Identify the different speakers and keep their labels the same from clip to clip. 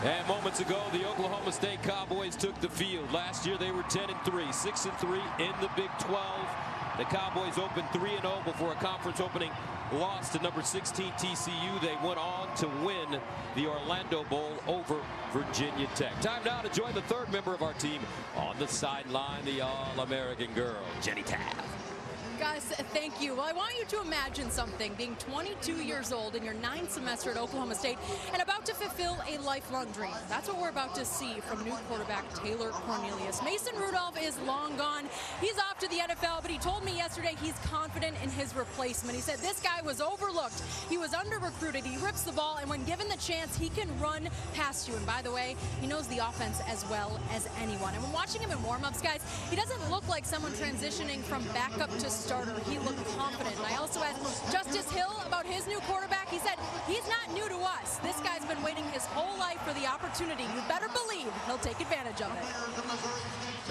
Speaker 1: And moments ago, the Oklahoma State Cowboys took the field. Last year, they were 10-3, 6-3 in the Big 12. The Cowboys opened 3-0 before a conference opening loss to number 16 TCU. They went on to win the Orlando Bowl over Virginia Tech. Time now to join the third member of our team on the sideline, the All-American girl, Jenny Taft.
Speaker 2: Guys, thank you. Well, I want you to imagine something, being 22 years old in your 9th semester at Oklahoma State and about to fulfill a lifelong dream. That's what we're about to see from new quarterback Taylor Cornelius. Mason Rudolph is long gone. He's off to the NFL, but he told me yesterday he's confident in his replacement. He said this guy was overlooked. He was under-recruited. He rips the ball, and when given the chance, he can run past you. And by the way, he knows the offense as well as anyone. And when watching him in warm-ups, guys, he doesn't look like someone transitioning from backup to starter. He looked confident. And I also asked Justice Hill about his new quarterback. He said he's not new to us. This guy's been waiting his whole life for the opportunity. You better believe he'll take advantage of it.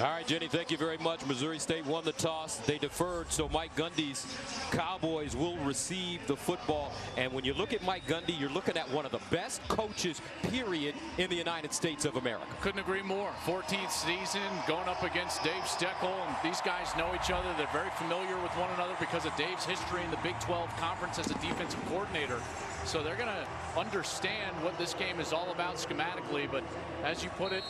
Speaker 1: All right, Jenny, thank you very much. Missouri State won the toss. They deferred, so Mike Gundy's Cowboys will receive the football. And when you look at Mike Gundy, you're looking at one of the best coaches, period, in the United States of America.
Speaker 3: Couldn't agree more. 14th season, going up against Dave Steckel, and these guys know each other. They're very familiar with one another because of Dave's history in the Big 12 Conference as a defensive coordinator. So they're going to understand what this game is all about schematically. But as you put it,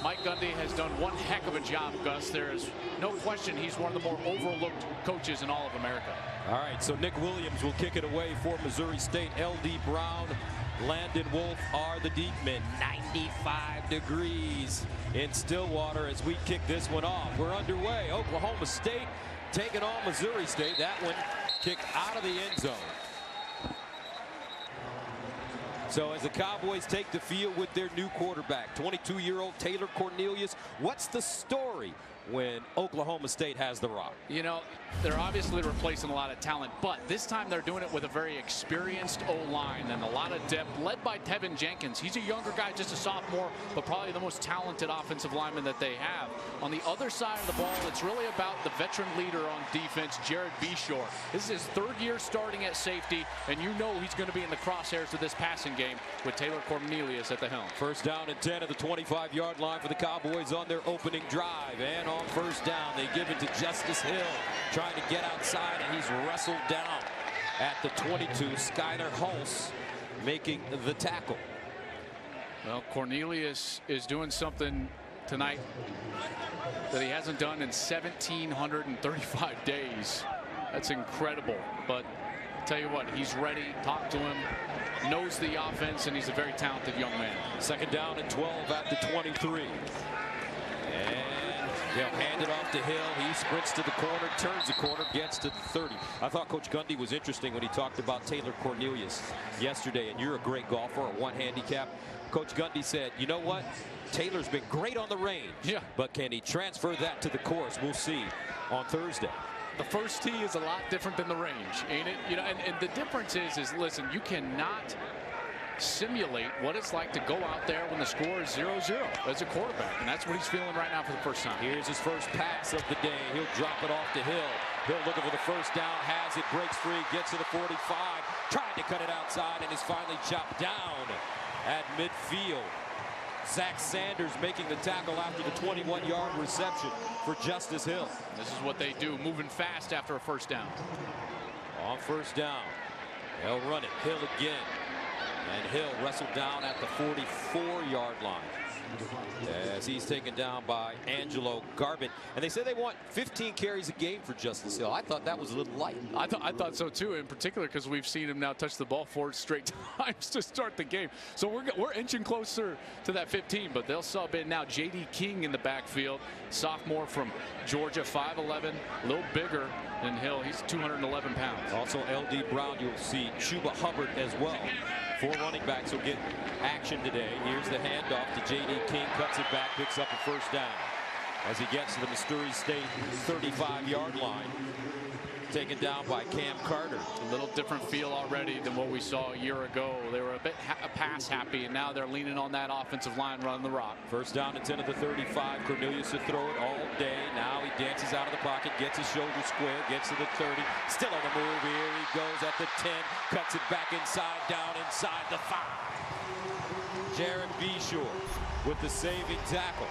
Speaker 3: Mike Gundy has done one heck of a job, Gus. There is no question he's one of the more overlooked coaches in all of America.
Speaker 1: All right, so Nick Williams will kick it away for Missouri State. L.D. Brown, Landon Wolf are the deep men. 95 degrees in Stillwater as we kick this one off. We're underway. Oklahoma State taking on Missouri State. That one kicked out of the end zone. So as the Cowboys take the field with their new quarterback, 22-year-old Taylor Cornelius, what's the story when Oklahoma State has the rock?
Speaker 3: You know, they're obviously replacing a lot of talent, but this time they're doing it with a very experienced O-line and a lot of depth, led by Tevin Jenkins. He's a younger guy, just a sophomore, but probably the most talented offensive lineman that they have. On the other side of the ball, it's really about the veteran leader on defense, Jared Beshore. This is his third year starting at safety, and you know he's going to be in the crosshairs of this passing game with Taylor Cornelius at the helm.
Speaker 1: First down and 10 at the 25-yard line for the Cowboys on their opening drive. And on first down, they give it to Justice Hill, trying to get outside, and he's wrestled down at the 22. Skyler Hulse making the tackle.
Speaker 3: Well, Cornelius is doing something tonight that he hasn't done in 1,735 days. That's incredible. But I'll tell you what, he's ready. Talk to him. Knows the offense, and he's a very talented young man.
Speaker 1: Second down and 12 at the 23. And they'll hand it off to Hill. He sprints to the corner, turns the corner, gets to the 30. I thought Coach Gundy was interesting when he talked about Taylor Cornelius yesterday. And you're a great golfer, a one handicap. Coach Gundy said, you know what? Taylor's been great on the range. Yeah. But can he transfer that to the course? We'll see on Thursday.
Speaker 3: The first tee is a lot different than the range, ain't it? You know, and the difference is listen, you cannot simulate what it's like to go out there when the score is 0-0 as a quarterback, and that's what he's feeling right now for the first time.
Speaker 1: Here's his first pass of the day. He'll drop it off to Hill. Hill looking for the first down, has it, breaks free, gets to the 45, tried to cut it outside, and is finally chopped down at midfield. Zach Sanders making the tackle after the 21-yard reception for Justice Hill.
Speaker 3: This is what they do, moving fast after a first down.
Speaker 1: On first down, they'll run it. Hill again. And Hill wrestled down at the 44-yard line as he's taken down by Angelo Garbin. And they say they want 15 carries a game for Justice Hill. I thought that was a little light.
Speaker 3: I thought so too, in particular because we've seen him now touch the ball 4 straight times to start the game. So we're inching closer to that 15, but they'll sub in now J.D. King in the backfield, sophomore from Georgia, 5'11", a little bigger than Hill. He's 211 pounds.
Speaker 1: Also L.D. Brown, you'll see Chuba Hubbard as well. 4 running backs will get action today. Here's the handoff to J.D. King, cuts it back, picks up a first down as he gets to the Missouri State 35-yard line. Taken down by Cam Carter.
Speaker 3: A little different feel already than what we saw a year ago. They were a bit pass happy, and now they're leaning on that offensive line running the rock.
Speaker 1: First down and 10 at the 35. Cornelius to throw it all day. Now he dances out of the pocket, gets his shoulder square, gets to the 30. Still on the move. Here he goes at the 10. Cuts it back inside, down inside the 5. Jared Beshore with the saving tackle.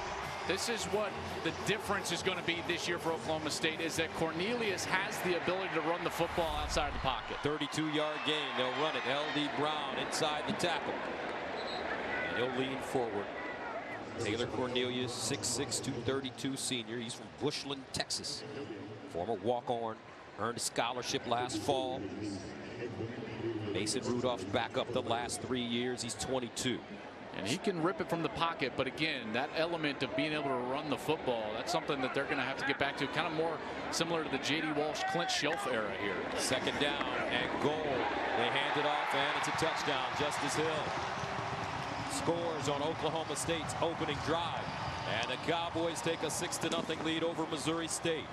Speaker 3: This is what the difference is going to be this year for Oklahoma State, is that Cornelius has the ability to run the football outside of the pocket.
Speaker 1: 32-yard gain. They'll run it. L.D. Brown inside the tackle. And he'll lean forward. Taylor Cornelius, 6'6", 232 senior. He's from Bushland, Texas. Former walk-on. Earned a scholarship last fall. Mason Rudolph's back up the last 3 years. He's 22.
Speaker 3: And he can rip it from the pocket, but again, that element of being able to run the football, that's something that they're going to have to get back to, kind of more similar to the J.D. Walsh, Clint Shelf era here.
Speaker 1: Second down and goal. They hand it off, and it's a touchdown. Justice Hill scores on Oklahoma State's opening drive, and the Cowboys take a 6-0 lead over Missouri State.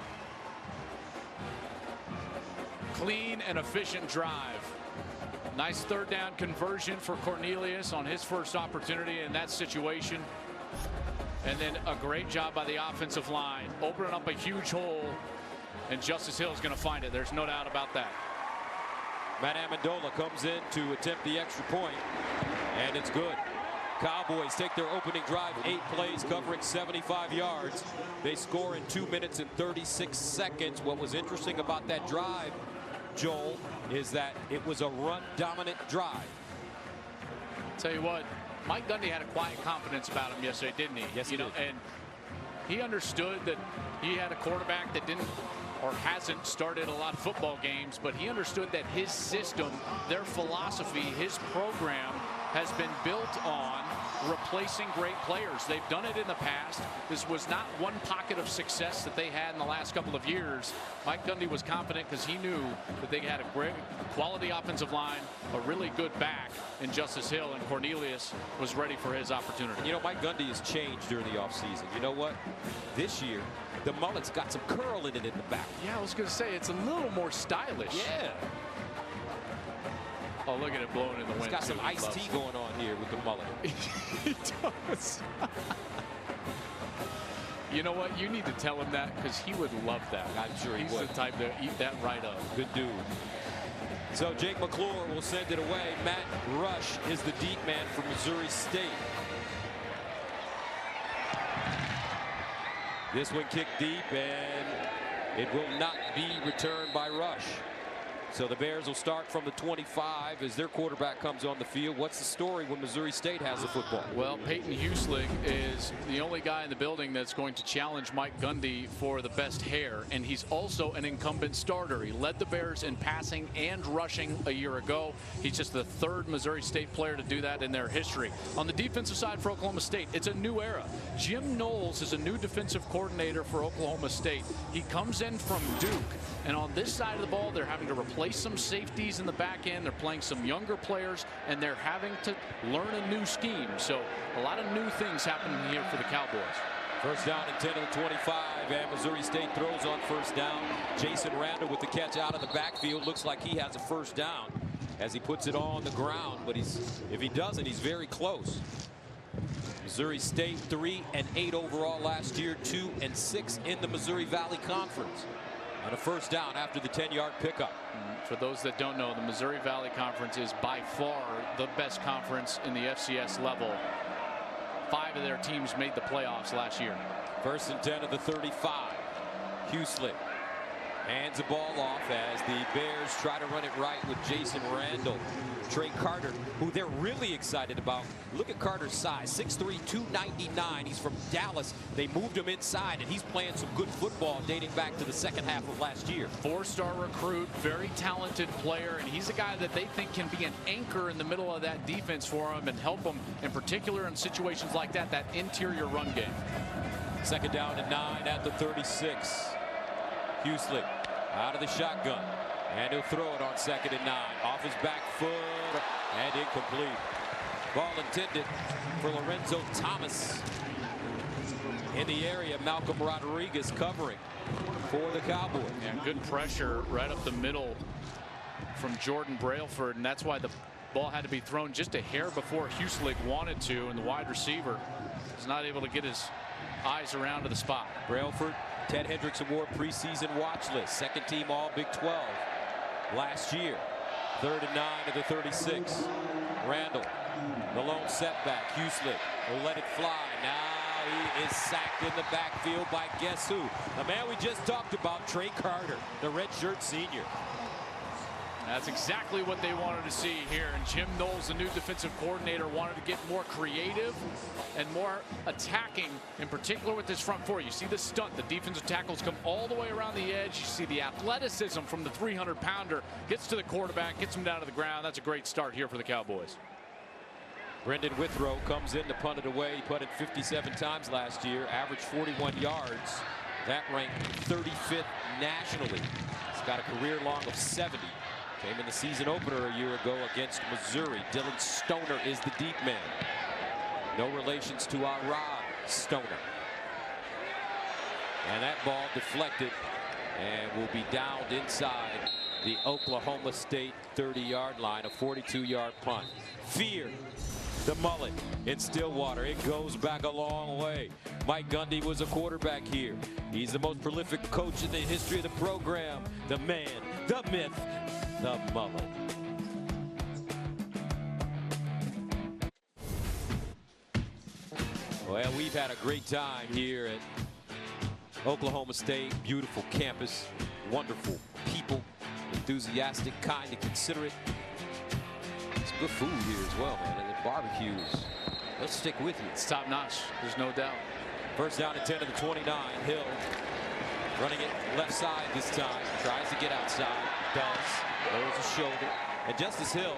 Speaker 3: Clean and efficient drive. Nice third down conversion for Cornelius on his first opportunity in that situation. And then a great job by the offensive line, opening up a huge hole, and Justice Hill is going to find it. There's no doubt about that.
Speaker 1: Matt Amendola comes in to attempt the extra point, and it's good. Cowboys take their opening drive, 8 plays covering 75 yards. They score in 2 minutes and 36 seconds. What was interesting about that drive, Joel, is that it was a run-dominant drive.
Speaker 3: Tell you what, Mike Gundy had a quiet confidence about him yesterday, didn't he?
Speaker 1: Yes, he did.
Speaker 3: And he understood that he had a quarterback that didn't or hasn't started a lot of football games, but he understood that his system, their philosophy, his program has been built on replacing great players. They've done it in the past. This was not one pocket of success that they had in the last couple of years. Mike Gundy was confident because he knew that they had a great quality offensive line, a really good back in Justice Hill, and Cornelius was ready for his opportunity.
Speaker 1: You know, Mike Gundy has changed during the offseason. You know what? This year, the mullet's got some curl in it in the back.
Speaker 3: Yeah, I was going to say, it's a little more stylish.
Speaker 1: Yeah.
Speaker 3: Oh, look at it blowing in the wind.
Speaker 1: He's got some iced tea going on here with the mullet.
Speaker 3: He does. You know what? You need to tell him that, because he would love that.
Speaker 1: I'm sure he would.
Speaker 3: He's the type to eat that right up.
Speaker 1: Good dude. So Jake McClure will send it away. Matt Rush is the deep man for Missouri State. This one kicked deep, and it will not be returned by Rush. So the Bears will start from the 25 as their quarterback comes on the field. What's the story when Missouri State has the football?
Speaker 3: Well, Peyton Huslig is the only guy in the building that's going to challenge Mike Gundy for the best hair, and he's also an incumbent starter. He led the Bears in passing and rushing a year ago. He's just the 3rd Missouri State player to do that in their history. On the defensive side for Oklahoma State, it's a new era. Jim Knowles is a new defensive coordinator for Oklahoma State. He comes in from Duke, and on this side of the ball, they're having to replace some safeties in the back end. They're playing some younger players, and they're having to learn a new scheme. So a lot of new things happening here for the Cowboys.
Speaker 1: First down and 10 to the 25, and Missouri State throws on first down. Jason Randall with the catch out of the backfield. Looks like he has a first down as he puts it on the ground, but if he doesn't, he's very close. Missouri State 3-8 overall last year, 2-6 in the Missouri Valley Conference. On a first down after the 10-yard pickup.
Speaker 3: For those that don't know, the Missouri Valley Conference is by far the best conference in the FCS level. 5 of their teams made the playoffs last year.
Speaker 1: First and 10 of the 35. Huslig hands the ball off as the Bears try to run it right with Jason Randall. Trey Carter, who they're really excited about. Look at Carter's size, 6'3", 299. He's from Dallas. They moved him inside, and he's playing some good football dating back to the second half of last year.
Speaker 3: 4-star recruit, very talented player, and he's a guy that they think can be an anchor in the middle of that defense for him and help them, in particular in situations like that interior run game.
Speaker 1: Second down and 9 at the 36. Huslig out of the shotgun, and he'll throw it on 2nd and 9. Off his back foot and incomplete. Ball intended for Lorenzo Thomas. In the area, Malcolm Rodriguez covering for the Cowboys.
Speaker 3: And good pressure right up the middle from Jordan Brailford, and that's why the ball had to be thrown just a hair before Huslig wanted to, and the wide receiver was not able to get his eyes around to the spot.
Speaker 1: Brailford, Ted Hendricks Award preseason watch list, 2nd team all Big 12 last year. 3rd and 9 of the 36. Randall The lone setback. Hueslick will let it fly. Now he is sacked in the backfield by guess who? The man we just talked about, Trey Carter, the redshirt senior.
Speaker 3: That's exactly what they wanted to see here. And Jim Knowles, the new defensive coordinator, wanted to get more creative and more attacking, in particular with this front four. You see the stunt. The defensive tackles come all the way around the edge. You see the athleticism from the 300-pounder. Gets to the quarterback, gets him down to the ground. That's a great start here for the Cowboys.
Speaker 1: Brendan Withrow comes in to punt it away. He punted 57 times last year, averaged 41 yards. That ranked 35th nationally. He's got a career long of 70. Came in the season opener a year ago against Missouri. Dylan Stoner is the deep man. No relations to our Rob Stoner. And that ball deflected and will be downed inside the Oklahoma State 30-yard line. A 42-yard punt. Fear the mullet in Stillwater. It goes back a long way. Mike Gundy was a quarterback here. He's the most prolific coach in the history of the program. The man, the myth, the mullet. Well, we've had a great time here at Oklahoma State. Beautiful campus, wonderful people, enthusiastic, kind, and considerate. It's good food here as well, man, and the barbecues. Let's stick with you.
Speaker 3: It's top notch. There's no doubt.
Speaker 1: First down and 10 to the 29. Hill running it left side this time. Tries to get outside. Does. Lowers his shoulder. And Justice Hill,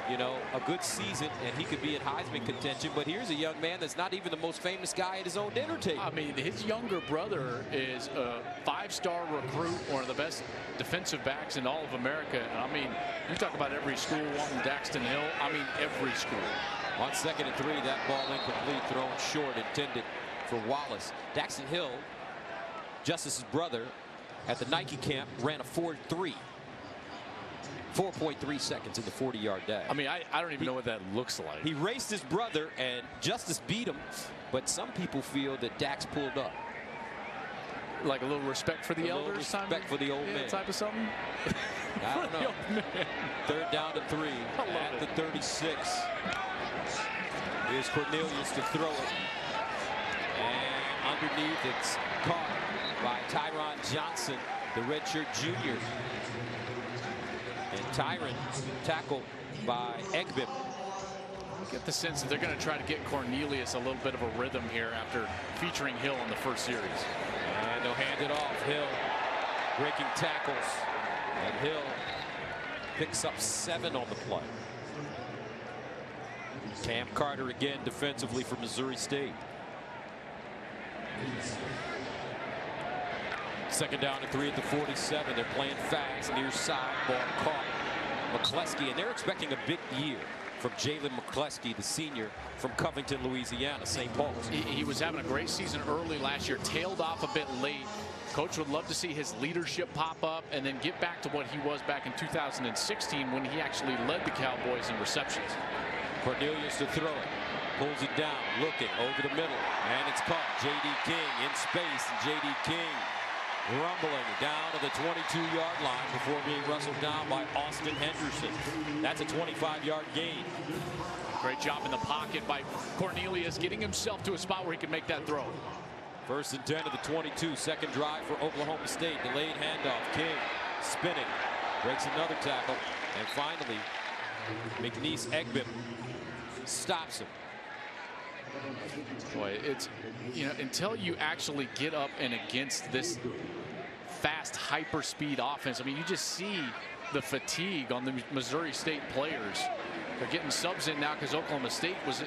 Speaker 1: you know, a good season, and he could be in Heisman contention. But here's a young man that's not even the most famous guy at his own dinner table.
Speaker 3: I mean, his younger brother is a 5-star recruit, one of the best defensive backs in all of America. And I mean, you talk about every school wanting Daxton Hill. I mean, every school.
Speaker 1: On 2nd and 3, that ball incomplete, thrown short, intended for Wallace. Daxton Hill, Justice's brother, at the Nike camp ran a 4.3. 4.3 seconds in the 40-yard dash.
Speaker 3: I mean, I don't even know what that looks like.
Speaker 1: He raced his brother, and Justice beat him, but some people feel that Dax pulled up.
Speaker 3: Like a little respect for the elders?
Speaker 1: Respect for the old man.
Speaker 3: Type of something?
Speaker 1: I don't know. 3rd down to 3 at the 36. Here's Cornelius to throw it. And underneath, it's caught by Tyron Johnson, the redshirt junior. And Tyron tackled by Egbin.
Speaker 3: I get the sense that they're going to try to get Cornelius a little bit of a rhythm here after featuring Hill in the first series.
Speaker 1: And they'll hand it off. Hill breaking tackles. And Hill picks up 7 on the play. Cam Carter again defensively for Missouri State. 2nd down and 3 at the 47. They're playing fast. Near side, ball caught. McCleskey, and they're expecting a big year from Jalen McCleskey, the senior from Covington, Louisiana, St. Paul's.
Speaker 3: He was having a great season early last year, tailed off a bit late. Coach would love to see his leadership pop up and then get back to what he was back in 2016 when he actually led the Cowboys in receptions.
Speaker 1: Cornelius to throw it. Pulls it down, looking over the middle, and it's caught. J.D. King in space, and J.D. King rumbling down to the 22-yard line before being wrestled down by Austin Henderson. That's a 25-yard gain.
Speaker 3: Great job in the pocket by Cornelius, getting himself to a spot where he could make that throw.
Speaker 1: 1st and 10 to the 22. 2nd drive for Oklahoma State. Delayed handoff. King spinning. Breaks another tackle. And finally, McNeese Egbin stops him.
Speaker 3: Boy, it's, you know, until you actually get up and against this fast hyper-speed offense, I mean, you just see the fatigue on the Missouri State players. They're getting subs in now because Oklahoma State was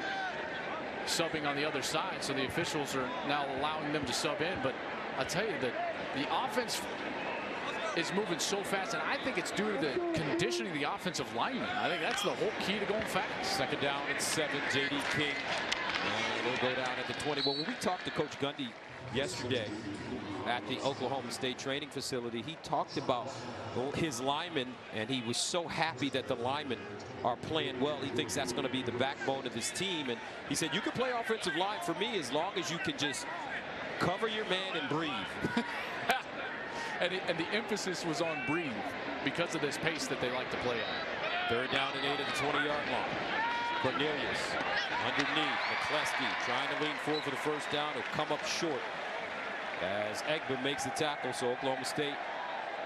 Speaker 3: subbing on the other side, so the officials are now allowing them to sub in. But I'll tell you that the offense is moving so fast, and I think it's due to the conditioning of the offensive linemen. I think that's the whole key to going fast.
Speaker 1: 2nd down and 7. J.D. King. And they'll go down at the 20. Well, when we talked to Coach Gundy yesterday at the Oklahoma State training facility, he talked about his linemen, and he was so happy that the linemen are playing well. He thinks that's going to be the backbone of his team. And he said, you can play offensive line for me as long as you can just cover your man and breathe.
Speaker 3: And the emphasis was on breathe because of this pace that they like to play at.
Speaker 1: 3rd down and 8 at the 20-yard line. Cornelius underneath. McCleskey trying to lean forward for the first down. He'll come up short as Egbert makes the tackle. So Oklahoma State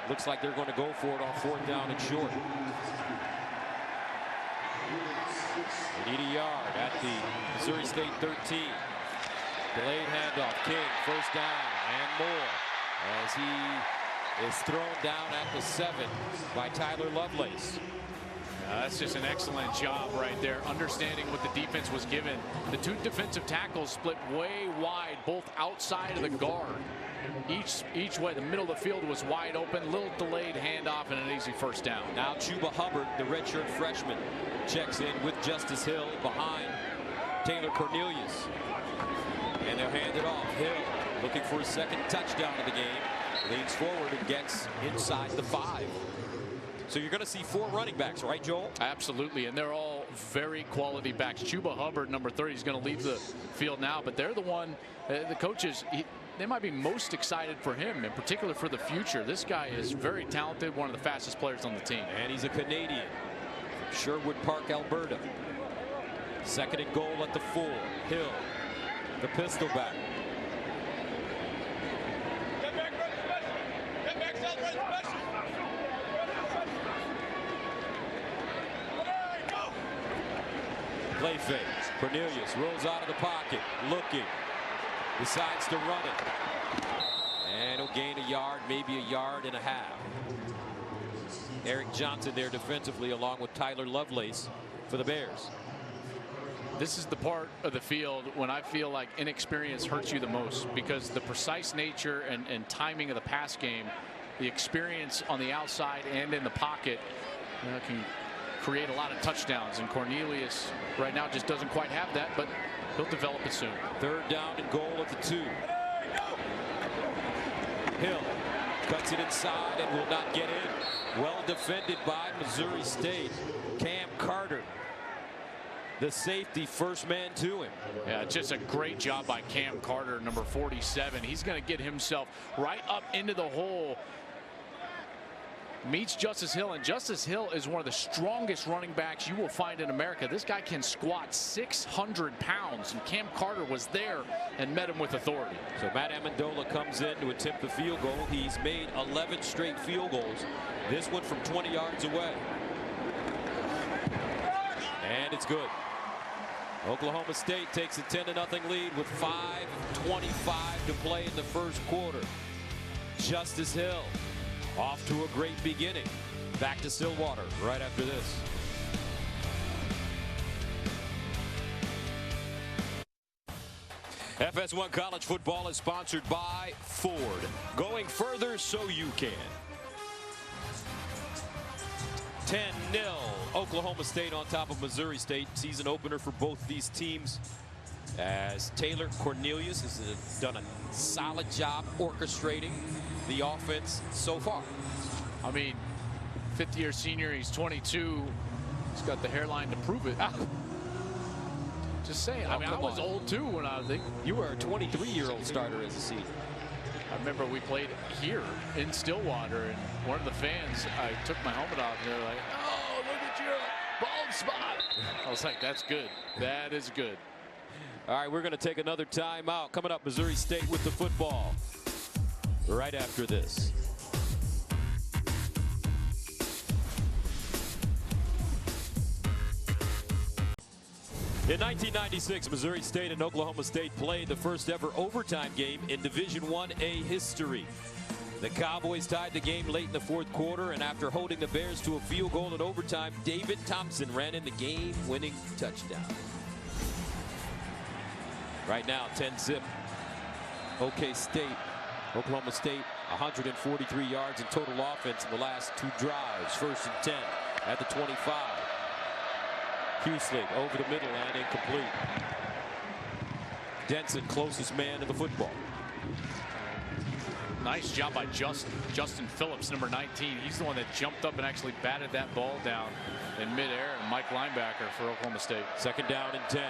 Speaker 1: looks like they're going to go for it on 4th down and short. They need a yard at the Missouri State 13. Delayed handoff. King, first down and more as he is thrown down at the 7 by Tyler Lovelace.
Speaker 3: That's just an excellent job right there, understanding what the defense was given. The 2 defensive tackles split way wide, both outside of the guard. Each way, the middle of the field was wide open. Little delayed handoff and an easy first down.
Speaker 1: Now Chuba Hubbard, the redshirt freshman, checks in with Justice Hill behind Taylor Cornelius. And they'll hand it off. Hill looking for his 2nd touchdown of the game. Leans forward and gets inside the 5. So you're going to see 4 running backs, right, Joel?
Speaker 3: Absolutely, and they're all very quality backs. Chuba Hubbard, number 30, is going to leave the field now, but they're the one, the coaches, they might be most excited for him, in particular for the future. This guy is very talented, one of the fastest players on the team.
Speaker 1: And he's a Canadian from Sherwood Park, Alberta. 2nd and goal at the 4. Hill, the pistol back. Play fake. Cornelius rolls out of the pocket, looking, decides to run it, and he'll gain a yard, maybe a yard and a half. Eric Johnson there defensively, along with Tyler Lovelace for the Bears.
Speaker 3: This is the part of the field when I feel like inexperience hurts you the most, because the precise nature and timing of the pass game, the experience on the outside and in the pocket, can create a lot of touchdowns, and Cornelius right now just doesn't quite have that, but he'll develop it soon. 3rd down and goal at the 2.
Speaker 1: Hill cuts it inside and will not get in. Well defended by Missouri State. Cam Carter, the safety, first man to him.
Speaker 3: Yeah, just a great job by Cam Carter, number 47. He's going to get himself right up into the hole. Meets Justice Hill, and Justice Hill is one of the strongest running backs you will find in America. This guy can squat 600 pounds, and Cam Carter was there and met him with authority.
Speaker 1: So Matt Amendola comes in to attempt the field goal. He's made 11 straight field goals. This one from 20 yards away. And it's good. Oklahoma State takes a 10-0 lead with 5:25 to play in the first quarter. Justice Hill off to a great beginning. Back to Stillwater right after this. FS1 College Football is sponsored by Ford. Going further so you can. 10-0. Oklahoma State on top of Missouri State. Season opener for both these teams, as Taylor Cornelius has done a solid job orchestrating the offense so far.
Speaker 3: I mean, 5th-year senior, he's 22. He's got the hairline to prove it. Just saying. I mean, I was old too when I think.
Speaker 1: You were a 23-year-old starter as a senior.
Speaker 3: I remember we played here in Stillwater, and one of the fans, I took my helmet off, and they're like, "Oh, look at your bald spot." I was like, "That's good. That is good."
Speaker 1: All right, we're going to take another timeout. Coming up, Missouri State with the football right after this. In 1996, Missouri State and Oklahoma State played the first ever overtime game in Division I-A history. The Cowboys tied the game late in the 4th quarter, and after holding the Bears to a field goal in overtime, David Thompson ran in the game-winning touchdown. Right now, 10-zip. Oklahoma State, 143 yards in total offense in the last 2 drives. 1st and 10 at the 25. Husling over the middle and incomplete. Denson, closest man to the football.
Speaker 3: Nice job by Justin Phillips, number 19. He's the one that jumped up and actually batted that ball down in midair. And Mike linebacker for Oklahoma State.
Speaker 1: 2nd down and 10.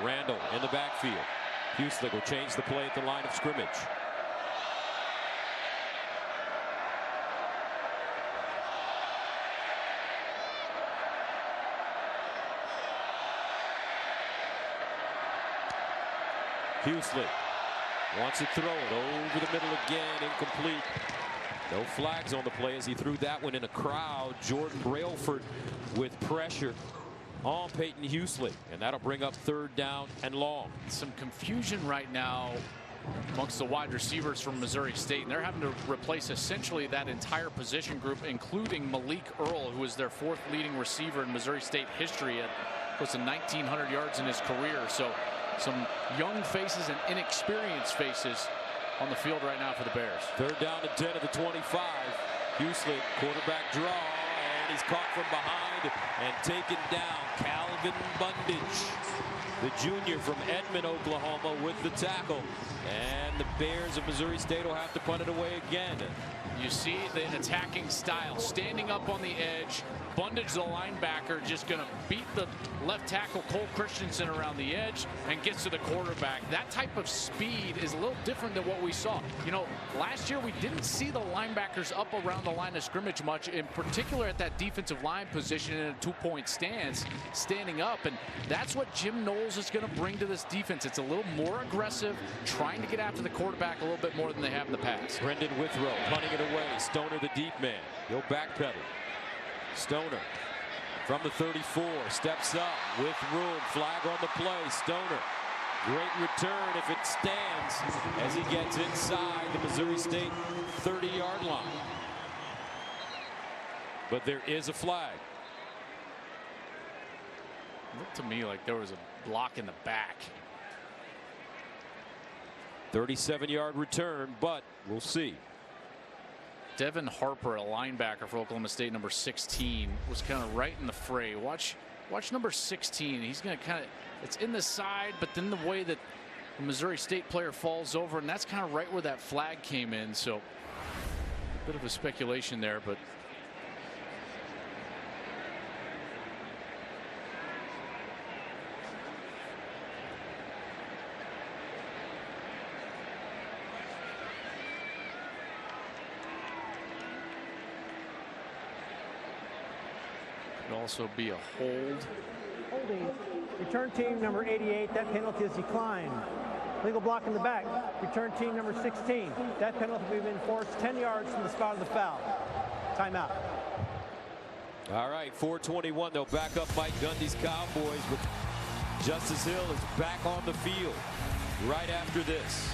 Speaker 1: Randall in the backfield. Husling will change the play at the line of scrimmage. Hughley wants to throw it over the middle again, incomplete. No flags on the play as he threw that one in a crowd. Jordan Brailford with pressure on Peyton Hughley, and that'll bring up 3rd down and long.
Speaker 3: Some confusion right now amongst the wide receivers from Missouri State, and they're having to replace essentially that entire position group, including Malik Earl, who is their 4th leading receiver in Missouri State history at close to 1,900 yards in his career. So some young faces and inexperienced faces on the field right now for the Bears.
Speaker 1: 3rd down and 10 of the 25. Hughley, quarterback draw, and he's caught from behind and taken down. Calvin Bundage, the junior from Edmond, Oklahoma, with the tackle. And the Bears of Missouri State will have to punt it away again.
Speaker 3: You see the attacking style, standing up on the edge. Bundage, the linebacker, just going to beat the left tackle Cole Christensen around the edge and gets to the quarterback. That type of speed is a little different than what we saw. You know, last year we didn't see the linebackers up around the line of scrimmage much, in particular at that defensive line position in a 2-point stance, standing up. And that's what Jim Knowles is going to bring to this defense. It's a little more aggressive, trying to get after the quarterback a little bit more than they have in the past.
Speaker 1: Brendan Withrow punting it away. Stoner, the deep man. He'll backpedal. Stoner from the 34 steps up with room. Flag on the play. Stoner, great return if it stands as he gets inside the Missouri State 30-yard line. But there is a flag.
Speaker 3: Looked to me like there was a block in the back.
Speaker 1: 37-yard return, but we'll see.
Speaker 3: Devin Harper, a linebacker for Oklahoma State, number 16, was kind of right in the fray. Watch number 16. He's going to kind of, it's in the side, but then the way that the Missouri State player falls over, and that's kind of right where that flag came in. So a bit of a speculation there, but also be a hold.
Speaker 4: Holding. Return team number 88. That penalty is declined. Legal block in the back. Return team number 16. That penalty will be enforced 10 yards from the spot of the foul. Timeout.
Speaker 1: All right, 4:21. They'll back up Mike Gundy's Cowboys, but Justice Hill is back on the field right after this.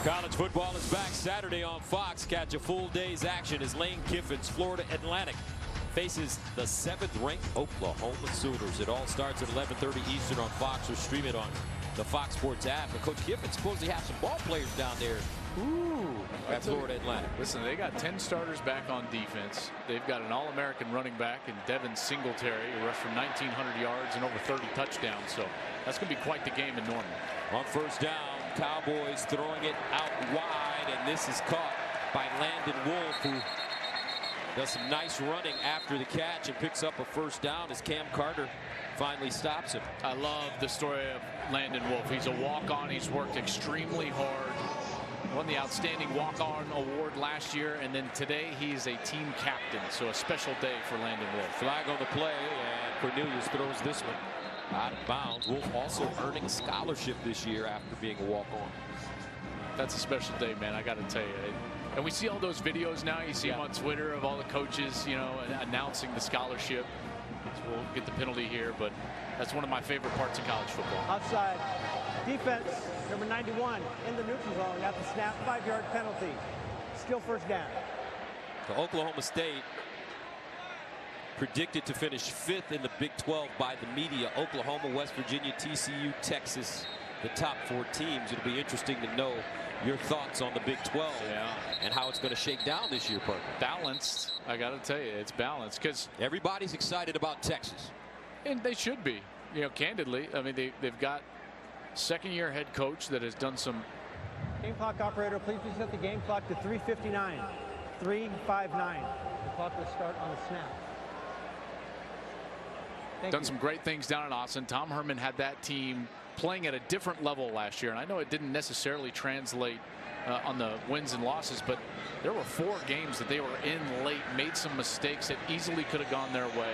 Speaker 1: College football is back Saturday on Fox. Catch a full day's action as Lane Kiffin's Florida Atlantic faces the 7th-ranked Oklahoma Sooners. It all starts at 11:30 Eastern on Fox, or stream it on the Fox Sports app. And Coach Kiffin supposedly has some ball players down there at Florida Atlantic.
Speaker 3: Listen, they got 10 starters back on defense. They've got an All-American running back in Devin Singletary, who rushed for 1,900 yards and over 30 touchdowns. So that's going to be quite the game in Norman.
Speaker 1: On 1st down, Cowboys throwing it out wide, and this is caught by Landon Wolf, who does some nice running after the catch and picks up a 1st down as Cam Carter finally stops him.
Speaker 3: I love the story of Landon Wolf. He's a walk-on. He's worked extremely hard. Won the Outstanding Walk-On Award last year, and then today he's a team captain. So a special day for Landon Wolf.
Speaker 1: Flag on the play, and Cornelius throws this one out of bounds. Wolf also earning a scholarship this year after being a walk-on.
Speaker 3: That's a special day, man. I got to tell you. And we see all those videos now. You see them on Twitter of all the coaches, you know, announcing the scholarship. So we'll get the penalty here, but that's one of my favorite parts of college football.
Speaker 4: Outside. Defense, number 91, in the neutral zone at the snap. 5-yard penalty. Still 1st down.
Speaker 1: So Oklahoma State predicted to finish 5th in the Big 12 by the media. Oklahoma, West Virginia, TCU, Texas, the top 4 teams. It'll be interesting to know your thoughts on the Big 12 and how it's going to shake down this year, Parker.
Speaker 3: Balanced. I got to tell you, it's balanced because
Speaker 1: everybody's excited about Texas.
Speaker 3: And they should be, you know, candidly. I mean, they've got 2nd-year head coach that has done some.
Speaker 4: Game clock operator, please reset the game clock to 3:59. 3:59. The clock will start on the snap.
Speaker 3: Done some great things down in Austin. Tom Herman had that team playing at a different level last year, and I know it didn't necessarily translate on the wins and losses, but there were 4 games that they were in late, made some mistakes that easily could have gone their way.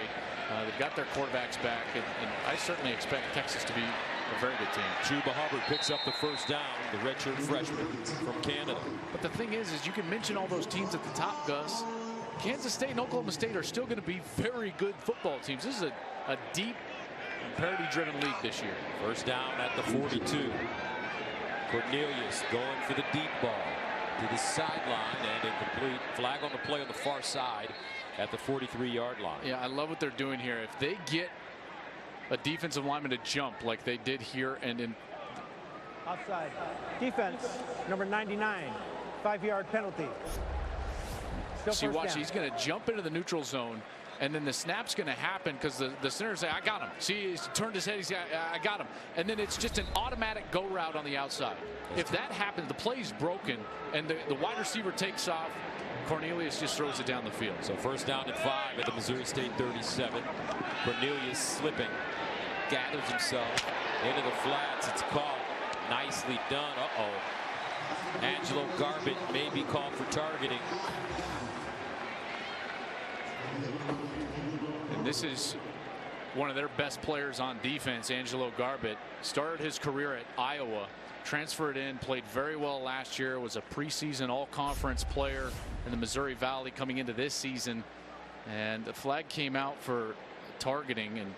Speaker 3: They've got their quarterbacks back, and I certainly expect Texas to be a very good team.
Speaker 1: Chuba Hubbard picks up the first down, the redshirt freshman from Canada.
Speaker 3: But the thing is you can mention all those teams at the top, Gus. Kansas State and Oklahoma State are still going to be very good football teams. This is a deep, parity-driven league this year.
Speaker 1: First down at the 42. Cornelius going for the deep ball to the sideline and incomplete. Flag on the play on the far side at the 43-yard line.
Speaker 3: Yeah, I love what they're doing here. If they get a defensive lineman to jump like they did here and in.
Speaker 4: Offside. Defense, number 99, 5-yard penalty. Still
Speaker 3: See, watch,
Speaker 4: down.
Speaker 3: he's going to jump into the neutral zone, and then the snap's going to happen because the center say, I got him. See, he's turned his head, he's got, I got him. And then it's just an automatic go route on the outside. If that happens, the play's broken, and the wide receiver takes off, Cornelius just throws it down the field.
Speaker 1: So first down and 5 at the Missouri State 37. Cornelius slipping, gathers himself into the flats. It's caught. Nicely done. Angelo Garbett may be called for targeting.
Speaker 3: And this is one of their best players on defense, Angelo Garbett. Started his career at Iowa, transferred in, played very well last year, was a preseason all-conference player in the Missouri Valley coming into this season. And the flag came out for targeting, and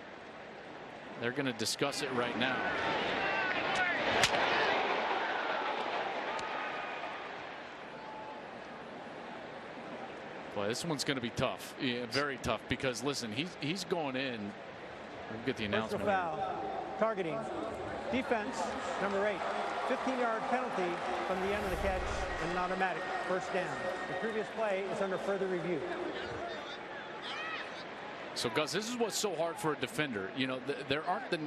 Speaker 3: they're going to discuss it right now. Boy, this one's going to be tough. Yeah, very tough, because listen, he's going in. We'll get the announcement.
Speaker 4: Foul. Targeting. Defense, number 8. 15-yard penalty from the end of the catch and an automatic first down. The previous play is under further review.
Speaker 3: So, Gus, this is what's so hard for a defender. You know, there aren't the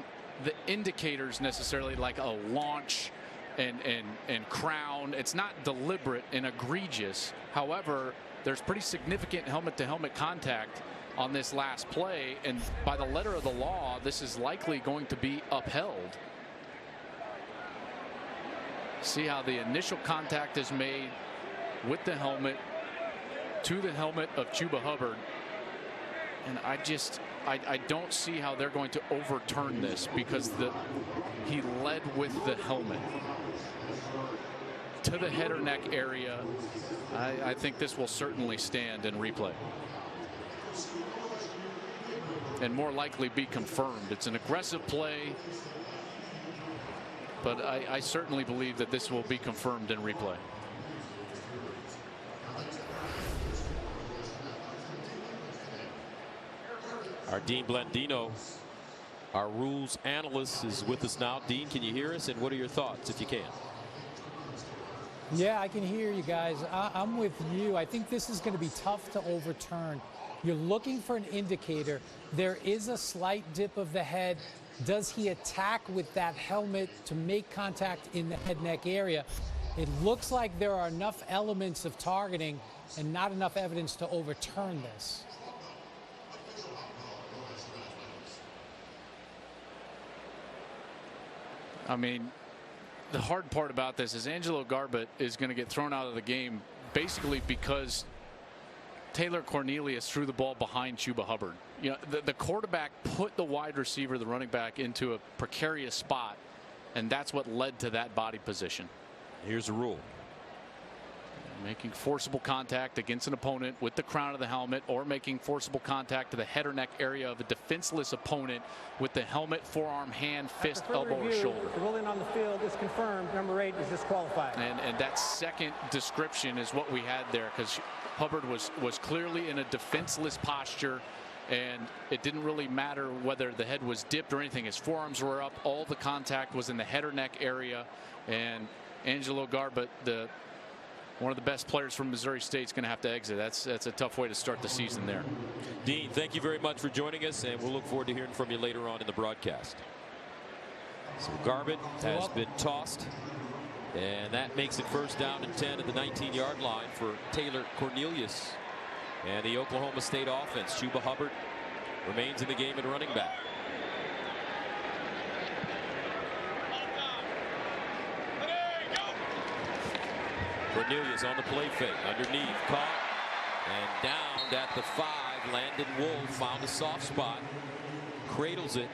Speaker 3: indicators necessarily like a launch and crown. It's not deliberate and egregious. However, there's pretty significant helmet-to-helmet contact on this last play, and by the letter of the law, this is likely going to be upheld. See how the initial contact is made with the helmet to the helmet of Chuba Hubbard, and I don't see how they're going to overturn this, because he led with the helmet to the head or neck area. I think this will certainly stand in replay and more likely be confirmed. It's an aggressive play, but I certainly believe that this will be confirmed in replay.
Speaker 1: Our Dean Blandino, our rules analyst, is with us now. Dean, can you hear us, and what are your thoughts, if you can?
Speaker 5: Yeah, I can hear you guys. I'm with you. I think this is going to be tough to overturn. You're looking for an indicator. There is a slight dip of the head. Does he attack with that helmet to make contact in the head neck area? It looks like there are enough elements of targeting and not enough evidence to overturn this.
Speaker 3: I mean, the hard part about this is Angelo Garbett is going to get thrown out of the game basically because Taylor Cornelius threw the ball behind Chuba Hubbard. You know, the quarterback put the wide receiver, the running back, into a precarious spot, and that's what led to that body position.
Speaker 1: Here's the rule.
Speaker 3: Making forcible contact against an opponent with the crown of the helmet, or making forcible contact to the head or neck area of a defenseless opponent with the helmet, forearm, hand, fist, elbow, or shoulder.
Speaker 4: The ruling on the field is confirmed. Number 8 is disqualified.
Speaker 3: And that second description is what we had there, because Hubbard was clearly in a defenseless posture, and it didn't really matter whether the head was dipped or anything. His forearms were up. All the contact was in the head or neck area, and Angelo Garbett, one of the best players from Missouri State, is going to have to exit. That's a tough way to start the season there.
Speaker 1: Dean, thank you very much for joining us, and we'll look forward to hearing from you later on in the broadcast. So Garbett has been tossed, and that makes it first down and 10 at the 19-yard line for Taylor Cornelius and the Oklahoma State offense. Chuba Hubbard remains in the game at running back. Cornelius on the play fake. Underneath. Caught. And down at the 5. Landon Wolf found a soft spot. Cradles it.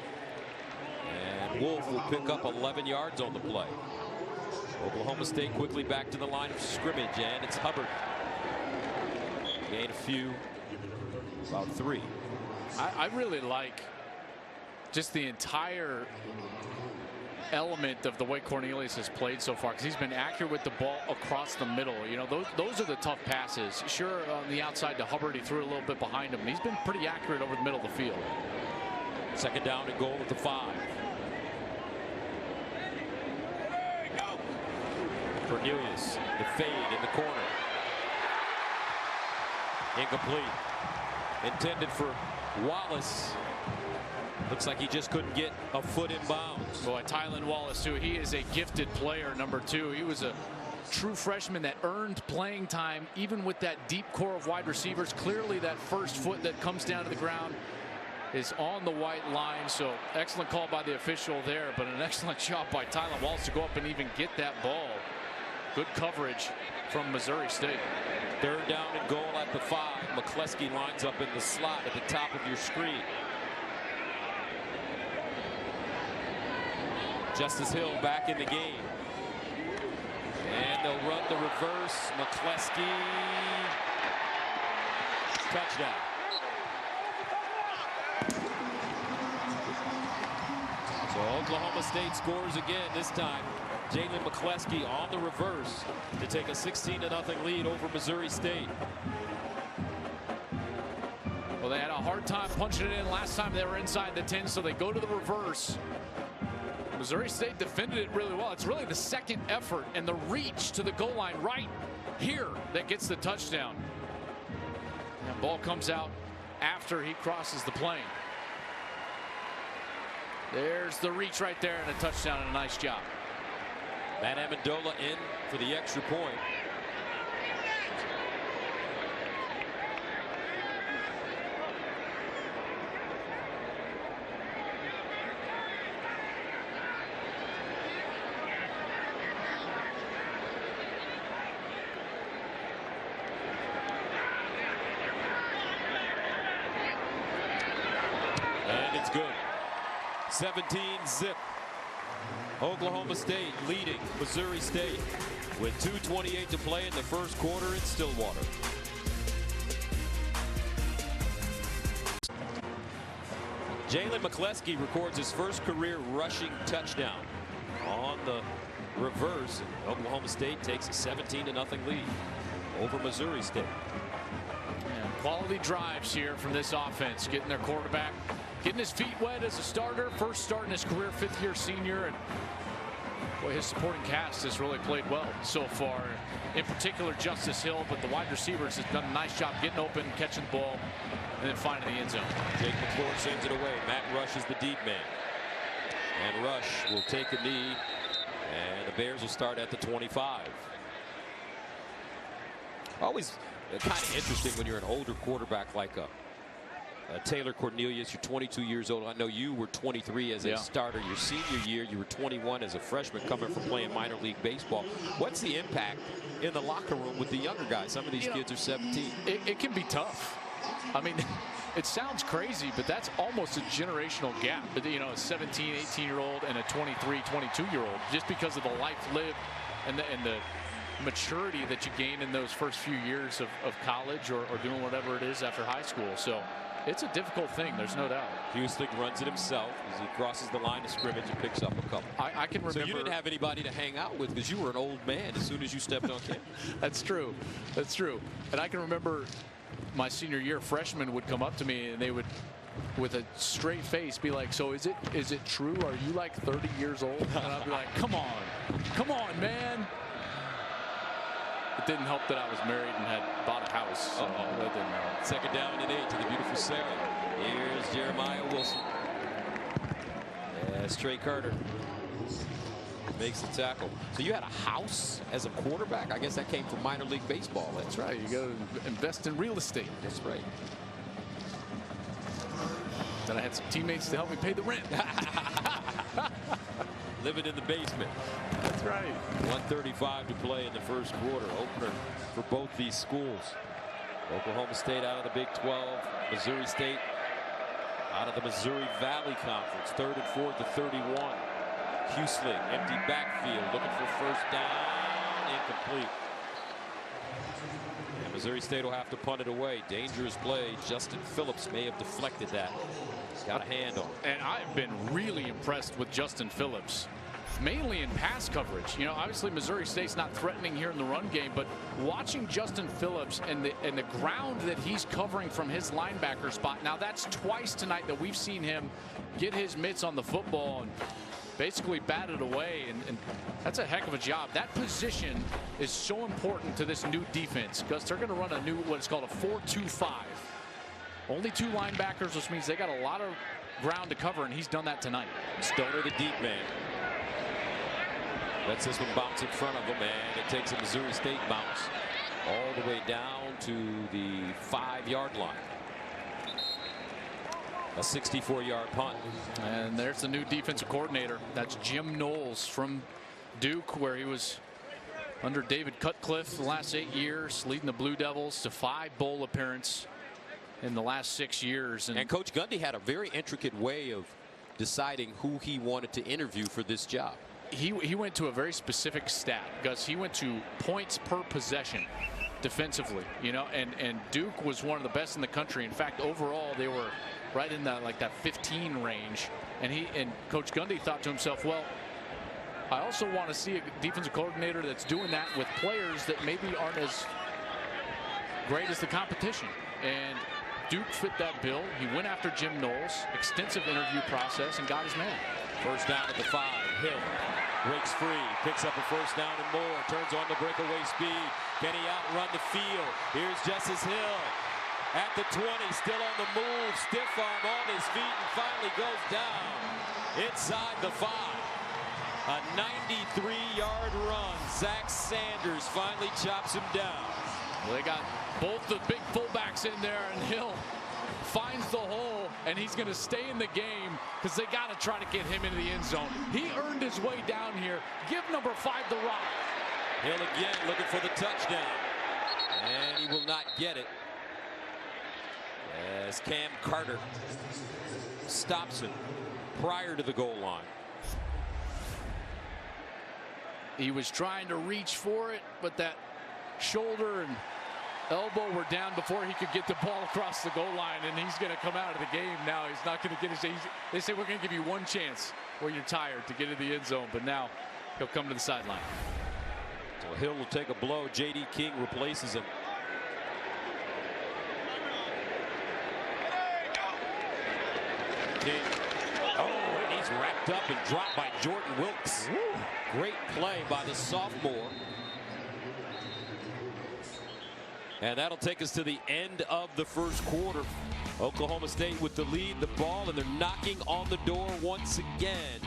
Speaker 1: And Wolf will pick up 11 yards on the play. Oklahoma State quickly back to the line of scrimmage, and it's Hubbard. Gain a few, about 3.
Speaker 3: I really like just the entire element of the way Cornelius has played so far, because he's been accurate with the ball across the middle. You know, those are the tough passes. Sure, on the outside to Hubbard, he threw a little bit behind him. He's been pretty accurate over the middle of the field.
Speaker 1: Second down and goal at the 5. Cornelius, the fade in the corner. Incomplete. Intended for Wallace. Looks like he just couldn't get a foot in bounds.
Speaker 3: Boy, Tylan Wallace, too. He is a gifted player, number 2. He was a true freshman that earned playing time, even with that deep core of wide receivers. Clearly, that first foot that comes down to the ground is on the white line. So excellent call by the official there, but an excellent job by Tylan Wallace to go up and even get that ball. Good coverage from Missouri State.
Speaker 1: Third down and goal at the 5. McCleskey lines up in the slot at the top of your screen. Justice Hill back in the game. And they'll run the reverse. McCleskey. Touchdown. So Oklahoma State scores again, this time Jalen McCleskey on the reverse to take a 16-0 lead over Missouri State.
Speaker 3: Well, they had a hard time punching it in last time they were inside the 10, so they go to the reverse. Missouri State defended it really well. It's really the second effort and the reach to the goal line right here that gets the touchdown. That ball comes out after he crosses the plane. There's the reach right there and a touchdown and a nice job.
Speaker 1: Matt Amendola in for the extra point. And it's good. 17-zip. Oklahoma State leading Missouri State with 2:28 to play in the first quarter in Stillwater. Jalen McCleskey records his first career rushing touchdown on the reverse. And Oklahoma State takes a 17-0 lead over Missouri State.
Speaker 3: And quality drives here from this offense, getting their quarterback, getting his feet wet as a starter, first start in his career, 5th-year senior, and boy, his supporting cast has really played well so far. In particular, Justice Hill, but the wide receivers has done a nice job getting open, catching the ball, and then finding the end zone.
Speaker 1: Jake McClure sends it away. Matt Rush is the deep man. And Rush will take a knee, and the Bears will start at the 25. Always kind of interesting when you're an older quarterback like Taylor Cornelius. You're 22 years old. I know you were 23 as a starter. Your senior year, you were 21 as a freshman coming from playing minor league baseball. What's the impact in the locker room with the younger guys? Some of these kids are 17.
Speaker 3: It can be tough. I mean, it sounds crazy, but that's almost a generational gap. You know, a 17, 18-year-old and a 23, 22-year-old, just because of the life lived and the maturity that you gain in those first few years of college or doing whatever it is after high school. So it's a difficult thing, there's no doubt.
Speaker 1: Houston runs it himself as he crosses the line of scrimmage and picks up a couple.
Speaker 3: I can remember.
Speaker 1: So you didn't have anybody to hang out with because you were an old man as soon as you stepped on campus.
Speaker 3: That's true. That's true. And I can remember my senior year, freshmen would come up to me and they would, with a straight face, be like, so is it true? Are you like 30 years old? And I'd be like, come on, man. It didn't help that I was married and had bought a house. So that didn't help.
Speaker 1: Second down and 8 to the beautiful Sarah. Here's Jeremiah Wilson. As Trey Carter makes the tackle. So you had a house as a quarterback? I guess that came from minor league baseball.
Speaker 3: That's right. You got to invest in real estate.
Speaker 1: That's right.
Speaker 3: Then I had some teammates to help me pay the rent.
Speaker 1: living in the basement.
Speaker 3: That's right.
Speaker 1: 1:35 to play in the first quarter. Opener for both these schools. Oklahoma State out of the Big 12. Missouri State out of the Missouri Valley Conference. 3rd and 4th to 31. Husling, empty backfield, looking for first down. Incomplete. And Missouri State will have to punt it away. Dangerous play. Justin Phillips may have deflected that. Got a hand on it.
Speaker 3: And I've been really impressed with Justin Phillips, mainly in pass coverage. You know, obviously Missouri State's not threatening here in the run game, but watching Justin Phillips and the ground that he's covering from his linebacker spot. Now that's twice tonight that we've seen him get his mitts on the football and basically bat it away, and that's a heck of a job. That position is so important to this new defense because they're going to run a new, what is called a 4-2-5. Only 2 linebackers, which means they got a lot of ground to cover, and he's done that tonight.
Speaker 1: Stoner, the deep man. Lets this one bounce in front of him, and it takes a Missouri State bounce all the way down to the 5-yard line. A 64-yard punt.
Speaker 3: And there's the new defensive coordinator. That's Jim Knowles from Duke, where he was under David Cutcliffe the last 8 years, leading the Blue Devils to 5 bowl appearances in the last 6 years.
Speaker 1: And Coach Gundy had a very intricate way of deciding who he wanted to interview for this job.
Speaker 3: He went to a very specific stat, Gus. He went to points per possession defensively, you know, and Duke was one of the best in the country. In fact, overall they were right in that like that 15 range, and Coach Gundy thought to himself, well, I also want to see a defensive coordinator that's doing that with players that maybe aren't as great as the competition. And Duke fit that bill. He went after Jim Knowles, extensive interview process, and got his man.
Speaker 1: First down at the 5. Hill breaks free, picks up a first down and more, turns on the breakaway speed. Can he outrun the field? Here's Justice Hill at the 20, still on the move, stiff arm on his feet, and finally goes down inside the 5. A 93-yard run. Zach Sanders finally chops him down.
Speaker 3: Well, they got both the big fullbacks in there, and Hill finds the hole, and he's going to stay in the game because they got to try to get him into the end zone. He earned his way down here. Give number 5 the rock.
Speaker 1: Hill again looking for the touchdown, and he will not get it as Cam Carter stops him prior to the goal line.
Speaker 3: He was trying to reach for it, but that shoulder and elbow were down before he could get the ball across the goal line, and he's going to come out of the game now. He's not going to get his. They say we're going to give you one chance where you're tired to get into the end zone, but now he'll come to the sideline.
Speaker 1: So Hill will take a blow. J.D. King replaces him. King. Oh, and he's wrapped up and dropped by Jordan Wilkes. Woo. Great play by the sophomore. And that'll take us to the end of the first quarter. Oklahoma State with the lead, the ball, and they're knocking on the door once again.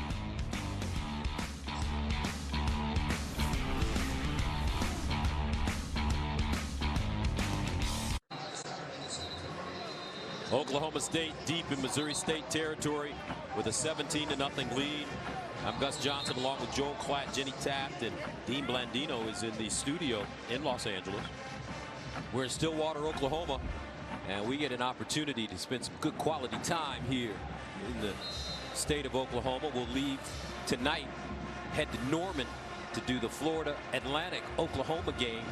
Speaker 1: Oklahoma State deep in Missouri State territory with a 17-0 lead. I'm Gus Johnson along with Joel Klatt, Jenny Taft, and Dean Blandino is in the studio in Los Angeles. We're in Stillwater, Oklahoma, and we get an opportunity to spend some good quality time here in the state of Oklahoma. We'll leave tonight, head to Norman to do the Florida Atlantic Oklahoma game.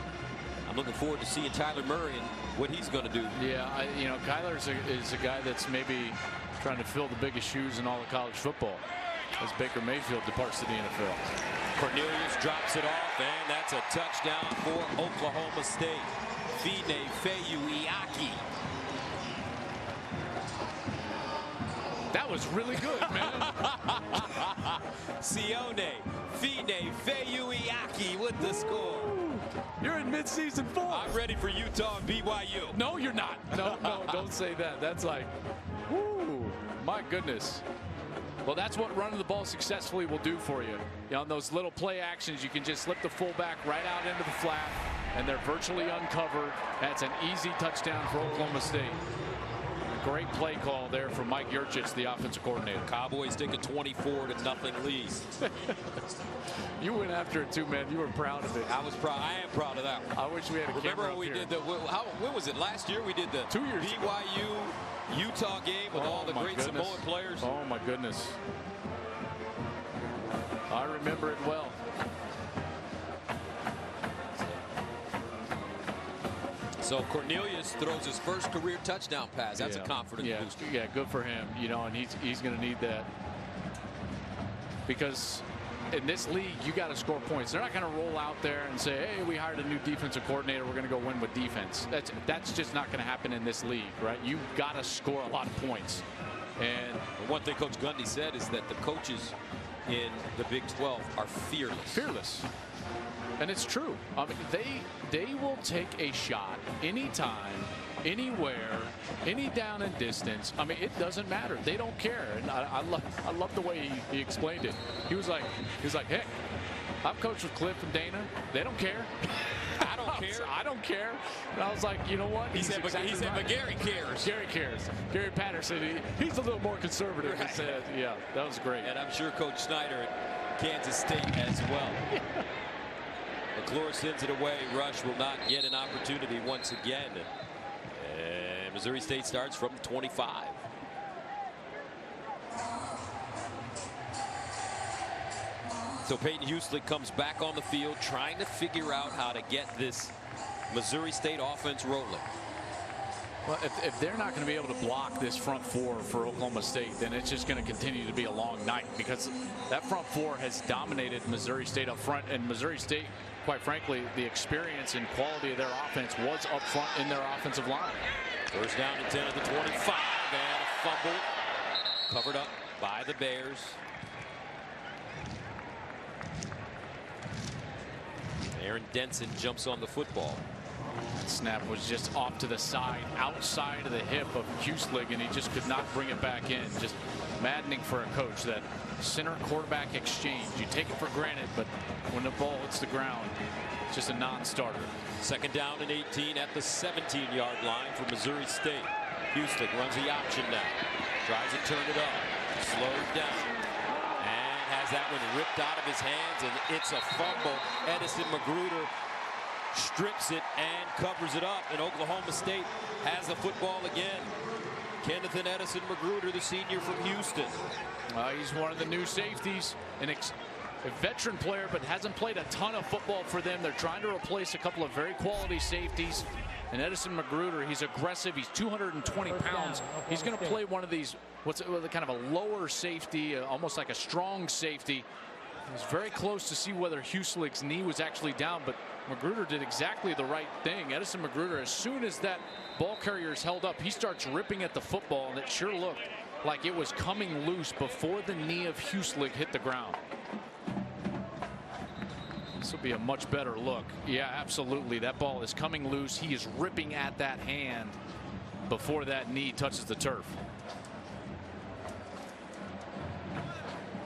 Speaker 1: I'm looking forward to seeing Tyler Murray and what he's going to do.
Speaker 3: Yeah, you know, Kyler is a guy that's maybe trying to fill the biggest shoes in all of college football as Baker Mayfield departs to the NFL.
Speaker 1: Cornelius drops it off, and that's a touchdown for Oklahoma State. Fine Feyuiaki.
Speaker 3: That was really good, man.
Speaker 1: Sione Fine Feyuiaki with the score.
Speaker 3: You're in midseason form.
Speaker 1: I'm ready for Utah and BYU.
Speaker 3: No, you're not. No, don't say that. That's like, whoo, my goodness. Well, that's what running the ball successfully will do for you. You know, on those little play actions, you can just slip the fullback right out into the flat, and they're virtually uncovered. That's an easy touchdown for Oklahoma State. great play call there from Mike Yurchich, the offensive coordinator.
Speaker 1: Cowboys take a 24-0 lead.
Speaker 3: You went after it too, man. You were proud of it.
Speaker 1: I was proud. I am proud of that one.
Speaker 3: I wish we had a
Speaker 1: Remember
Speaker 3: camera
Speaker 1: when we
Speaker 3: up here.
Speaker 1: did when was it? Last year we did the
Speaker 3: 2 years ago.
Speaker 1: BYU Utah game with all the great
Speaker 3: goodness.
Speaker 1: Samoan players.
Speaker 3: Oh my goodness. I remember it well.
Speaker 1: So Cornelius throws his first career touchdown pass. That's a confidence booster.
Speaker 3: Yeah, good for him. You know, and he's going to need that, because in this league you got to score points. They're not going to roll out there and say, hey, we hired a new defensive coordinator, we're going to go win with defense. That's just not going to happen in this league, right? You got to score a lot of points. And
Speaker 1: one thing Coach Gundy said is that the coaches in the Big 12 are fearless.
Speaker 3: And it's true. I mean, they will take a shot anytime, anywhere, any down and distance. I mean, it doesn't matter. They don't care. And I love the way he explained it. He was like, hey, I've coached with Cliff and Dana. They don't care.
Speaker 1: I don't care.
Speaker 3: I don't care. And I was like, you know what?
Speaker 1: He said, but Gary cares.
Speaker 3: Gary cares. Gary Patterson, he's a little more conservative.
Speaker 1: Right.
Speaker 3: He said, yeah, that was great.
Speaker 1: And I'm sure Coach Snyder at Kansas State as well. McClure sends it away. Rush will not get an opportunity once again. And Missouri State starts from the 25. So Peyton Huslick comes back on the field trying to figure out how to get this Missouri State offense rolling.
Speaker 3: Well, if they're not going to be able to block this front four for Oklahoma State, then it's just going to continue to be a long night, because that front four has dominated Missouri State up front. And Missouri State, quite frankly, the experience and quality of their offense was up front in their offensive line.
Speaker 1: First down and 10 at the 25, and a fumble covered up by the Bears. Aaron Denson jumps on the football.
Speaker 3: That snap was just off to the side, outside of the hip of Huslick, and he just could not bring it back in. Just maddening for a coach, that center quarterback exchange. You take it for granted, but when the ball hits the ground, it's just a non-starter.
Speaker 1: Second down and 18 at the 17-yard line for Missouri State. Huslick runs the option now. Tries to turn it up. Slowed down. And has that one ripped out of his hands, and it's a fumble. Edison Magruder strips it and covers it up, and Oklahoma State has the football again. Kenneth and Edison Magruder, the senior from Houston.
Speaker 3: He's one of the new safeties, a veteran player, but hasn't played a ton of football for them. They're trying to replace a couple of very quality safeties. And Edison Magruder, he's aggressive. He's 220 pounds. He's going to play one of these, what's kind of a lower safety, almost like a strong safety. He was very close to see whether Huslick's knee was actually down, but Magruder did exactly the right thing. Edison Magruder, as soon as that ball carrier is held up, he starts ripping at the football, and it sure looked like it was coming loose before the knee of Huslick hit the ground. This will be a much better look. Yeah, absolutely. That ball is coming loose. He is ripping at that hand before that knee touches the turf.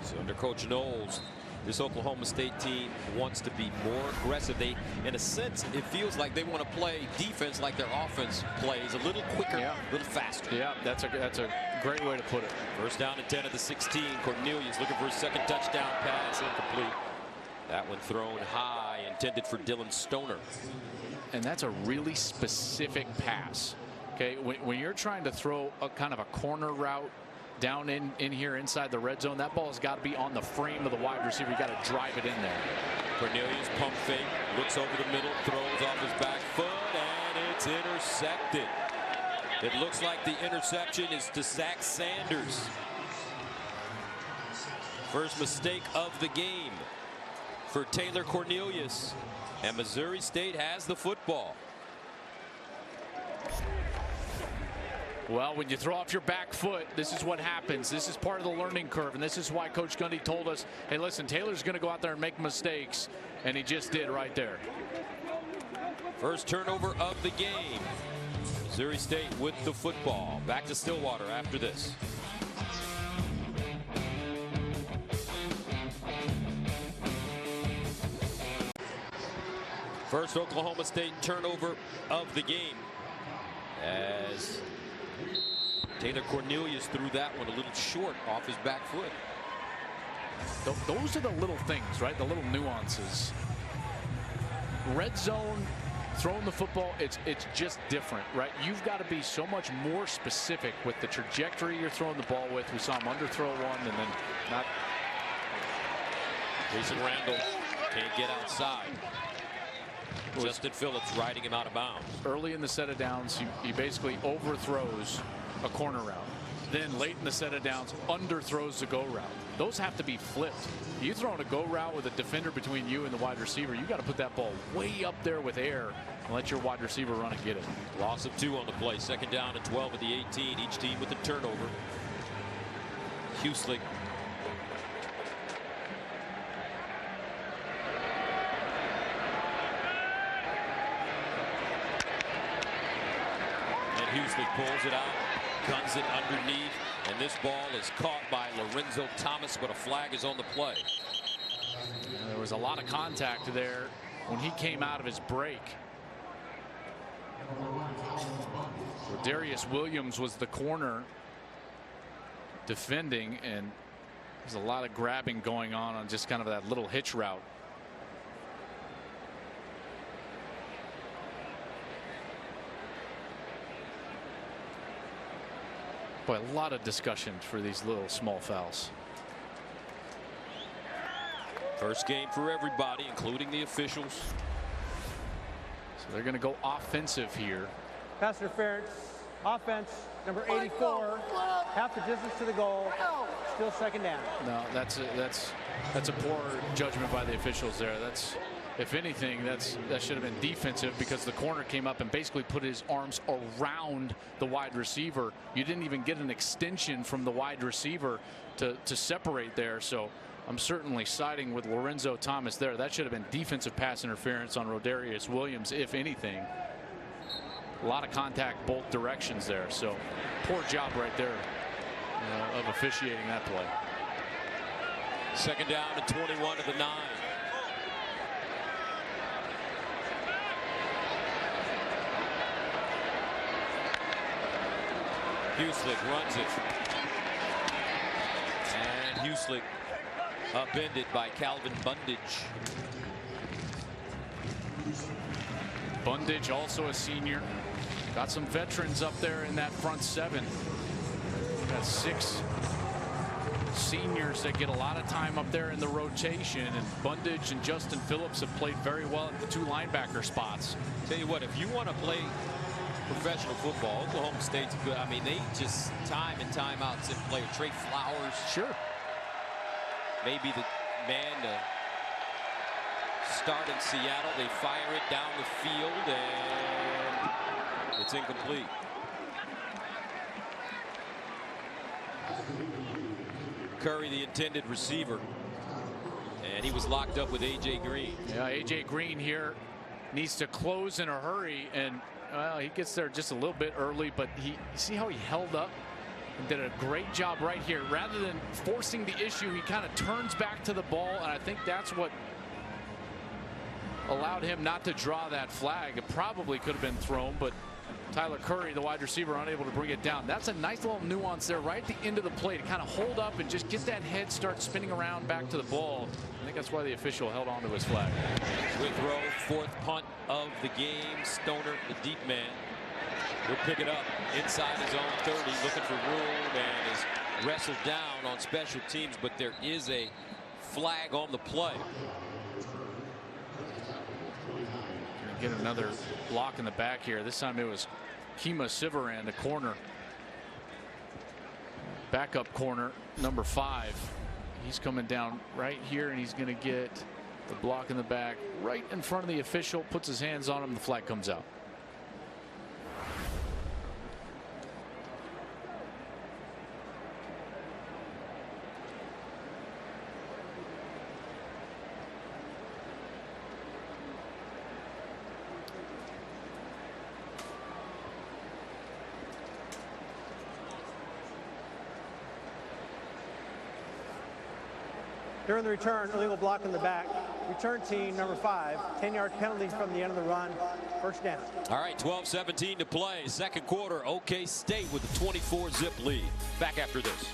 Speaker 1: So under Coach Knowles, this Oklahoma State team wants to be more aggressive. They, in a sense, it feels like they want to play defense like their offense plays, a little quicker, a little faster.
Speaker 3: Yeah, that's a great way to put it.
Speaker 1: First down and 10 at the 16. Cornelius looking for his second touchdown pass, incomplete. That one thrown high, intended for Dylan Stoner.
Speaker 3: And that's a really specific pass. Okay, when you're trying to throw a kind of a corner route down in here inside the red zone, that ball has got to be on the frame of the wide receiver. You got to drive it in there.
Speaker 1: Cornelius pump fake, looks over the middle, throws off his back foot, and it's intercepted. It looks like the interception is to Zach Sanders. First mistake of the game for Taylor Cornelius, and Missouri State has the football.
Speaker 3: Well, when you throw off your back foot, this is what happens. This is part of the learning curve, and this is why Coach Gundy told us, hey, listen, Taylor's going to go out there and make mistakes, and he just did right there.
Speaker 1: First turnover of the game. Missouri State with the football. Back to Stillwater after this. First Oklahoma State turnover of the game, as Taylor Cornelius threw that one a little short off his back foot.
Speaker 3: Those are the little things, right? The little nuances. Red zone, throwing the football, it's just different, right? You've got to be so much more specific with the trajectory you're throwing the ball with. We saw him underthrow one and then not.
Speaker 1: Jason Randall can't get outside. Justin Phillips riding him out of bounds.
Speaker 3: Early in the set of downs, he basically overthrows a corner route. Then late in the set of downs, underthrows the go route. Those have to be flipped. You throwing a go route with a defender between you and the wide receiver, you got to put that ball way up there with air and let your wide receiver run and get it.
Speaker 1: Loss of 2 on the play. 2nd down and 12 at the 18. Each team with a turnover. Huslick. And Huslick pulls it out. Guns it underneath, and this ball is caught by Lorenzo Thomas, but a flag is on the play.
Speaker 3: There was a lot of contact there when he came out of his break. Darius Williams was the corner defending, and there's a lot of grabbing going on just kind of that little hitch route. Boy, a lot of discussion for these little small fouls.
Speaker 1: First game for everybody, including the officials.
Speaker 3: So they're going to go offensive here.
Speaker 4: Pass interference, offense, number 84, half the distance to the goal, still 2nd down.
Speaker 3: No, that's a poor judgment by the officials there. That's, if anything, that should have been defensive, because the corner came up and basically put his arms around the wide receiver. You didn't even get an extension from the wide receiver to separate there. So I'm certainly siding with Lorenzo Thomas there. That should have been defensive pass interference on Rodarius Williams, if anything. A lot of contact both directions there. So poor job right there of officiating that play.
Speaker 1: 2nd down and 21 of the 9. Huslick runs it. And Huslick upended by Calvin Bundage.
Speaker 3: Bundage, also a senior. Got some veterans up there in that front 7. Got 6 seniors that get a lot of time up there in the rotation, and Bundage and Justin Phillips have played very well at the 2 linebacker spots.
Speaker 1: Tell you what, if you want to play professional football, Oklahoma State's good. I mean, they just time and time out send player. Trey Flowers,
Speaker 3: sure,
Speaker 1: maybe the man to start in Seattle. They fire it down the field, and it's incomplete. Curry, the intended receiver, and he was locked up with A.J. Green.
Speaker 3: Yeah, A.J. Green here needs to close in a hurry, and well, he gets there just a little bit early, but see how he held up and did a great job right here. Rather than forcing the issue, he kind of turns back to the ball, and I think that's what allowed him not to draw that flag. It probably could have been thrown, but Tyler Curry, the wide receiver, unable to bring it down. That's a nice little nuance there right at the end of the play to kind of hold up and just get that head start spinning around back to the ball. I think that's why the official held on to his flag.
Speaker 1: With throw, 4th punt of the game. Stoner, the deep man, will pick it up inside his own 30, looking for room, and is wrestled down on special teams, but there is a flag on the play.
Speaker 3: Get another block in the back here. This time it was Kima Sivaran, the corner, backup corner, number 5. He's coming down right here, and he's going to get the block in the back right in front of the official, puts his hands on him, the flag comes out.
Speaker 4: During the return, illegal block in the back. Return team number 5, 10-yard penalty from the end of the run, first down.
Speaker 1: All right, 12-17 to play. Second quarter, OK State with a 24-zip lead. Back after this.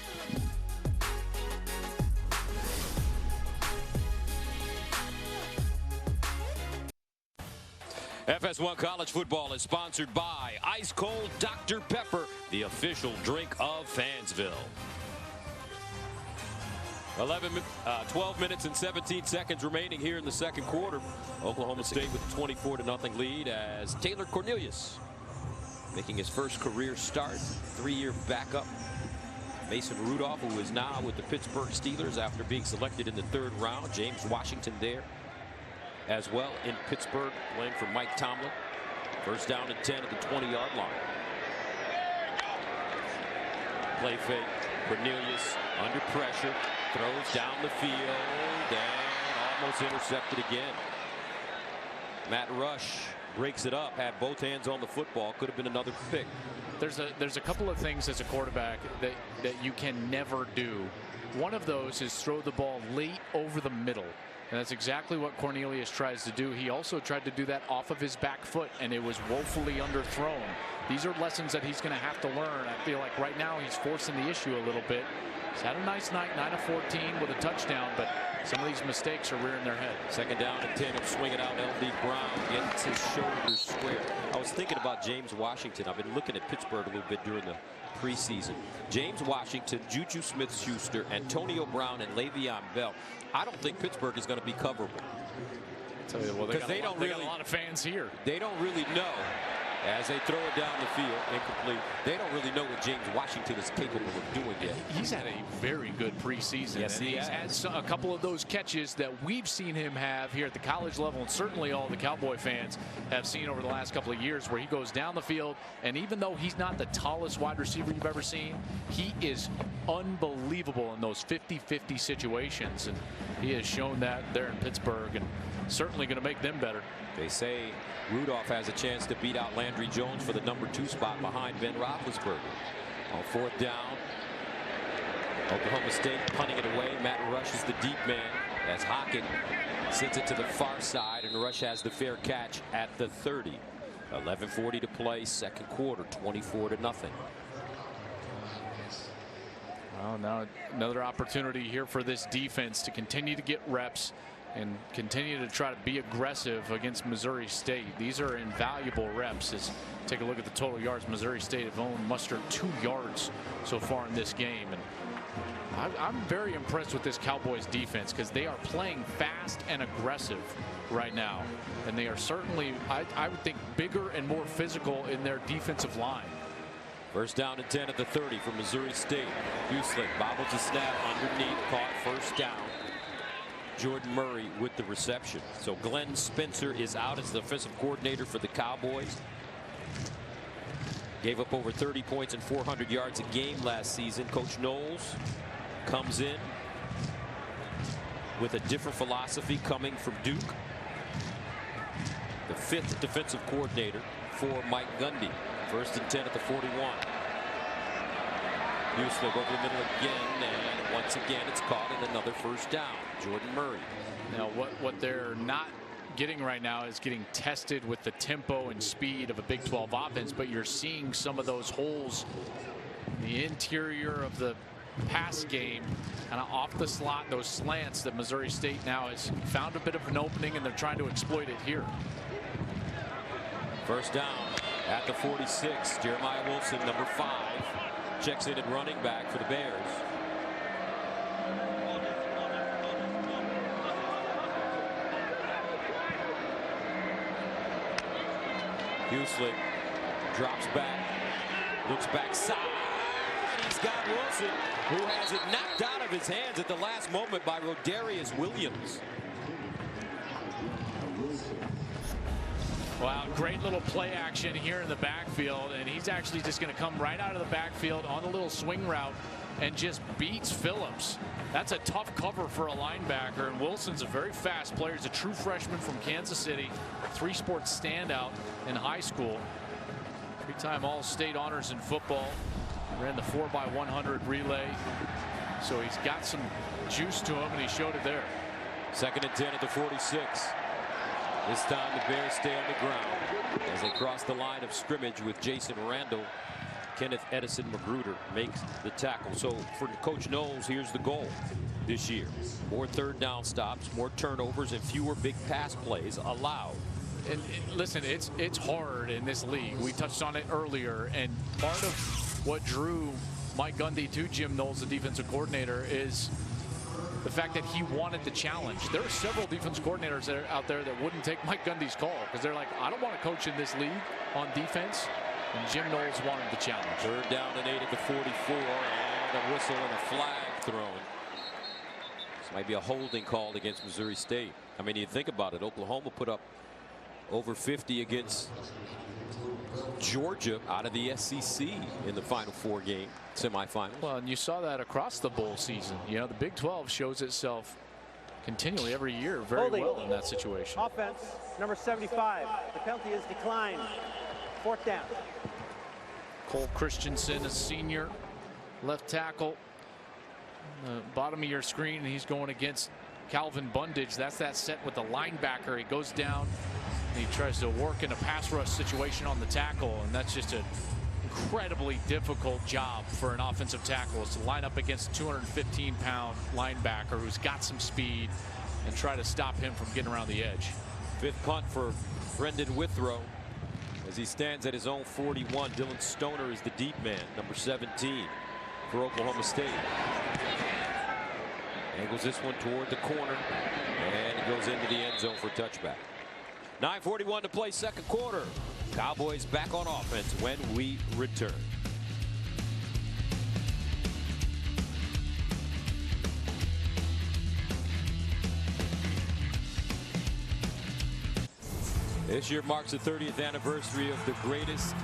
Speaker 1: FS1 College Football is sponsored by Ice Cold Dr. Pepper, the official drink of Fansville. 12 minutes and 17 seconds remaining here in the second quarter. Oklahoma State with a 24-0 lead as Taylor Cornelius making his first career start, 3-year backup. Mason Rudolph, who is now with the Pittsburgh Steelers after being selected in the 3rd round. James Washington there as well in Pittsburgh, playing for Mike Tomlin. First down and 10 at the 20-yard line. Play fake. Cornelius under pressure. Throws down the field and almost intercepted again. Matt Rush breaks it up, had both hands on the football. Could have been another pick.
Speaker 3: There's a couple of things as a quarterback that you can never do. One of those is throw the ball late over the middle. And that's exactly what Cornelius tries to do. He also tried to do that off of his back foot, and it was woefully underthrown. These are lessons that he's going to have to learn. I feel like right now he's forcing the issue a little bit. He's had a nice night, 9 of 14 with a touchdown, but some of these mistakes are rearing their head.
Speaker 1: Second down and 10. He'll swing it out. L.D. Brown gets his shoulders square. I was thinking about James Washington. I've been looking at Pittsburgh a little bit during the preseason. James Washington, Juju Smith-Schuster, Antonio Brown, and Le'Veon Bell. I don't think Pittsburgh is going to be coverable.
Speaker 3: Tell you, well, they got a lot of fans here.
Speaker 1: They don't really know. As they throw it down the field, incomplete. They don't really know what James Washington is capable of doing yet.
Speaker 3: He's had a very good preseason.
Speaker 1: Yes,
Speaker 3: and he's had a couple of those catches that we've seen him have here at the college level, and certainly all the Cowboy fans have seen over the last couple of years, where he goes down the field, and even though he's not the tallest wide receiver you've ever seen, he is unbelievable in those 50-50 situations, and he has shown that there in Pittsburgh, and certainly going to make them better.
Speaker 1: They say Rudolph has a chance to beat out Landry Jones for the number 2 spot behind Ben Roethlisberger. On 4th down, Oklahoma State punting it away. Matt Rush is the deep man as Hockett sends it to the far side, and Rush has the fair catch at the 30. 11:40 to play, second quarter, 24-0.
Speaker 3: Well, now another opportunity here for this defense to continue to get reps and continue to try to be aggressive against Missouri State. These are invaluable reps. As take a look at the total yards. Missouri State have only mustered 2 yards so far in this game. And I'm very impressed with this Cowboys defense, because they are playing fast and aggressive right now. And they are certainly, I would think, bigger and more physical in their defensive line.
Speaker 1: First down and 10 at the 30 for Missouri State. Hueslick bobbles the snap underneath, caught, first down. Jordan Murray with the reception. So Glenn Spencer is out as the offensive coordinator for the Cowboys. Gave up over 30 points and 400 yards a game last season. Coach Knowles comes in with a different philosophy, coming from Duke. The 5th defensive coordinator for Mike Gundy. First and 10 at the 41. Hueslick over the middle again, and once again it's caught, and another first down. Jordan Murray.
Speaker 3: Now what they're not getting right now is getting tested with the tempo and speed of a Big 12 offense, but you're seeing some of those holes in the interior of the pass game, kind of off the slot, those slants that Missouri State now has found a bit of an opening, and they're trying to exploit it here.
Speaker 1: First down at the 46. Jeremiah Wilson, number 5, checks in at running back for the Bears. Hueslick drops back, looks backside. He's got Wilson, who has it knocked out of his hands at the last moment by Rodarius Williams.
Speaker 3: Wow, great little play action here in the backfield, and he's actually just going to come right out of the backfield on a little swing route and just beats Phillips. That's a tough cover for a linebacker, and Wilson's a very fast player. He's a true freshman from Kansas City, 3-sport standout in high school. 3-time All-State honors in football. Ran the 4x100 relay. So he's got some juice to him, and he showed it there.
Speaker 1: Second and 10 at the 46. This time the Bears stay on the ground as they cross the line of scrimmage with Jason Randall. Kenneth Edison Magruder makes the tackle. So for Coach Knowles, here's the goal this year. More third down stops, more turnovers, and fewer big pass plays allowed.
Speaker 3: And listen, it's hard in this league. We touched on it earlier, and part of what drew Mike Gundy to Jim Knowles, the defensive coordinator, is the fact that he wanted the challenge. There are several defense coordinators that are out there that wouldn't take Mike Gundy's call because they're like, I don't want to coach in this league on defense. And Jim Knowles wanted the challenge.
Speaker 1: Third down and 8 at the 44, and a whistle and a flag thrown. This might be a holding called against Missouri State. I mean, you think about it, Oklahoma put up over 50 against Georgia out of the SEC in the Final Four game semifinals.
Speaker 3: Well, and you saw that across the bowl season. You know, the Big 12 shows itself continually every year very well in that situation.
Speaker 4: Offense, number 75. The penalty is declined. Fourth down.
Speaker 3: Cole Christensen, a senior left tackle. Bottom of your screen, he's going against Calvin Bundage. That's that set with the linebacker. He goes down and he tries to work in a pass rush situation on the tackle, and that's just an incredibly difficult job for an offensive tackle, is to line up against a 215-pound linebacker who's got some speed and try to stop him from getting around the edge.
Speaker 1: Fifth punt for Brendan Withrow as he stands at his own 41. Dylan Stoner is the deep man, number 17 for Oklahoma State. Angles this one toward the corner, and it goes into the end zone for a touchback. 9:41 to play, second quarter. Cowboys back on offense when we return. This year marks the 30th anniversary of the greatest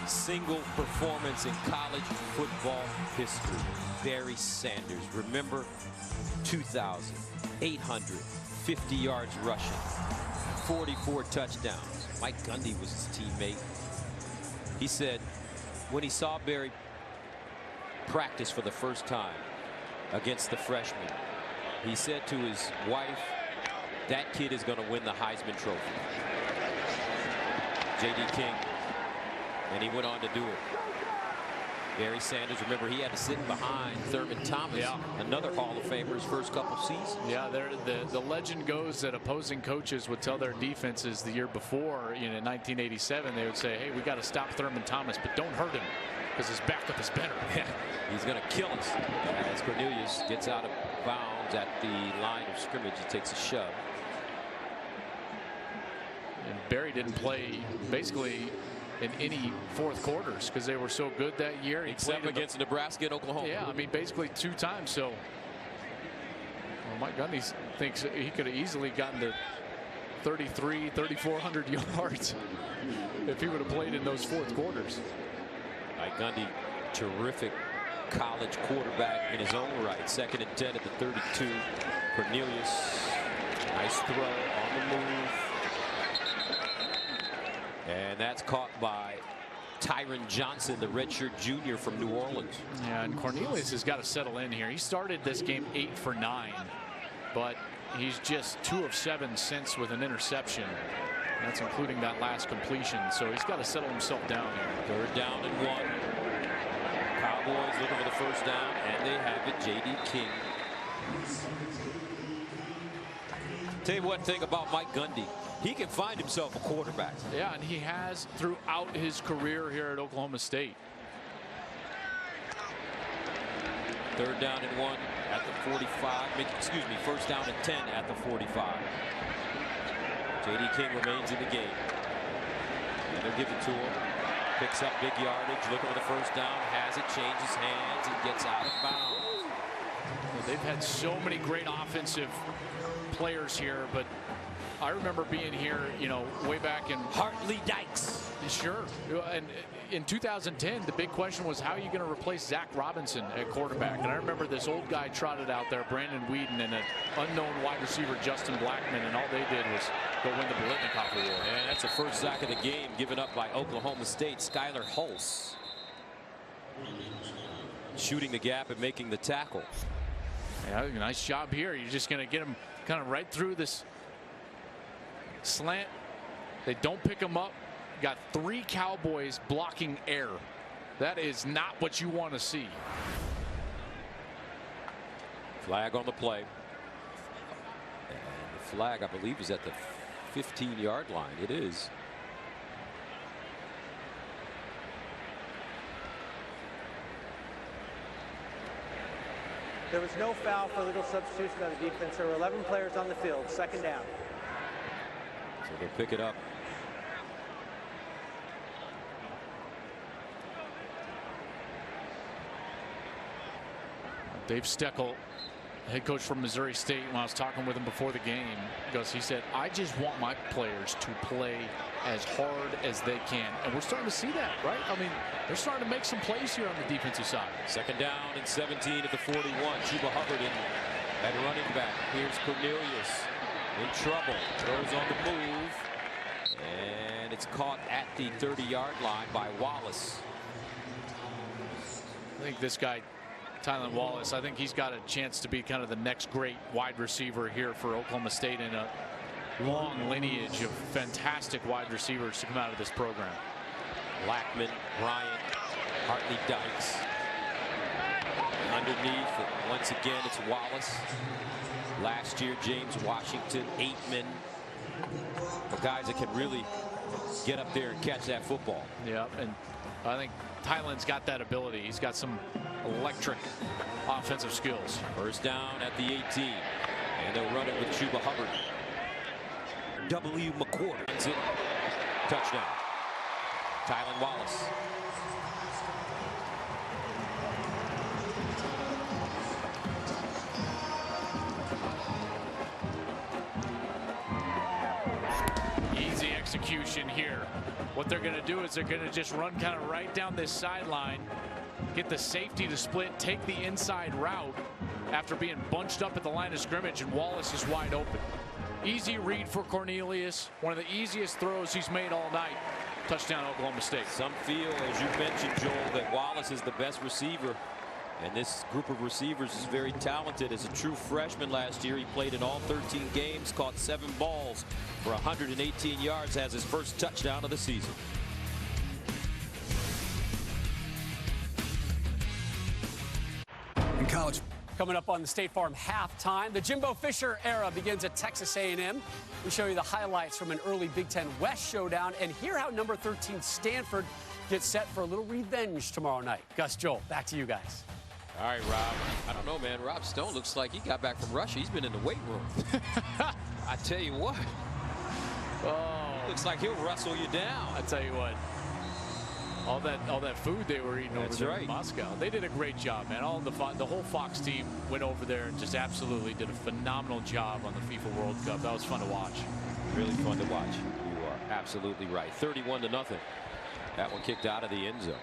Speaker 1: single performance in college football history. Barry Sanders. Remember, 2,850 yards rushing, 44 touchdowns. Mike Gundy was his teammate. He said when he saw Barry practice for the first time against the freshmen, he said to his wife, that kid is going to win the Heisman Trophy. J.D. King, and he went on to do it. Barry Sanders, remember, he had to sit behind Thurman Thomas, another Hall of Famer, his first couple seasons.
Speaker 3: Yeah, the legend goes that opposing coaches would tell their defenses the year before, in 1987, they would say, hey, we got to stop Thurman Thomas, but don't hurt him because his backup is better.
Speaker 1: Yeah, he's going to kill us. As Cornelius gets out of bounds at the line of scrimmage, he takes a shove.
Speaker 3: And Barry didn't play basically in any fourth quarters because they were so good that year.
Speaker 1: Except against Nebraska and Oklahoma.
Speaker 3: Yeah, I mean, basically 2 times. So Mike Gundy thinks he could have easily gotten to 3,400 yards if he would have played in those fourth quarters.
Speaker 1: Mike Gundy, terrific college quarterback in his own right. Second and 10 at the 32. Cornelius, nice throw on the move. And that's caught by Tyron Johnson, the redshirt junior from New Orleans.
Speaker 3: Yeah, and Cornelius has got to settle in here. He started this game 8 for 9, but he's just 2 of 7 since with an interception. That's including that last completion. So he's got to settle himself down here.
Speaker 1: Third down and 1. Cowboys looking for the first down, and they have it. J.D. King. Tell you one thing about Mike Gundy. He can find himself a quarterback.
Speaker 3: Yeah, and he has throughout his career here at Oklahoma State.
Speaker 1: Third down and 1 at the 45. Excuse me, first down and 10 at the 45. J.D. King remains in the game. And they'll give it to him. Picks up big yardage, looking for the first down, has it, changes hands, and gets out of bounds.
Speaker 3: Well, they've had so many great offensive players here, but I remember being here, way back in
Speaker 1: Hartley Dykes.
Speaker 3: Sure. And in 2010, the big question was, how are you going to replace Zach Robinson at quarterback? And I remember this old guy trotted out there, Brandon Whedon, and an unknown wide receiver, Justin Blackman, and all they did was go win the Biletnikoff Award.
Speaker 1: And that's the first sack of the game given up by Oklahoma State. Skylar Hulse shooting the gap and making the tackle.
Speaker 3: Yeah, nice job here. You're just going to get him kind of right through this slant. They don't pick him up. Got 3 Cowboys blocking air. That is not what you want to see.
Speaker 1: Flag on the play. And the flag, I believe, is at the 15-yard line. It is.
Speaker 4: There was no foul for legal substitution on the defense. There were 11 players on the field. Second down.
Speaker 1: So they'll pick it up.
Speaker 3: Dave Steckel, head coach from Missouri State, when I was talking with him before the game, he said, I just want my players to play as hard as they can. And we're starting to see that, right? I mean, they're starting to make some plays here on the defensive side.
Speaker 1: Second down and 17 at the 41. Chuba Hubbard at running back. Here's Cornelius in trouble. Throws on the move. And it's caught at the 30-yard line by Wallace.
Speaker 3: I think this guy, Tylan Wallace, I think he's got a chance to be kind of the next great wide receiver here for Oklahoma State in a long lineage of fantastic wide receivers to come out of this program.
Speaker 1: Lackman, Bryant, Hartley Dykes. Underneath, once again, it's Wallace. Last year, James Washington, 8 men. The guys that can really get up there and catch that football.
Speaker 3: Yeah, and I think Tylan's got that ability. He's got some electric offensive skills.
Speaker 1: First down at the 18. And they'll run it with Chuba Hubbard. W. McCord. Touchdown. Tylan Wallace.
Speaker 3: Easy execution here. What they're going to do is they're going to just run kind of right down this sideline, get the safety to split, take the inside route after being bunched up at the line of scrimmage, and Wallace is wide open. Easy read for Cornelius. One of the easiest throws he's made all night. Touchdown, Oklahoma State.
Speaker 1: Some feel, as you mentioned, Joel, that Wallace is the best receiver. And this group of receivers is very talented. As a true freshman last year, he played in all 13 games, caught 7 balls for 118 yards, has his first touchdown of the season.
Speaker 6: In college. Coming up on the State Farm halftime, the Jimbo Fisher era begins at Texas A&M. We show you the highlights from an early Big Ten West showdown and hear how number 13 Stanford gets set for a little revenge tomorrow night. Gus, Joel, back to you guys.
Speaker 1: All right, Rob. I don't know, man. Rob Stone looks like he got back from Russia. He's been in the weight room. I tell you what.
Speaker 3: Oh,
Speaker 1: looks like he'll wrestle you down.
Speaker 3: I tell you what. All that food they were eating over there in Moscow. They did a great job, man. The whole Fox team went over there and just absolutely did a phenomenal job on the FIFA World Cup. That was fun to watch.
Speaker 1: Really fun to watch. You are absolutely right. 31-0. That one kicked out of the end zone.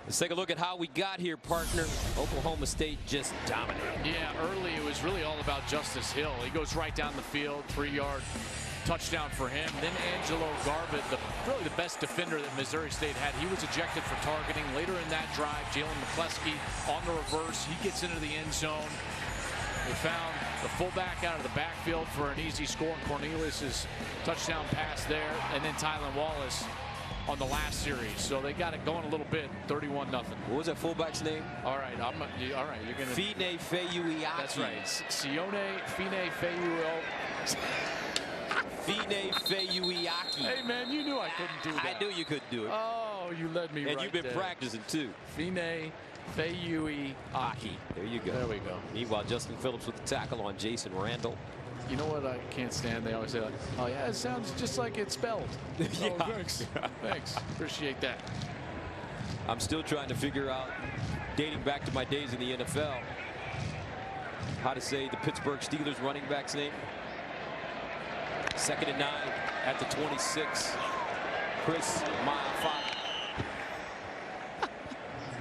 Speaker 1: Let's take a look at how we got here, partner. Oklahoma State just dominated.
Speaker 3: Yeah, early it was really all about Justice Hill. He goes right down the field, 3-yard touchdown for him. Then Angelo Garbutt, really the best defender that Missouri State had. He was ejected for targeting. Later in that drive, Jalen McCleskey on the reverse. He gets into the end zone. They found the fullback out of the backfield for an easy score. Cornelius' touchdown pass there. And then Tylan Wallace on the last series. So they got it going a little bit, 31-0.
Speaker 1: What was that fullback's name?
Speaker 3: All right, all right, you're going to...
Speaker 1: Fine Feyuiaki.
Speaker 3: That's right. Sione Fine Feyuiaki.
Speaker 1: Fine Feyuiaki.
Speaker 3: Hey, man, you knew I couldn't do that.
Speaker 1: I knew you couldn't do it.
Speaker 3: Oh, you led me right
Speaker 1: And you've been
Speaker 3: there.
Speaker 1: practicing, too.
Speaker 3: Fine Feyuiaki.
Speaker 1: There you go.
Speaker 3: There we go.
Speaker 1: Meanwhile, Justin Phillips with the tackle on Jason Randall.
Speaker 3: You know what I can't stand? They always say, like, oh, yeah, it sounds just like it's spelled.
Speaker 1: Yeah.
Speaker 3: Oh, thanks. Thanks. Appreciate that.
Speaker 1: I'm still trying to figure out, dating back to my days in the NFL, how to say the Pittsburgh Steelers running back's name. 2nd and 9 at the 26. Chris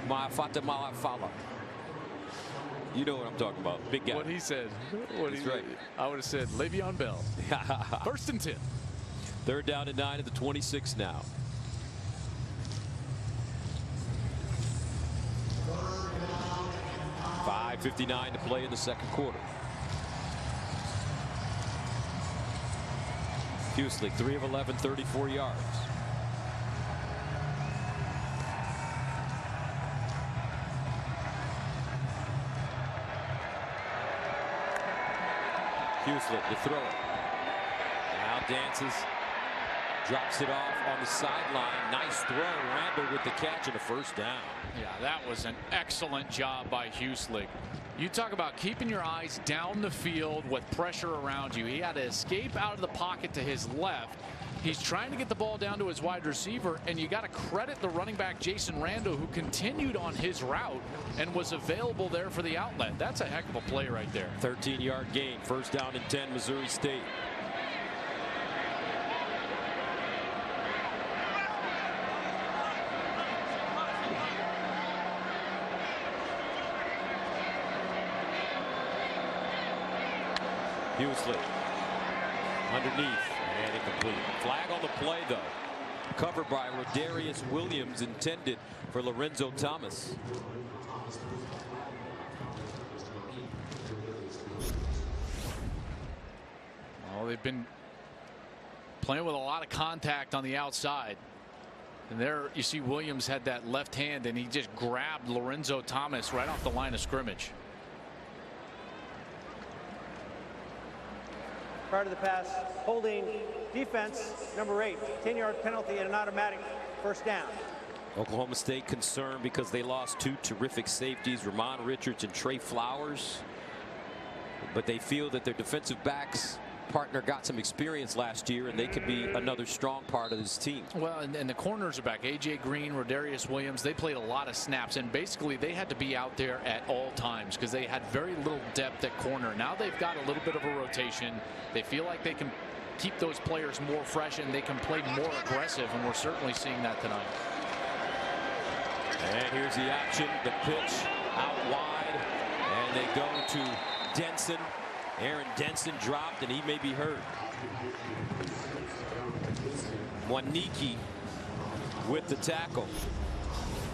Speaker 1: Maafala. You know what I'm talking about. Big guy.
Speaker 3: What he said.
Speaker 1: That's right.
Speaker 3: I would have said Le'Veon Bell. 1st and 10.
Speaker 1: 3rd down and 9 at the 26 now. 5:59 to play in the second quarter. Huslick, 3 of 11, 34 yards. Huslick to throw it. Now dances. Drops it off on the sideline. Nice throw. Randall with the catch and a first down.
Speaker 3: Yeah, that was an excellent job by Huslick. You talk about keeping your eyes down the field with pressure around you. He had to escape out of the pocket to his left. He's trying to get the ball down to his wide receiver, and you got to credit the running back Jason Rando, who continued on his route and was available there for the outlet. That's a heck of a play right there.
Speaker 1: 13-yard gain. First down and 10, Missouri State. Huslick underneath and incomplete. Flag on the play though. Covered by Rodarius Williams, intended for Lorenzo Thomas.
Speaker 3: Well, they've been playing with a lot of contact on the outside. And there you see Williams had that left hand and he just grabbed Lorenzo Thomas right off the line of scrimmage.
Speaker 4: Prior to the pass, holding defense, number 8, 10-yard penalty and an automatic first down.
Speaker 1: Oklahoma State concerned because they lost 2 terrific safeties, Ramon Richards and Trey Flowers. But they feel that their defensive backs partner got some experience last year, and they could be another strong part of this team.
Speaker 3: Well, and the corners are back. A.J. Green, Rodarius Williams, they played a lot of snaps, and basically they had to be out there at all times because they had very little depth at corner. Now they've got a little bit of a rotation. They feel like they can keep those players more fresh and they can play more aggressive, and we're certainly seeing that tonight.
Speaker 1: And here's the action, the pitch out wide, and they go to Denson. Aaron Denson dropped, and he may be hurt. Mwaniki with the tackle.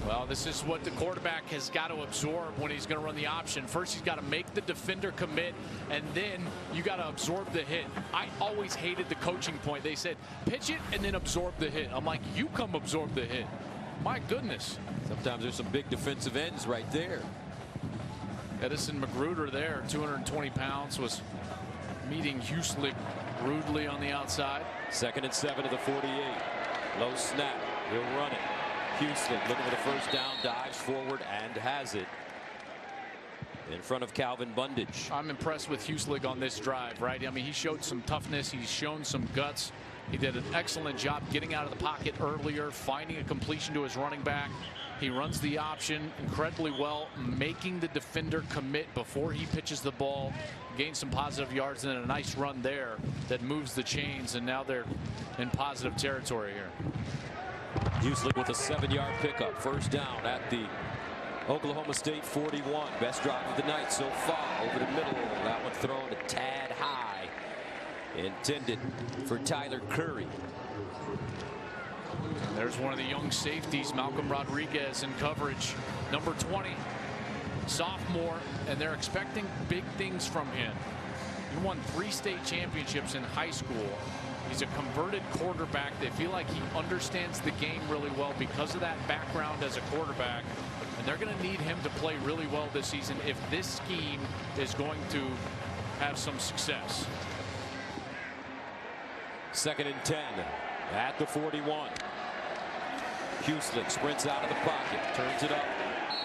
Speaker 3: Well, this is what the quarterback has got to absorb when he's going to run the option. First, he's got to make the defender commit, and then you got to absorb the hit. I always hated the coaching point. They said, pitch it and then absorb the hit. I'm like, you come absorb the hit. My goodness.
Speaker 1: Sometimes there's some big defensive ends right there.
Speaker 3: Edison Magruder there, 220 pounds, was meeting Huslick rudely on the outside.
Speaker 1: 2nd and 7 to the 48. Low snap. He'll run it. Huslick looking for the first down, dives forward and has it in front of Calvin Bundage.
Speaker 3: I'm impressed with Huslick on this drive, right? I mean, he showed some toughness. He's shown some guts. He did an excellent job getting out of the pocket earlier, finding a completion to his running back. He runs the option incredibly well, making the defender commit before he pitches the ball, gains some positive yards, and then a nice run there that moves the chains, and now they're in positive territory here.
Speaker 1: Huslick with a 7-yard pickup. First down at the Oklahoma State 41. Best drive of the night so far. Over the middle. That one thrown a tad high. Intended for Tyler Curry.
Speaker 3: There's one of the young safeties, Malcolm Rodriguez, in coverage. Number 20, sophomore, and they're expecting big things from him. He won 3 state championships in high school. He's a converted quarterback. They feel like he understands the game really well because of that background as a quarterback. And they're going to need him to play really well this season if this scheme is going to have some success.
Speaker 1: 2nd and 10 at the 41. Huslick sprints out of the pocket, turns it up,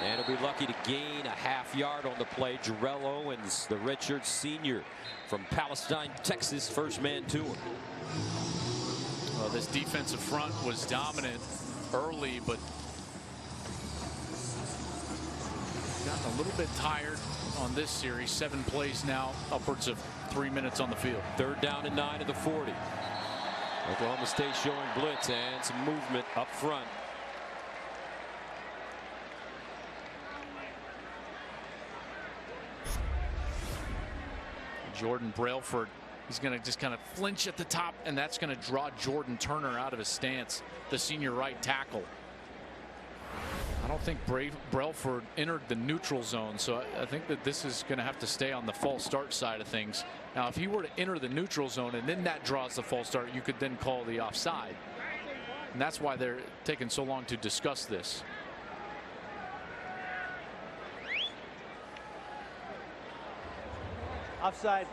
Speaker 1: and he'll be lucky to gain a half-yard on the play. Jarrell Owens, the redshirt senior from Palestine, Texas, first man to him.
Speaker 3: Well, this defensive front was dominant early, but gotten a little bit tired on this series. 7 plays now, upwards of 3 minutes on the field.
Speaker 1: 3rd down and 9 at the 40. Oklahoma State showing blitz and some movement up front.
Speaker 3: Jordan Brailford, he's going to just kind of flinch at the top, and that's going to draw Jordan Turner out of his stance, the senior right tackle. I don't think Brelford entered the neutral zone, so I think that this is going to have to stay on the false start side of things. Now, if he were to enter the neutral zone and then that draws the false start, you could then call the offside. And that's why they're taking so long to discuss this.
Speaker 4: Offside.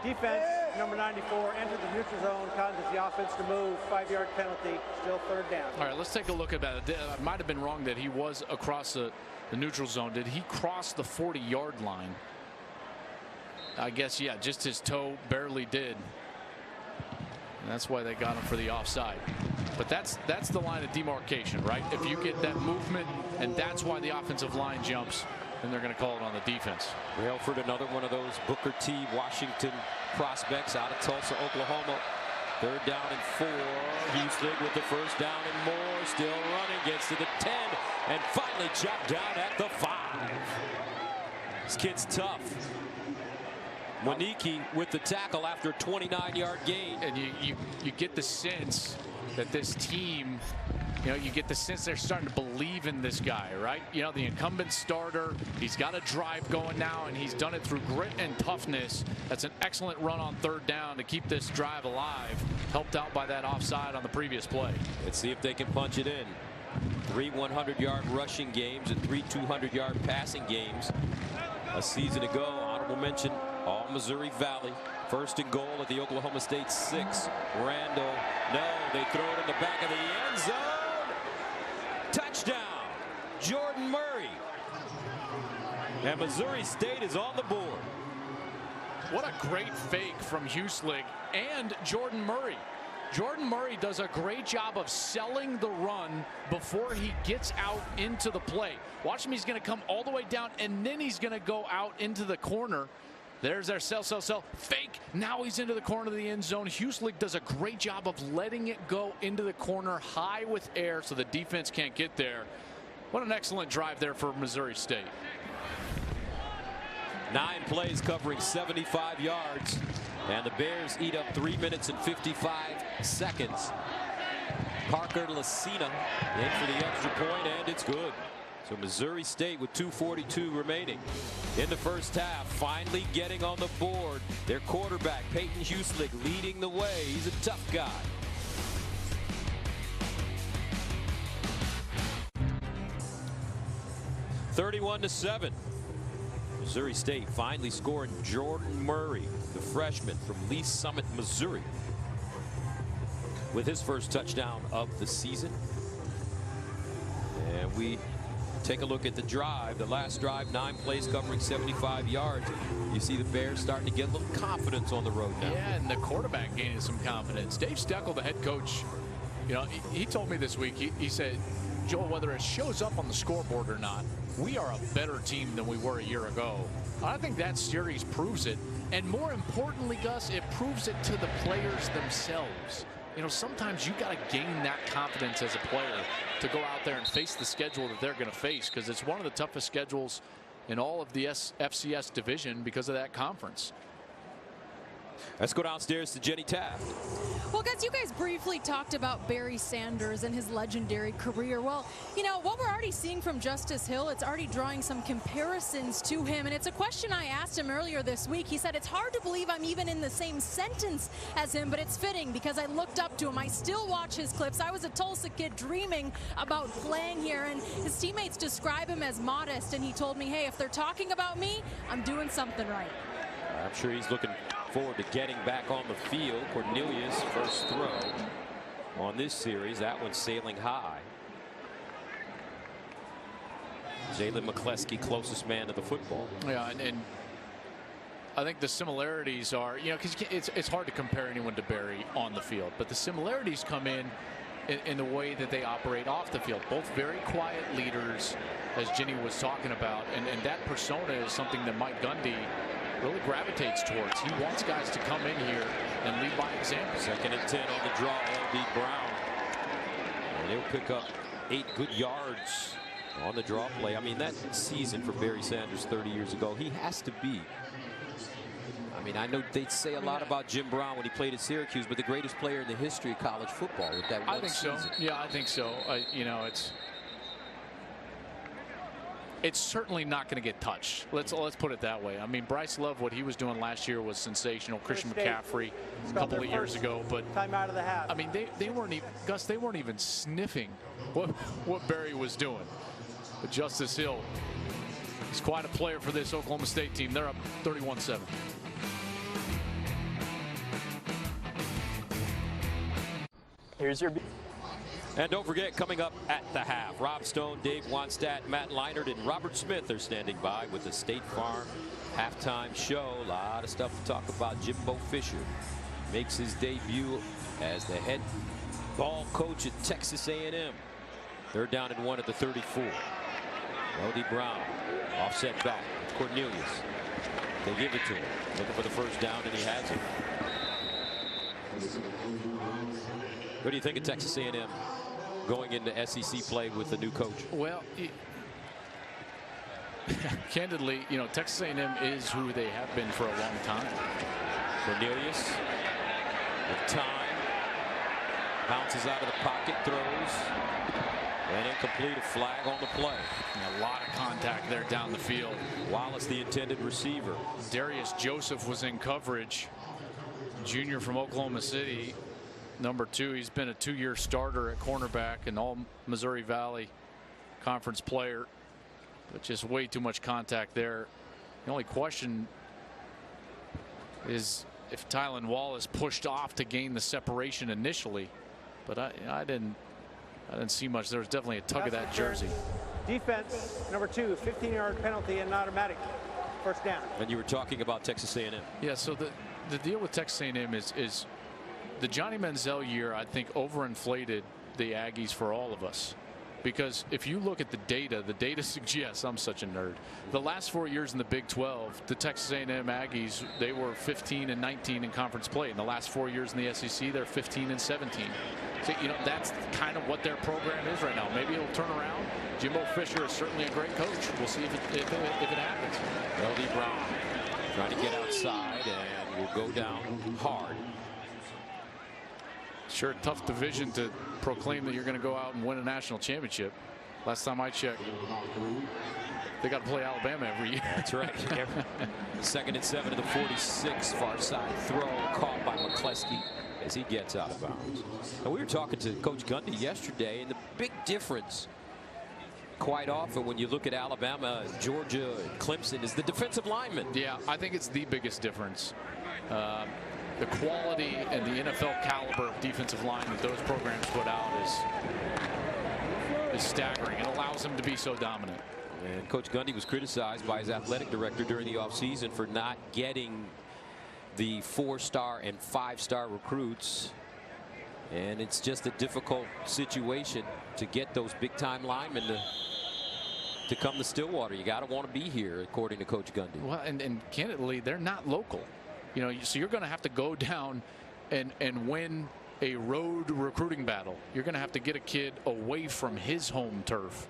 Speaker 4: Defense, number 94, entered the neutral zone, causes the offense to move. 5-yard penalty, still third down.
Speaker 3: All right, let's take a look at that. I might have been wrong that he was across the neutral zone. Did he cross the 40-yard line? I guess, yeah, just his toe barely did. And that's why they got him for the offside. But that's the line of demarcation, right? If you get that movement, and that's why the offensive line jumps, then they're going to call it on the defense.
Speaker 1: Brelford, another one of those Booker T. Washington prospects out of Tulsa, Oklahoma. Third down and 4. Hueslig with the first down and more. Still running. Gets to the 10 and finally chopped down at the 5. This kid's tough. Waniki with the tackle after a 29-yard gain.
Speaker 3: And you get the sense that this team, you get the sense they're starting to believe in this guy, right? The incumbent starter, he's got a drive going now, and he's done it through grit and toughness. That's an excellent run on third down to keep this drive alive, helped out by that offside on the previous play.
Speaker 1: Let's see if they can punch it in. 3 100-yard rushing games and 3 200-yard passing games a season ago. Honorable mention, all Missouri Valley. First and goal at the Oklahoma State 6. Randall, no, they throw it in the back of the end zone. Touchdown, Jordan Murray. And Missouri State is on the board.
Speaker 3: What a great fake from Hueslig and Jordan Murray. Jordan Murray does a great job of selling the run before he gets out into the play. Watch him, he's going to come all the way down, and then he's going to go out into the corner. There's their sell. Fake. Now he's into the corner of the end zone. Hueslig does a great job of letting it go into the corner high with air so the defense can't get there. What an excellent drive there for Missouri State.
Speaker 1: 9 plays covering 75 yards. And the Bears eat up 3 minutes and 55 seconds. Parker Lucina in for the extra point, and it's good. So Missouri State with 2:42 remaining in the first half, finally getting on the board. Their quarterback, Peyton Hueslig, leading the way. He's a tough guy. (31-7). Missouri State finally scoring. Jordan Murray, the freshman from Lee Summit, Missouri, with his first touchdown of the season. And we take a look at the drive. The last drive, 9 plays covering 75 yards. You see the Bears starting to get a little confidence on the road now.
Speaker 3: Yeah, and the quarterback gaining some confidence. Dave Steckel, the head coach, he told me this week, he said, Joel, whether it shows up on the scoreboard or not, we are a better team than we were a year ago. I think that series proves it. And more importantly, Gus, it proves it to the players themselves. Sometimes you got to gain that confidence as a player to go out there and face the schedule that they're going to face, because it's one of the toughest schedules in all of the FCS division because of that conference.
Speaker 1: Let's go downstairs to Jenny Taft.
Speaker 2: Well, guys, you guys briefly talked about Barry Sanders and his legendary career. Well, what we're already seeing from Justice Hill, it's already drawing some comparisons to him. And it's a question I asked him earlier this week. He said, it's hard to believe I'm even in the same sentence as him, but it's fitting because I looked up to him. I still watch his clips. I was a Tulsa kid dreaming about playing here, and his teammates describe him as modest. And he told me, hey, if they're talking about me, I'm doing something right.
Speaker 1: I'm sure he's looking forward to getting back on the field. Cornelius, first throw on this series. That one's sailing high. Jalen McCleskey, closest man to the football.
Speaker 3: Yeah, and I think the similarities are, because it's hard to compare anyone to Barry on the field, but the similarities come in the way that they operate off the field. Both very quiet leaders, as Jenny was talking about, and that persona is something that Mike Gundy really gravitates towards. He wants guys to come in here and lead by example.
Speaker 1: 2nd and 10 on the draw. L.B. Brown. And he'll pick up 8 good yards on the draw play. I mean, that season for Barry Sanders 30 years ago, he has to be. I mean, I know they'd say a lot about Jim Brown when he played at Syracuse, but the greatest player in the history of college football with that one season.
Speaker 3: So. Yeah, I think so. it's certainly not going to get touched. Let's put it that way. I mean, Bryce Love, what he was doing last year was sensational. Christian McCaffrey a couple of years ago, but
Speaker 4: time out of the half.
Speaker 3: I mean, they weren't even, Gus, they weren't even sniffing what Barry was doing. But Justice Hill, he's quite a player for this Oklahoma State team. They're up 31-7.
Speaker 6: Here's your.
Speaker 1: And don't forget, coming up at the half, Rob Stone, Dave Wannstedt, Matt Leinart, and Robert Smith are standing by with the State Farm halftime show. A lot of stuff to talk about. Jimbo Fisher makes his debut as the head ball coach at Texas A&M. They're down and 1 at the 34. L.D. Brown offset back. Cornelius. They give it to him. Looking for the first down, and he has it. What do you think of Texas A&M going into SEC play with the new coach?
Speaker 3: Well, candidly, you know, Texas A&M is who they have been for a long time.
Speaker 1: Cornelius with time. Bounces out of the pocket, throws. And incomplete, a flag on the play.
Speaker 3: And a lot of contact there down the field.
Speaker 1: Wallace, the intended receiver.
Speaker 3: Darius Joseph was in coverage. Junior from Oklahoma City. Number 2, he's been a 2-year starter at cornerback and all Missouri Valley Conference player, but just way too much contact there. The only question is if Tylan Wallace pushed off to gain the separation initially, but I didn't see much. There was definitely a tug of that jersey.
Speaker 4: Defense, number 2, 15-yard penalty and an automatic first down.
Speaker 1: And you were talking about Texas A&M.
Speaker 3: Yeah, so the deal with Texas A&M is the Johnny Manziel year, I think, overinflated the Aggies for all of us. Because if you look at the data suggests, I'm such a nerd, the last 4 years in the Big 12, the Texas A&M Aggies, they were 15 and 19 in conference play. In the last 4 years in the SEC, they're 15 and 17. So, you know, that's kind of what their program is right now. Maybe it'll turn around. Jimbo Fisher is certainly a great coach. We'll see if it happens.
Speaker 1: L.D. Brown trying to get outside and will go down hard.
Speaker 3: Sure, tough division to proclaim that you're going to go out and win a national championship. Last time I checked, they got to play Alabama every year.
Speaker 1: That's right. 2nd and 7 to the 46. Far side throw caught by McCleskey as he gets out of bounds. And we were talking to Coach Gundy yesterday, and the big difference quite often when you look at Alabama, Georgia, Clemson is the defensive lineman.
Speaker 3: Yeah, I think it's the biggest difference. The quality and the NFL caliber of defensive line that those programs put out is staggering. It allows them to be so dominant.
Speaker 1: And Coach Gundy was criticized by his athletic director during the offseason for not getting the 4-star and 5-star recruits. And it's just a difficult situation to get those big-time linemen to come to Stillwater. You got to want to be here, according to Coach Gundy.
Speaker 3: Well, and candidly, they're not local. You know, so you're going to have to go down and win a road recruiting battle. You're going to have to get a kid away from his home turf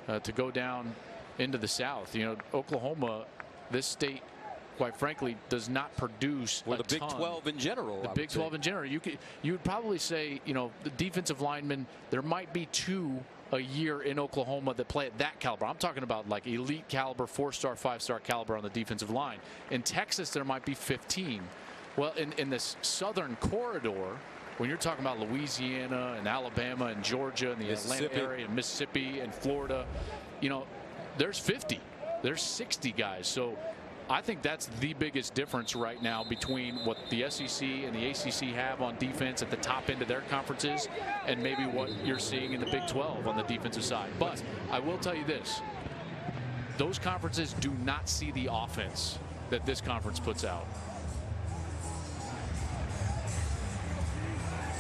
Speaker 3: to go down into the South. You know, Oklahoma, this state, quite frankly, does not produce
Speaker 1: the Big 12 in general.
Speaker 3: The Big 12 in general. You would probably say, you know, the defensive linemen, there might be 2 a year in Oklahoma that play at that caliber. I'm talking about like elite caliber, 4-star, 5-star caliber on the defensive line. In Texas, there might be 15. Well, in this southern corridor, when you're talking about Louisiana and Alabama and Georgia and the Atlanta area and Mississippi and Florida, you know, there's 50. There's 60 guys. So I think that's the biggest difference right now between what the SEC and the ACC have on defense at the top end of their conferences and maybe what you're seeing in the Big 12 on the defensive side. But I will tell you this, those conferences do not see the offense that this conference puts out.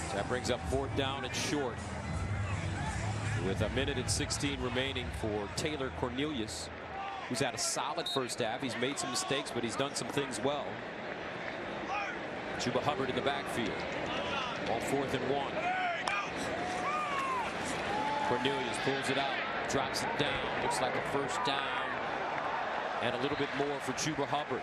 Speaker 1: So that brings up 4th down and short with 1:16 remaining for Taylor Cornelius, who's had a solid first half. He's made some mistakes, but he's done some things well. Chuba Hubbard in the backfield. On 4th and 1. Cornelius pulls it out, drops it down. Looks like a first down. And a little bit more for Chuba Hubbard.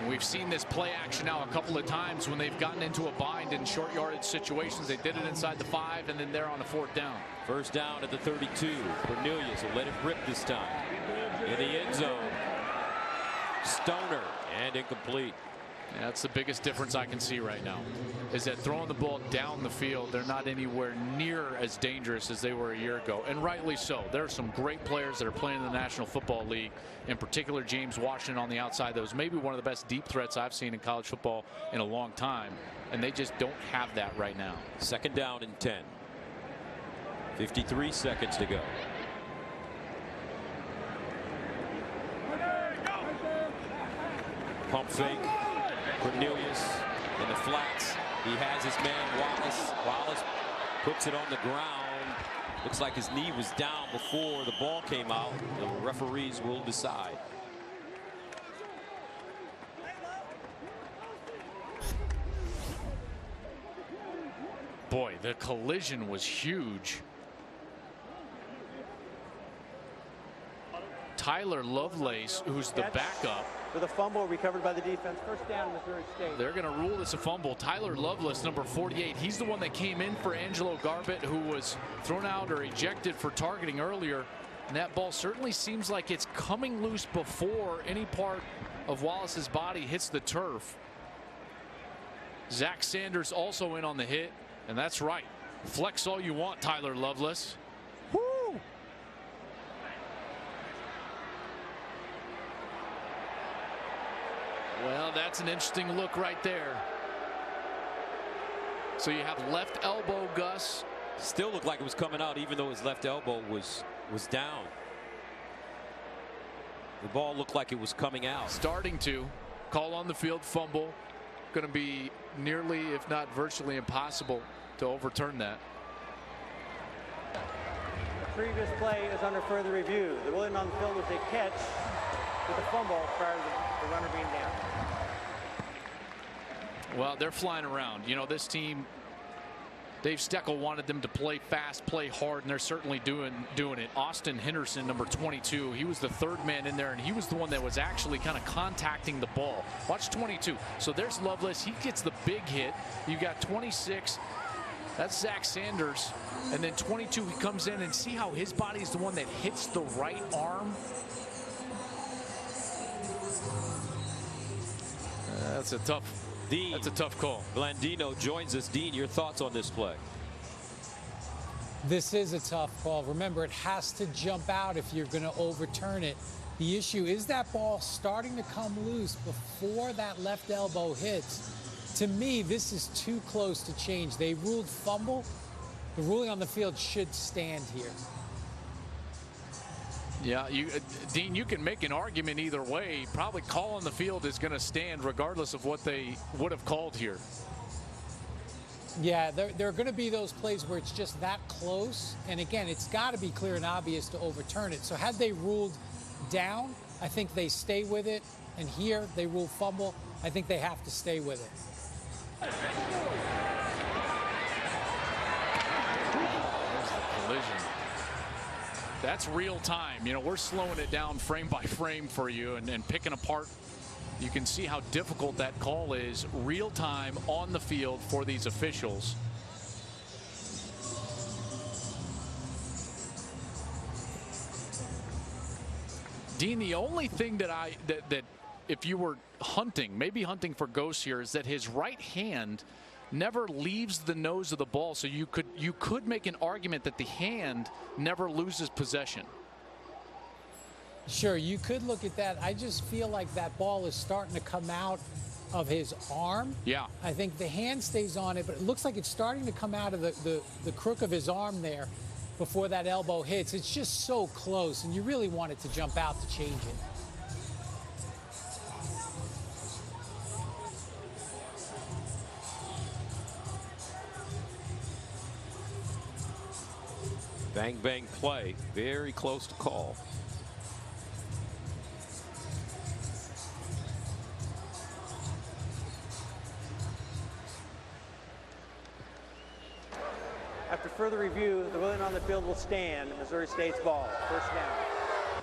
Speaker 3: We've seen this play action now a couple of times when they've gotten into a bind in short yardage situations. They did it inside the 5 and then they're on a 4th down.
Speaker 1: First down at the 32. Cornelius will let it rip this time. In the end zone. Stoner and incomplete.
Speaker 3: Yeah, that's the biggest difference I can see right now, is that throwing the ball down the field, they're not anywhere near as dangerous as they were a year ago, and rightly so. There are some great players that are playing in the National Football League, in particular James Washington on the outside. That was maybe one of the best deep threats I've seen in college football in a long time, and they just don't have that right now.
Speaker 1: Second down and 10. 53 seconds to go. Pump fake. Cornelius in the flats. He has his man Wallace. Wallace puts it on the ground. Looks like his knee was down before the ball came out. The referees will decide.
Speaker 3: Boy, the collision was huge. Tyler Lovelace, who's the backup,
Speaker 4: with a fumble recovered by the defense. First down, Missouri State.
Speaker 3: they're going to rule this a fumble. Tyler Lovelace, number 48, he's the one that came in for Angelo Garbett, who was thrown out or ejected for targeting earlier. And that ball certainly seems like it's coming loose before any part of Wallace's body hits the turf. Zach Sanders also in on the hit, and that's right. Flex all you want, Tyler Lovelace.
Speaker 4: Woo!
Speaker 3: Well, that's an interesting look right there. So you have left elbow, Gus.
Speaker 1: Still looked like it was coming out, even though his left elbow was down. The ball looked like it was coming out.
Speaker 3: Starting to. Call on the field, fumble. Going to be nearly, if not virtually impossible to overturn that.
Speaker 4: The previous play is under further review. The ruling on the field was a catch with a fumble prior to the runner being down.
Speaker 3: Well, they're flying around. You know, this team, Dave Steckel wanted them to play fast, play hard, and they're certainly doing it. Austin Henderson, number 22, he was the third man in there, and he was the one that was actually kind of contacting the ball. Watch 22. So there's Lovelace. He gets the big hit. You got 26. That's Zach Sanders. And then 22, he comes in, and see how his body is the one that hits the right arm. That's a tough call.
Speaker 1: Blandino joins us. Dean, your thoughts on this play?
Speaker 5: This is a tough call. Remember, it has to jump out if you're going to overturn it. The issue is that ball starting to come loose before that left elbow hits. To me, this is too close to change. They ruled fumble. The ruling on the field should stand here.
Speaker 3: Yeah, Dean, you can make an argument either way. Probably call on the field is going to stand regardless of what they would have called here.
Speaker 5: Yeah, there are going to be those plays where it's just that close. And again, it's got to be clear and obvious to overturn it. So had they ruled down, I think they stay with it. And here they rule fumble. I think they have to stay with it.
Speaker 3: There's the collision. That's real time. You know, we're slowing it down frame by frame for you and picking apart. You can see how difficult that call is. Real time on the field for these officials. Dean, the only thing that if you were maybe hunting for ghosts here, is that his right hand never leaves the nose of the ball. So you could make an argument that the hand never loses possession.
Speaker 5: Sure, you could look at that. I just feel like that ball is starting to come out of his arm.
Speaker 3: Yeah.
Speaker 5: I think the hand stays on it, but it looks like it's starting to come out of the crook of his arm there before that elbow hits. It's just so close, and you really want it to jump out to change it.
Speaker 1: Bang, bang play. Very close to call.
Speaker 4: After further review, the ruling on the field will stand. Missouri State's ball. First down.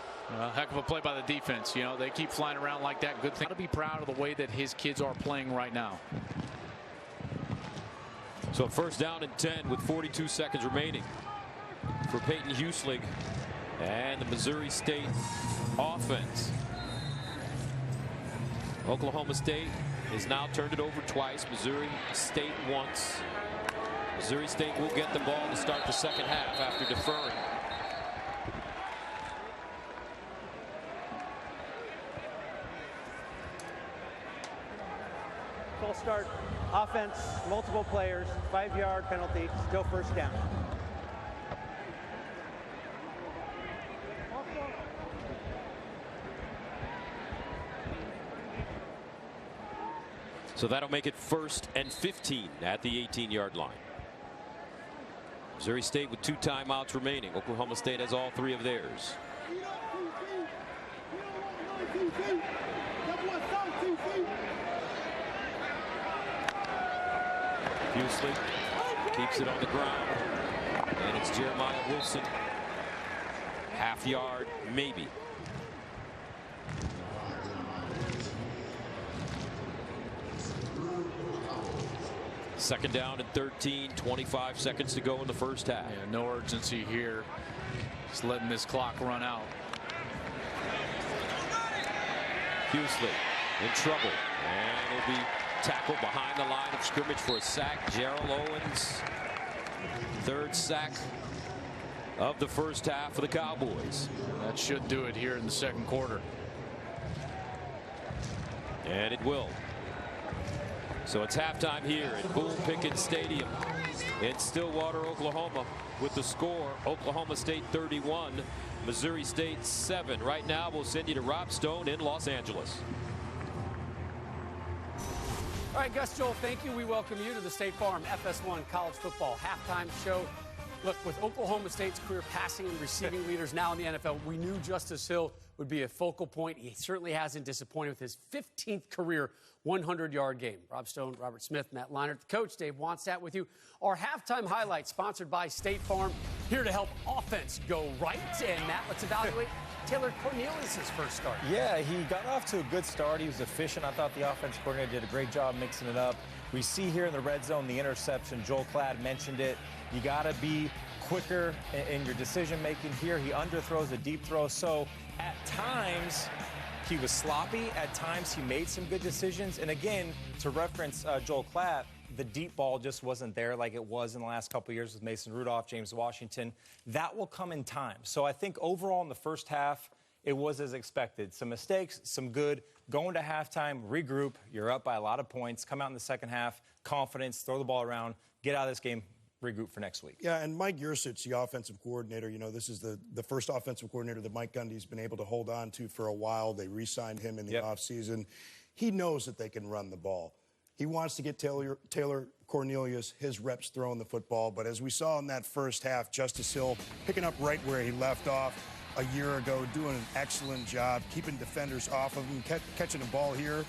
Speaker 3: Heck of a play by the defense. You know, they keep flying around like that. Good thing. Got to be proud of the way that his kids are playing right now.
Speaker 1: So first down and 10 with 42 seconds remaining for Peyton Husling and the Missouri State offense. Oklahoma State has now turned it over twice. Missouri State once. Missouri State will get the ball to start the second half after deferring.
Speaker 4: Full start offense, multiple players, 5-yard penalty, still first down.
Speaker 1: So that'll make it 1st and 15 at the 18-yard line. Missouri State with 2 timeouts remaining. Oklahoma State has all 3 of theirs. Husling keeps it on the ground, and it's Jeremiah Wilson. Half yard, maybe. Second down and 13, 25 seconds to go in the first half.
Speaker 3: Yeah, no urgency here. Just letting this clock run out.
Speaker 1: Husling in trouble, and he'll be tackled behind the line of scrimmage for a sack. Gerald Owens, 3rd sack of the first half for the Cowboys.
Speaker 3: That should do it here in the second quarter.
Speaker 1: And it will. So it's halftime here at Boone Pickens Stadium in Stillwater, Oklahoma, with the score Oklahoma State 31, Missouri State 7. Right now we'll send you to Rob Stone in Los Angeles.
Speaker 6: All right, Gus, Joel, thank you. We welcome you to the State Farm FS1 College Football Halftime Show. Look, with Oklahoma State's career passing and receiving leaders now in the NFL, we knew Justice Hill would be a focal point. He certainly hasn't disappointed with his 15th career 100-yard game. Rob Stone, Robert Smith, Matt Leinart, the coach, Dave Wonstadt with you. Our halftime highlights sponsored by State Farm, here to help offense go right. And Matt, let's evaluate Taylor Cornelius' first start.
Speaker 7: Yeah, he got off to a good start. He was efficient. I thought the offense coordinator did a great job mixing it up. We see here in the red zone the interception. Joel Klatt mentioned it. You got to be quicker in your decision making here. He underthrows a deep throw. So at times he was sloppy. At times he made some good decisions. And again, to reference Joel Klatt, the deep ball just wasn't there like it was in the last couple of years with Mason Rudolph, James Washington. That will come in time. So I think overall in the first half, it was as expected. Some mistakes, some good. Going to halftime, regroup. You're up by a lot of points. Come out in the second half, confidence, throw the ball around, get out of this game, regroup for next week.
Speaker 8: Yeah, and Mike Yursich, the offensive coordinator, you know, this is the first offensive coordinator that Mike Gundy's been able to hold on to for a while. They re-signed him in the offseason. He knows that they can run the ball. He wants to get Taylor Cornelius his reps throwing the football. But as we saw in that first half, Justice Hill picking up right where he left off a year ago, doing an excellent job, keeping defenders off of him, catching the ball here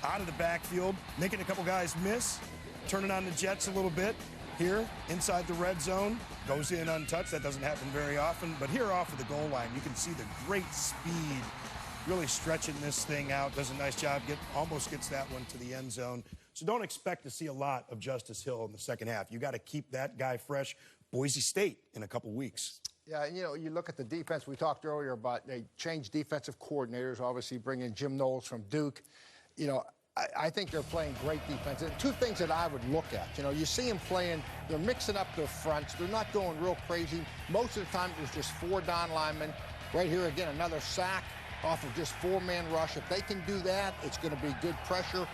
Speaker 8: out of the backfield, making a couple guys miss, turning on the Jets a little bit here inside the red zone. Goes in untouched. That doesn't happen very often. But here off of the goal line, you can see the great speed, really stretching this thing out. Does a nice job, almost gets that one to the end zone. So don't expect to see a lot of Justice Hill in the second half. You got to keep that guy fresh. Boise State in a couple weeks.
Speaker 9: Yeah, and, you know, you look at the defense. We talked earlier about they changed defensive coordinators, obviously bringing Jim Knowles from Duke. You know, I think they're playing great defense. And two things that I would look at. You know, you see them playing, they're mixing up their fronts. They're not going real crazy. Most of the time, it was just 4 down linemen. Right here, again, another sack off of just 4-man rush. If they can do that, it's going to be good pressure.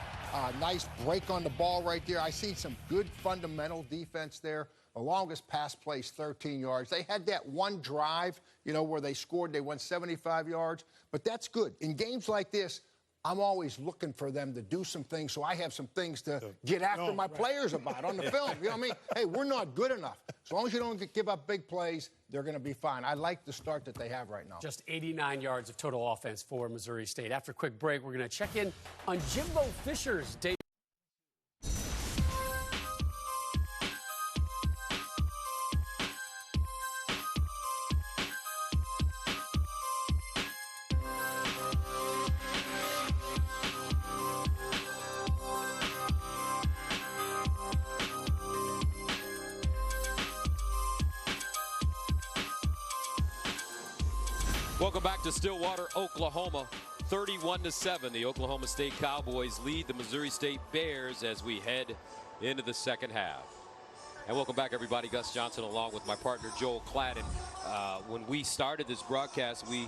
Speaker 9: Nice break on the ball right there. I see some good fundamental defense there. The longest pass plays 13 yards. They had that one drive, you know, where they scored. They went 75 yards. But that's good. In games like this, I'm always looking for them to do some things, so I have some things to get after my players about on the film. You know what I mean? Hey, we're not good enough. As long as you don't give up big plays, they're going to be fine. I like the start that they have right now.
Speaker 6: Just 89 yards of total offense for Missouri State. After a quick break, we're going to check in on Jimbo Fisher's debut.
Speaker 1: Welcome back to Stillwater, Oklahoma. 31-7, the Oklahoma State Cowboys lead the Missouri State Bears as we head into the second half. And welcome back, everybody. Gus Johnson along with my partner Joel Cladden. When we started this broadcast, we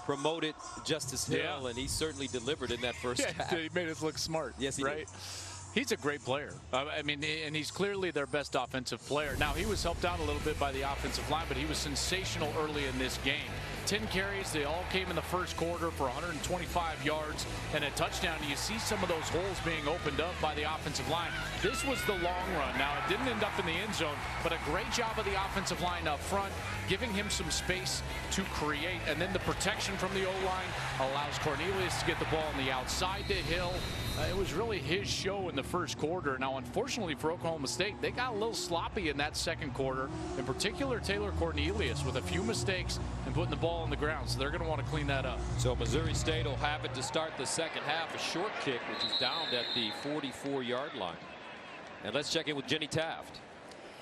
Speaker 1: promoted Justice Hill, and he certainly delivered in that first half.
Speaker 3: He made us look smart.
Speaker 1: Yes, he did.
Speaker 3: He's a great player. I mean, and he's clearly their best offensive player. Now, he was helped out a little bit by the offensive line, but he was sensational early in this game. 10 carries, they all came in the first quarter for 125 yards and a touchdown. You see some of those holes being opened up by the offensive line. This was the long run. Now, it didn't end up in the end zone, but a great job of the offensive line up front, giving him some space to create. And then the protection from the O-line allows Cornelius to get the ball on the outside to Hill. It was really his show in the first quarter. Now, unfortunately for Oklahoma State, they got a little sloppy in that second quarter. In particular, Taylor Cornelius with a few mistakes and putting the ball on the ground. So they're going to want to clean that up.
Speaker 1: So Missouri State will have it to start the second half. A short kick, which is downed at the 44-yard line. And let's check in with Jenny Taft.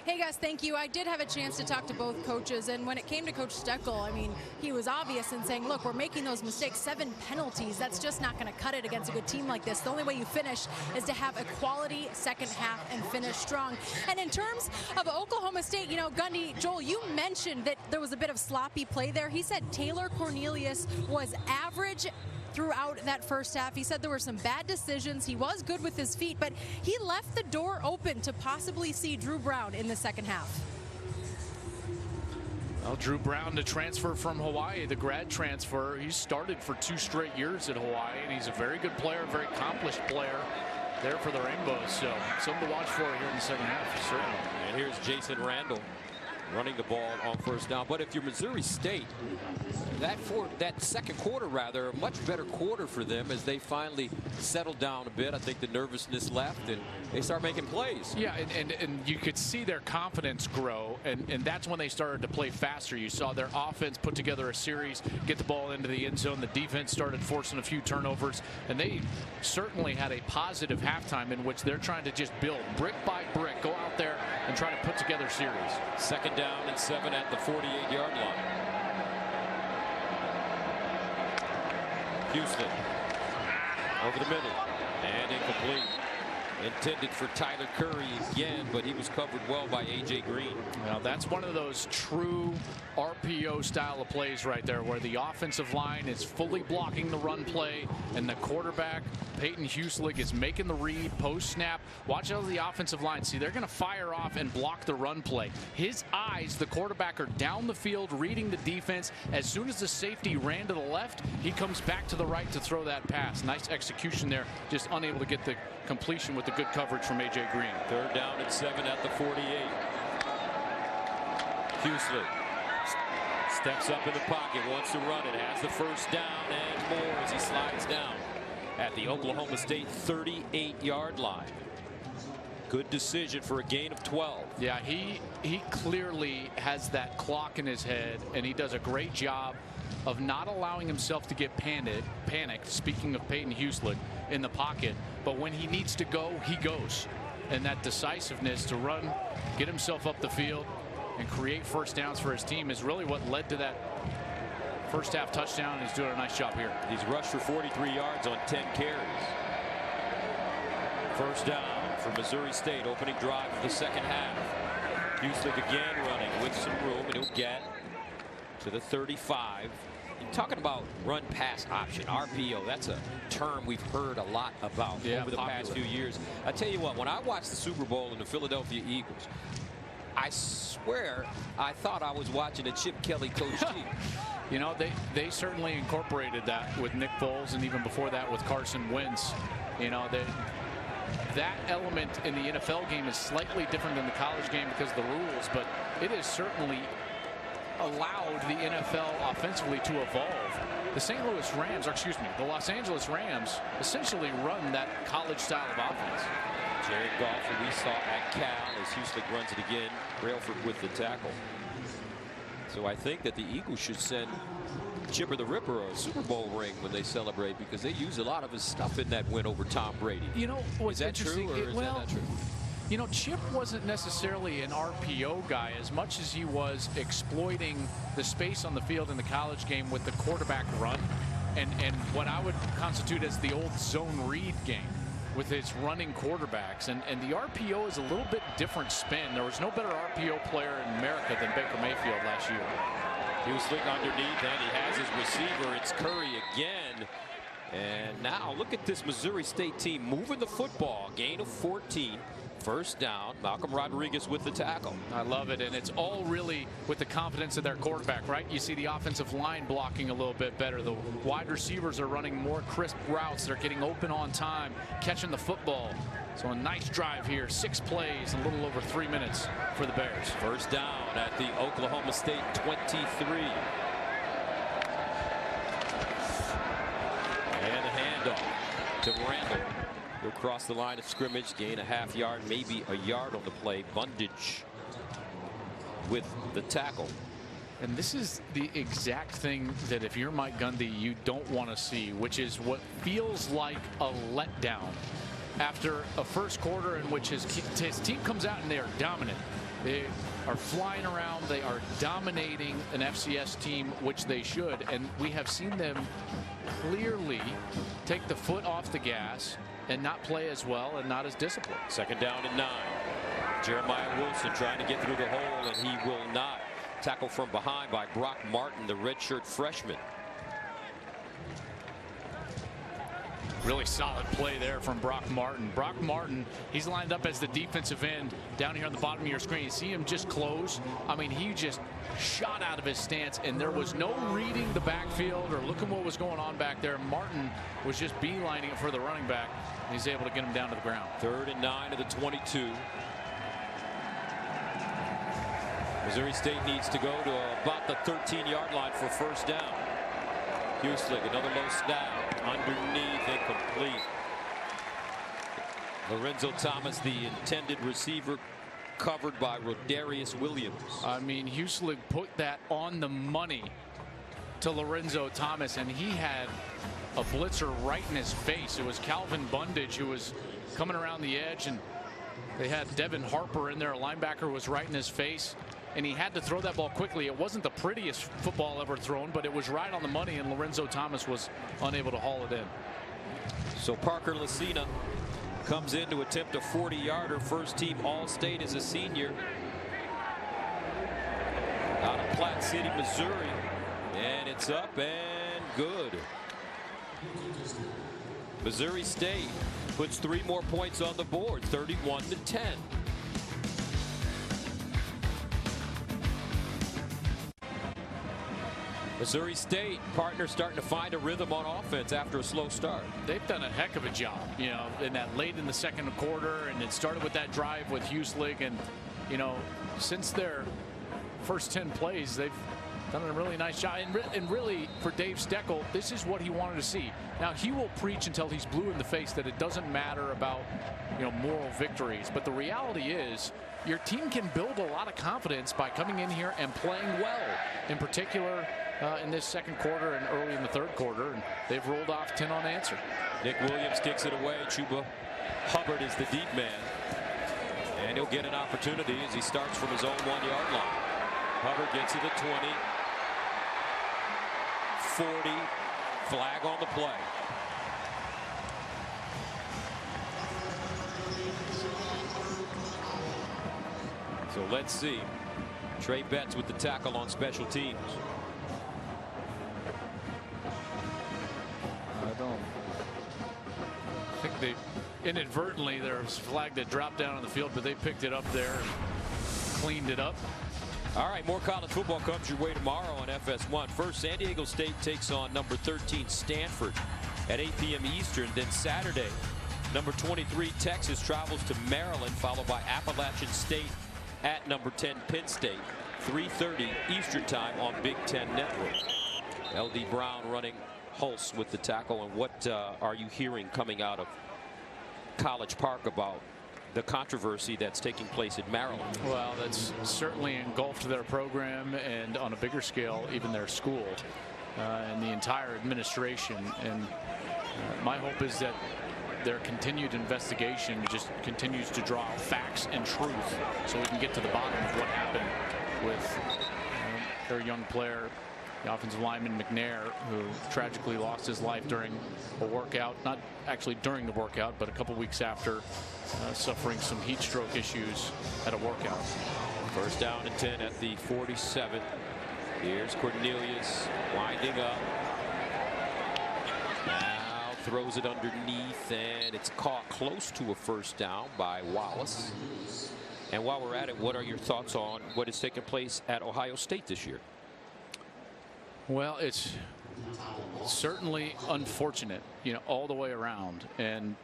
Speaker 2: Hey guys, thank you. I did have a chance to talk to both coaches, and when it came to Coach Steckel, I mean, he was obvious in saying, look, we're making those mistakes, 7 penalties. That's just not going to cut it against a good team like this. The only way you finish is to have a quality second half and finish strong. And in terms of Oklahoma State, you know, Gundy, Joel, you mentioned that there was a bit of sloppy play there. He said Taylor Cornelius was average throughout that first half. He said there were some bad decisions. He was good with his feet, but he left the door open to possibly see Drew Brown in the second half.
Speaker 3: Well, Drew Brown, the transfer from Hawaii, the grad transfer. He started for 2 straight years at Hawaii, and he's a very good player, very accomplished player there for the Rainbows. So something to watch for here in the second half, certainly.
Speaker 1: And here's Jason Randall running the ball on first down. But if you're Missouri State, that second quarter, rather, a much better quarter for them as they finally settled down a bit. I think the nervousness left and they start making plays.
Speaker 3: Yeah, and you could see their confidence grow, and that's when they started to play faster. You saw their offense put together a series, get the ball into the end zone. The defense started forcing a few turnovers, and they certainly had a positive halftime in which they're trying to just build brick by brick, go out there and try to put together series.
Speaker 1: Second down and 7 at the 48-yard line. Houston over the middle and incomplete. Intended for Tyler Curry again, but he was covered well by A.J. Green.
Speaker 3: Now that's one of those true RPO style of plays right there, where the offensive line is fully blocking the run play and the quarterback, Peyton Huslick, is making the read post snap. Watch out the offensive line. See, they're going to fire off and block the run play. His eyes, the quarterback, are down the field reading the defense. As soon as the safety ran to the left, he comes back to the right to throw that pass. Nice execution there, just unable to get the completion with the good coverage from A.J. Green.
Speaker 1: Third down and 7 at the 48. Huslick steps up in the pocket, wants to run it, has the first down and more as he slides down at the Oklahoma State 38-yard line. Good decision for a gain of 12.
Speaker 3: Yeah, he clearly has that clock in his head, and he does a great job of not allowing himself to get panicked, speaking of Peyton Huslick, in the pocket. But when he needs to go, he goes. And that decisiveness to run, get himself up the field, and create first downs for his team is really what led to that first half touchdown. He's doing a nice job here.
Speaker 1: He's rushed for 43 yards on 10 carries. First down for Missouri State, opening drive of the second half. Huslick again running with some room, and he'll get to the 35. You're talking about run-pass option, RPO. That's a term we've heard a lot about over the past few years. I tell you what, when I watched the Super Bowl and the Philadelphia Eagles, I swear I thought I was watching a Chip Kelly coach team.
Speaker 3: You know, they certainly incorporated that with Nick Foles, and even before that with Carson Wentz. You know, that element in the NFL game is slightly different than the college game because of the rules, but it has certainly allowed the NFL offensively to evolve. The Los Angeles Rams essentially run that college style of offense.
Speaker 1: Jared Goff, who we saw at Cal, as Huslick runs it again. Brailford with the tackle. So I think that the Eagles should send Chipper the Ripper a Super Bowl ring when they celebrate, because they use a lot of his stuff in that win over Tom Brady.
Speaker 3: You know,
Speaker 1: is that true, or is that not true?
Speaker 3: You know, Chip wasn't necessarily an RPO guy as much as he was exploiting the space on the field in the college game with the quarterback run and what I would constitute as the old zone read game with its running quarterbacks. And the RPO is a little bit different spin. There was no better RPO player in America than Baker Mayfield last year.
Speaker 1: He was slick underneath, and he has his receiver. It's Curry again. And now look at this Missouri State team moving the football. Gain of 14. First down. Malcolm Rodriguez with the tackle.
Speaker 3: I love it, and it's all really with the confidence of their quarterback, right? You see the offensive line blocking a little bit better. The wide receivers are running more crisp routes. They're getting open on time, catching the football. So a nice drive here. 6 plays, a little over 3 minutes for the Bears.
Speaker 1: First down at the Oklahoma State 23. And the handoff to Randall. He'll cross the line of scrimmage, gain a half yard, maybe a yard on the play. Bundage with the tackle.
Speaker 3: And this is the exact thing that if you're Mike Gundy, you don't want to see, which is what feels like a letdown after a first quarter in which his team comes out and they are dominant. They are flying around. They are dominating an FCS team, which they should. And we have seen them clearly take the foot off the gas and not play as well and not as disciplined.
Speaker 1: Second down and 9. Jeremiah Wilson trying to get through the hole, and he will not. Tackle from behind by Brock Martin, the redshirt freshman.
Speaker 3: Really solid play there from Brock Martin. Brock Martin, he's lined up as the defensive end down here on the bottom of your screen. You see him just close. I mean, he just shot out of his stance, and there was no reading the backfield or looking what was going on back there. Martin was just beelining it for the running back. He's able to get him down to the ground.
Speaker 1: 3rd and 9 to the 22. Missouri State needs to go to about the 13-yard line for first down. Huslick, another low snap. Underneath, incomplete. Lorenzo Thomas, the intended receiver, covered by Rodarius Williams.
Speaker 3: I mean, Huslick put that on the money to Lorenzo Thomas, and he had a blitzer right in his face. It was Calvin Bundage who was coming around the edge, and they had Devin Harper in there. A linebacker was right in his face, and he had to throw that ball quickly. It wasn't the prettiest football ever thrown, but it was right on the money, and Lorenzo Thomas was unable to haul it in.
Speaker 1: So Parker Lucina comes in to attempt a 40-yarder. First team All-State as a senior out of Platte City, Missouri, and it's up and good. Missouri State puts 3 more points on the board, 31-10. Missouri State partners starting to find a rhythm on offense after a slow start.
Speaker 3: They've done a heck of a job, you know, in that late in the second quarter, and it started with that drive with Huslick, and you know, since their first 10 plays, they've done a really nice job. And really, for Dave Steckel, this is what he wanted to see. Now, he will preach until he's blue in the face that it doesn't matter about, you know, moral victories, but the reality is your team can build a lot of confidence by coming in here and playing well. In particular, in this second quarter and early in the third quarter, and they've rolled off 10 unanswered.
Speaker 1: Nick Williams kicks it away. Chuba Hubbard is the deep man, and he'll get an opportunity as he starts from his own 1-yard line. Hubbard gets to the 20, 40, flag on the play. So let's see. Trey Betts with the tackle on special teams.
Speaker 3: I think they inadvertently, there was a flag that dropped down on the field, but they picked it up there and cleaned it up.
Speaker 1: All right, more college football comes your way tomorrow on FS1. First, San Diego State takes on number 13 Stanford at 8 p.m. Eastern. Then Saturday, number 23 Texas travels to Maryland, followed by Appalachian State at number 10 Penn State. 3:30 Eastern time on Big Ten Network. L.D. Brown running Hulse with the tackle. And what are you hearing coming out of College Park about the controversy that's taking place at Maryland?
Speaker 3: Well, that's certainly engulfed their program, and on a bigger scale, even their school and the entire administration. And my hope is that their continued investigation just continues to draw out facts and truth so we can get to the bottom of what happened with their young player, the offensive lineman McNair, who tragically lost his life during a workout, not actually during the workout, but a couple weeks after, suffering some heat stroke issues at a workout.
Speaker 1: First down and 10 at the 47. Here's Cornelius winding up. Now throws it underneath, and it's caught close to a first down by Wallace. And while we're at it, what are your thoughts on what has taken place at Ohio State this year?
Speaker 3: Well, it's certainly unfortunate, all the way around. And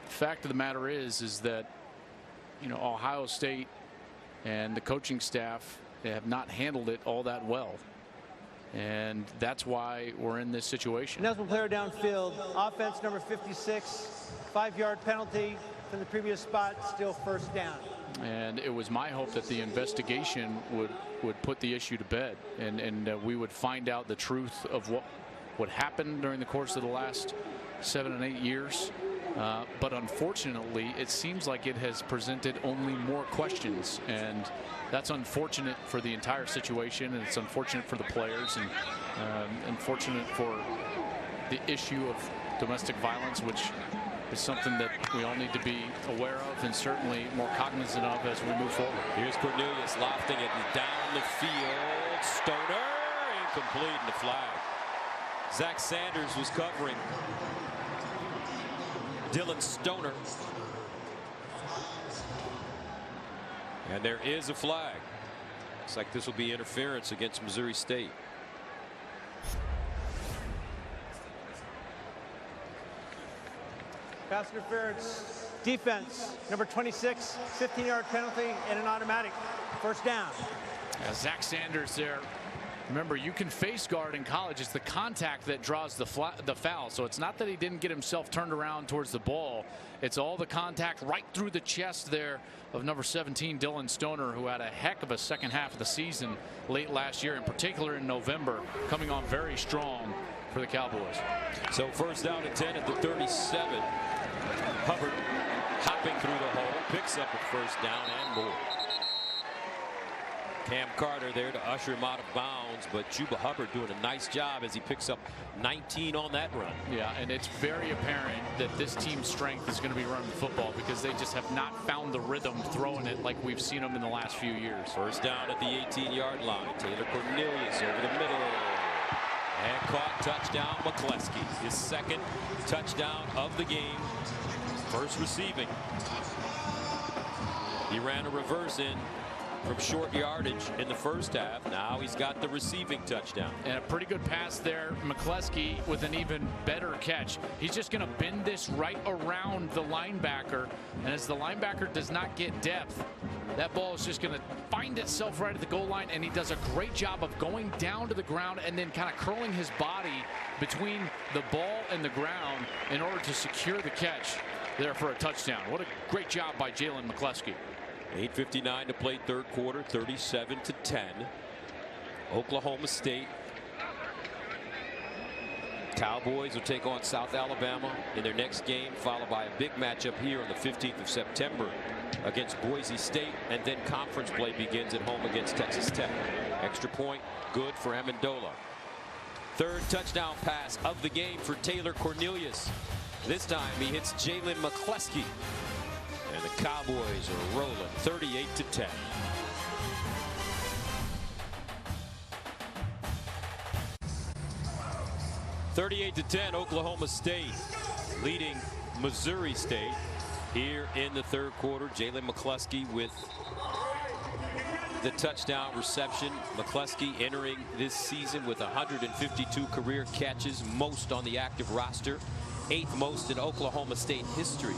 Speaker 3: the fact of the matter is that, Ohio State and the coaching staff have not handled it all that well. And that's why we're in this situation.
Speaker 4: Nesbitt player downfield, offense number 56, 5-yard penalty from the previous spot, still first down.
Speaker 3: And it was my hope that the investigation would put the issue to bed, and we would find out the truth of what happened during the course of the last 7 and 8 years. But unfortunately, it seems like it has presented only more questions, and that's unfortunate for the entire situation, and it's unfortunate for the players, and unfortunate for the issue of domestic violence, which is something that we all need to be aware of and certainly more cognizant of as we move forward.
Speaker 1: Here's Cornelius lofting it down the field. Stoner, incomplete, in the flag. Zach Sanders was covering Dylan Stoner. And there is a flag. Looks like this will be interference against Missouri State.
Speaker 4: Pass interference, defense, number 26, 15-yard penalty and an automatic. First down.
Speaker 3: Zach Sanders there. Remember, you can face guard in college. It's the contact that draws the foul. So it's not that he didn't get himself turned around towards the ball. It's all the contact right through the chest there of number 17, Dylan Stoner, who had a heck of a second half of the season late last year, in particular in November, coming on very strong for the Cowboys.
Speaker 1: So first down and 10 at the 37. Hubbard hopping through the hole, picks up a first down and more. Cam Carter there to usher him out of bounds, but Chuba Hubbard doing a nice job as he picks up 19 on that run.
Speaker 3: Yeah, and it's very apparent that this team's strength is going to be running the football, because they just have not found the rhythm throwing it like we've seen them in the last few years.
Speaker 1: First down at the 18-yard line. Taylor Cornelius over the middle. And caught, touchdown McCleskey. His second touchdown of the game. First receiving. He ran a reverse in from short yardage in the first half. Now he's got the receiving touchdown.
Speaker 3: And a pretty good pass there. McCleskey with an even better catch. He's just going to bend this right around the linebacker. And as the linebacker does not get depth, that ball is just going to find itself right at the goal line. And he does a great job of going down to the ground and then kind of curling his body between the ball and the ground in order to secure the catch there for a touchdown. What a great job by Jalen McCleskey.
Speaker 1: 8:59 to play third quarter, 37-10. Oklahoma State. Cowboys will take on South Alabama in their next game, followed by a big matchup here on the 15th of September against Boise State, and then conference play begins at home against Texas Tech. Extra point, good for Amendola. Third touchdown pass of the game for Taylor Cornelius. This time he hits Jalen McCleskey. And the Cowboys are rolling 38-10. (38-10) Oklahoma State leading Missouri State here in the third quarter. Jalen McCleskey with the touchdown reception. McCleskey entering this season with 152 career catches, most on the active roster, 8th most in Oklahoma State history.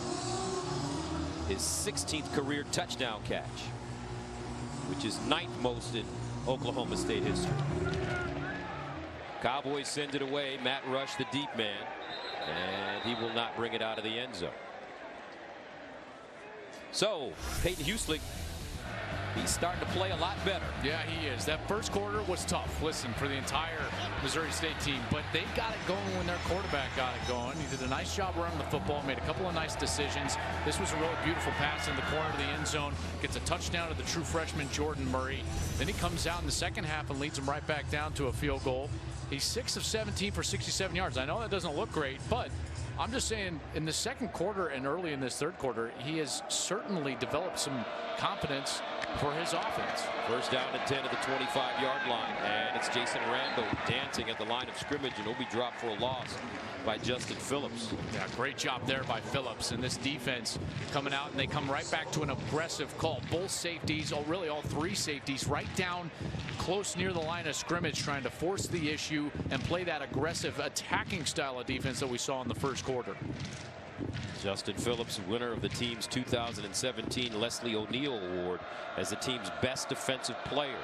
Speaker 1: His 16th career touchdown catch, which is 9th most in Oklahoma State history. Cowboys send it away. Matt Rush, the deep man, and he will not bring it out of the end zone. So Peyton Huslick he's starting to play a lot better.
Speaker 3: Yeah, he is. That first quarter was tough, listen, for the entire Missouri State team, but they got it going when their quarterback got it going. He did a nice job running the football, made a couple of nice decisions. This was a really beautiful pass in the corner of the end zone, gets a touchdown to the true freshman Jordan Murray. Then he comes out in the second half and leads them right back down to a field goal. He's 6 of 17 for 67 yards. I know that doesn't look great, but I'm just saying in the second quarter and early in this third quarter, he has certainly developed some confidence for his offense.
Speaker 1: First down and 10 at the 25-yard line, and it's Jason Rando dancing at the line of scrimmage, and he'll be dropped for a loss by Justin Phillips.
Speaker 3: Yeah, great job there by Phillips, and this defense coming out, and they come right back to an aggressive call. Both safeties, really all three safeties, right down close near the line of scrimmage, trying to force the issue and play that aggressive attacking style of defense that we saw in the first quarter.
Speaker 1: Justin Phillips, winner of the team's 2017 Leslie O'Neal Award as the team's best defensive player.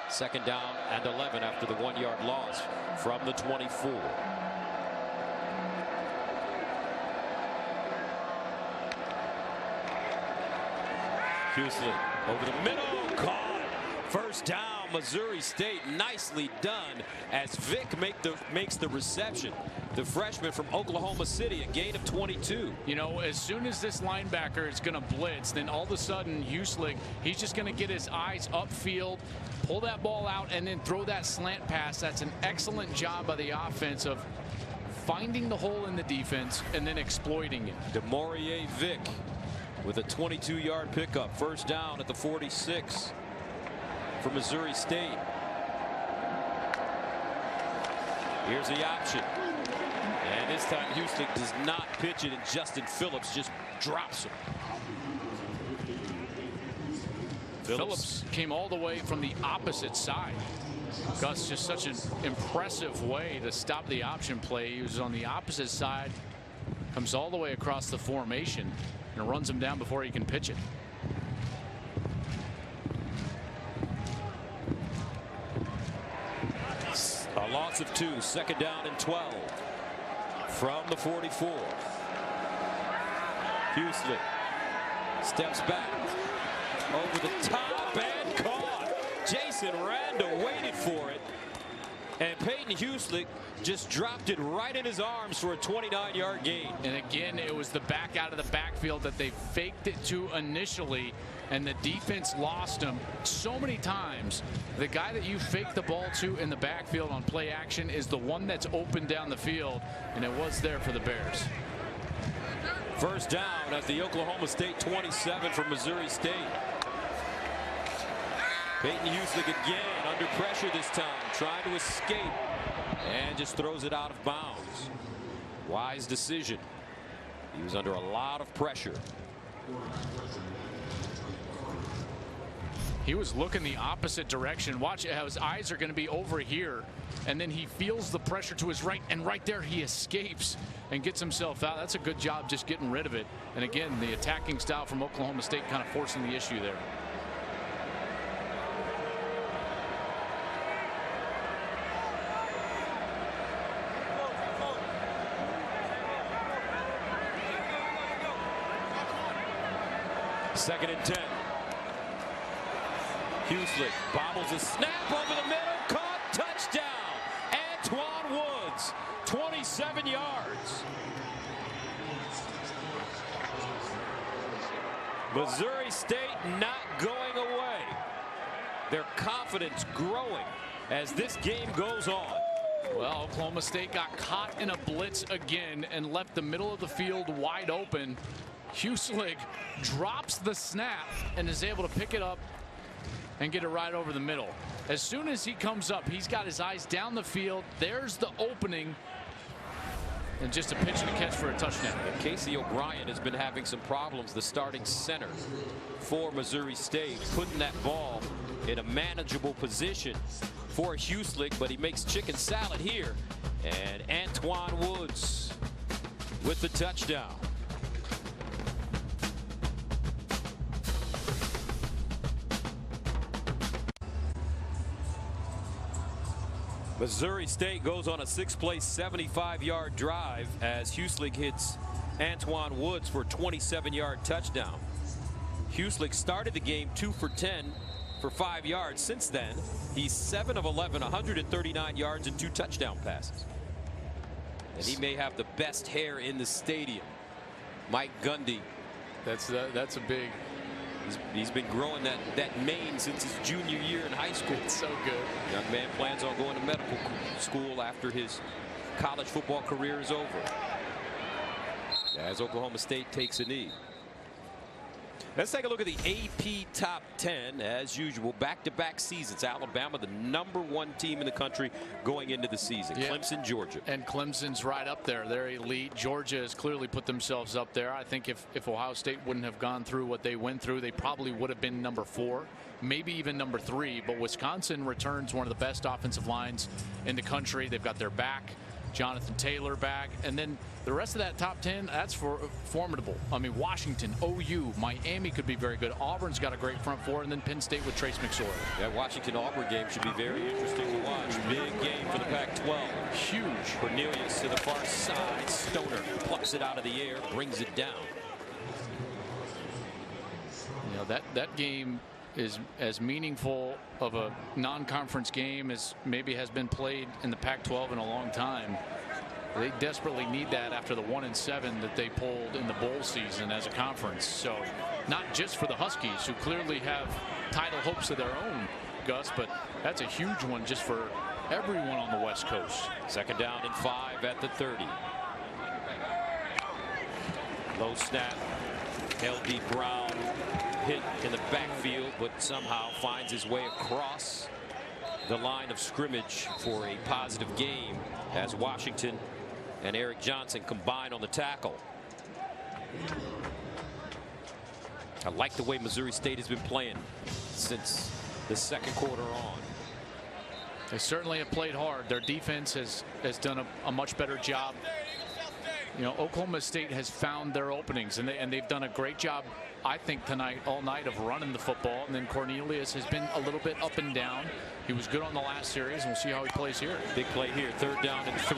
Speaker 1: Second down and 11 after the 1-yard loss from the 24. Husley over the middle, caught. First down, Missouri State. Nicely done as Vick makes the reception. The freshman from Oklahoma City, a gain of 22.
Speaker 3: You know, as soon as this linebacker is going to blitz, then all of a sudden Husley, he's just going to get his eyes upfield, pull that ball out, and then throw that slant pass. That's an excellent job by the offense of finding the hole in the defense and then exploiting it.
Speaker 1: DeMaurier Vick with a 22-yard pickup. First down at the 46 for Missouri State. Here's the option. And this time Houston does not pitch it, and Justin Phillips just drops him.
Speaker 3: Phillips came all the way from the opposite side. Gus, just such an impressive way to stop the option play. He was on the opposite side, comes all the way across the formation and runs him down before he can pitch it.
Speaker 1: A loss of 2, second down and 12 from the 44. Houston steps back over the top and caught. Jason Rando waited for it, and Peyton Hueslick just dropped it right in his arms for a 29-yard gain.
Speaker 3: And again, it was the back out of the backfield that they faked it to initially, and the defense lost him so many times. The guy that you fake the ball to in the backfield on play action is the one that's open down the field, and it was there for the Bears.
Speaker 1: First down at the Oklahoma State 27 for Missouri State. Peyton Hueslick again under pressure this time, trying to escape, and just throws it out of bounds. Wise decision. He was under a lot of pressure.
Speaker 3: He was looking the opposite direction. Watch how his eyes are going to be over here, and then he feels the pressure to his right, and right there he escapes and gets himself out. That's a good job just getting rid of it. And again, the attacking style from Oklahoma State kind of forcing the issue there.
Speaker 1: Second and 10. Hueslick bobbles a snap over the middle, caught, touchdown. Antoine Woods, 27 yards. Missouri State not going away. Their confidence growing as this game goes on.
Speaker 3: Well, Oklahoma State got caught in a blitz again and left the middle of the field wide open. Hueslick drops the snap and is able to pick it up and get it right over the middle. As soon as he comes up, he's got his eyes down the field. There's the opening, and just a pitch and a catch for a touchdown.
Speaker 1: And Casey O'Brien has been having some problems, the starting center for Missouri State, putting that ball in a manageable position for Hueslick, but he makes chicken salad here. And Antoine Woods with the touchdown. Missouri State goes on a 6-play, 75-yard drive as Hueslick hits Antoine Woods for a 27-yard touchdown. Hueslick started the game 2 for 10 for 5 yards. Since then, he's 7 of 11, 139 yards and 2 touchdown passes. And he may have the best hair in the stadium. Mike Gundy.
Speaker 3: That's a big.
Speaker 1: He's been growing that mane since his junior year in high school.
Speaker 3: It's so good.
Speaker 1: Young man plans on going to medical school after his college football career is over, as Oklahoma State takes a knee. Let's take a look at the AP top 10. As usual, back-to-back seasons. Alabama, the #1 team in the country going into the season. Yeah. Clemson, Georgia.
Speaker 3: And Clemson's right up there. They're elite. Georgia has clearly put themselves up there. I think if Ohio State wouldn't have gone through what they went through, they probably would have been #4, maybe even #3. But Wisconsin returns one of the best offensive lines in the country. They've got their back. Jonathan Taylor back, and then the rest of that top 10, that's formidable. I mean, Washington, OU, Miami could be very good. Auburn's got a great front four, and then Penn State with Trace McSorley.
Speaker 1: That Washington-Auburn game should be very interesting to watch. Big game for the Pac-12.
Speaker 3: Huge.
Speaker 1: Cornelius to the far side. Stoner plucks it out of the air, brings it down.
Speaker 3: You know, that game is as meaningful of a non-conference game as maybe has been played in the Pac-12 in a long time. They desperately need that after the 1-7 that they pulled in the bowl season as a conference. So not just for the Huskies, who clearly have title hopes of their own, Gus, but that's a huge one just for everyone on the West Coast.
Speaker 1: 2nd down and 5 at the 30. Low snap. L.D. Brown hit in the backfield, but somehow finds his way across the line of scrimmage for a positive game as Washington and Eric Johnson combine on the tackle. I like the way Missouri State has been playing since the 2nd quarter on.
Speaker 3: They certainly have played hard. Their defense has done a much better job. You know, Oklahoma State has found their openings, and they've done a great job, I think, tonight, all night, of running the football. And then Cornelius has been a little bit up and down. He was good on the last series, and we'll see how he plays here.
Speaker 1: Big play here. 3rd down and 3.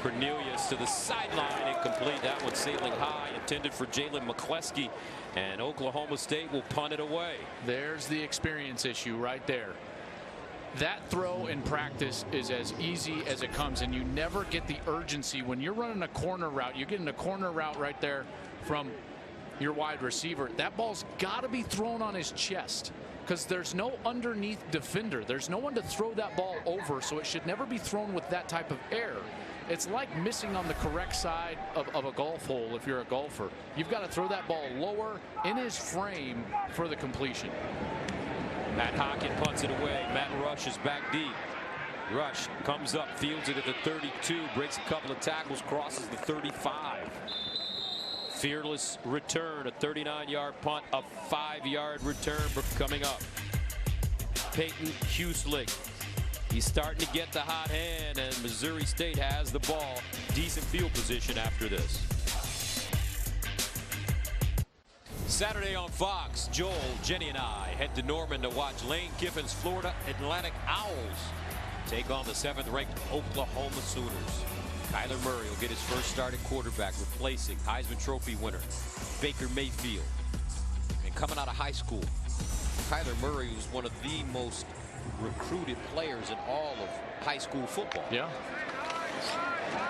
Speaker 1: Cornelius to the sideline, incomplete. That one sailing high, intended for Jalen McCleskey, and Oklahoma State will punt it away.
Speaker 3: There's the experience issue right there. That throw in practice is as easy as it comes, and you never get the urgency when you're running a corner route. You're getting a corner route right there from your wide receiver. That ball's got to be thrown on his chest because there's no underneath defender. There's no one to throw that ball over, so it should never be thrown with that type of air. It's like missing on the correct side of a golf hole if you're a golfer. You've got to throw that ball lower in his frame for the completion.
Speaker 1: Matt Hocken punts it away. Matt Rush is back deep. Rush comes up, fields it at the 32, breaks a couple of tackles, crosses the 35. Fearless return, a 39-yard punt, a 5-yard return coming up. Peyton Huslick. He's starting to get the hot hand, and Missouri State has the ball. Decent field position after this. Saturday on Fox, Joel, Jenny, and I head to Norman to watch Lane Kiffin's Florida Atlantic Owls take on the 7th-ranked Oklahoma Sooners. Kyler Murray will get his first start at quarterback, replacing Heisman Trophy winner Baker Mayfield. And coming out of high school, Kyler Murray was one of the most recruited players in all of high school football.
Speaker 3: Yeah.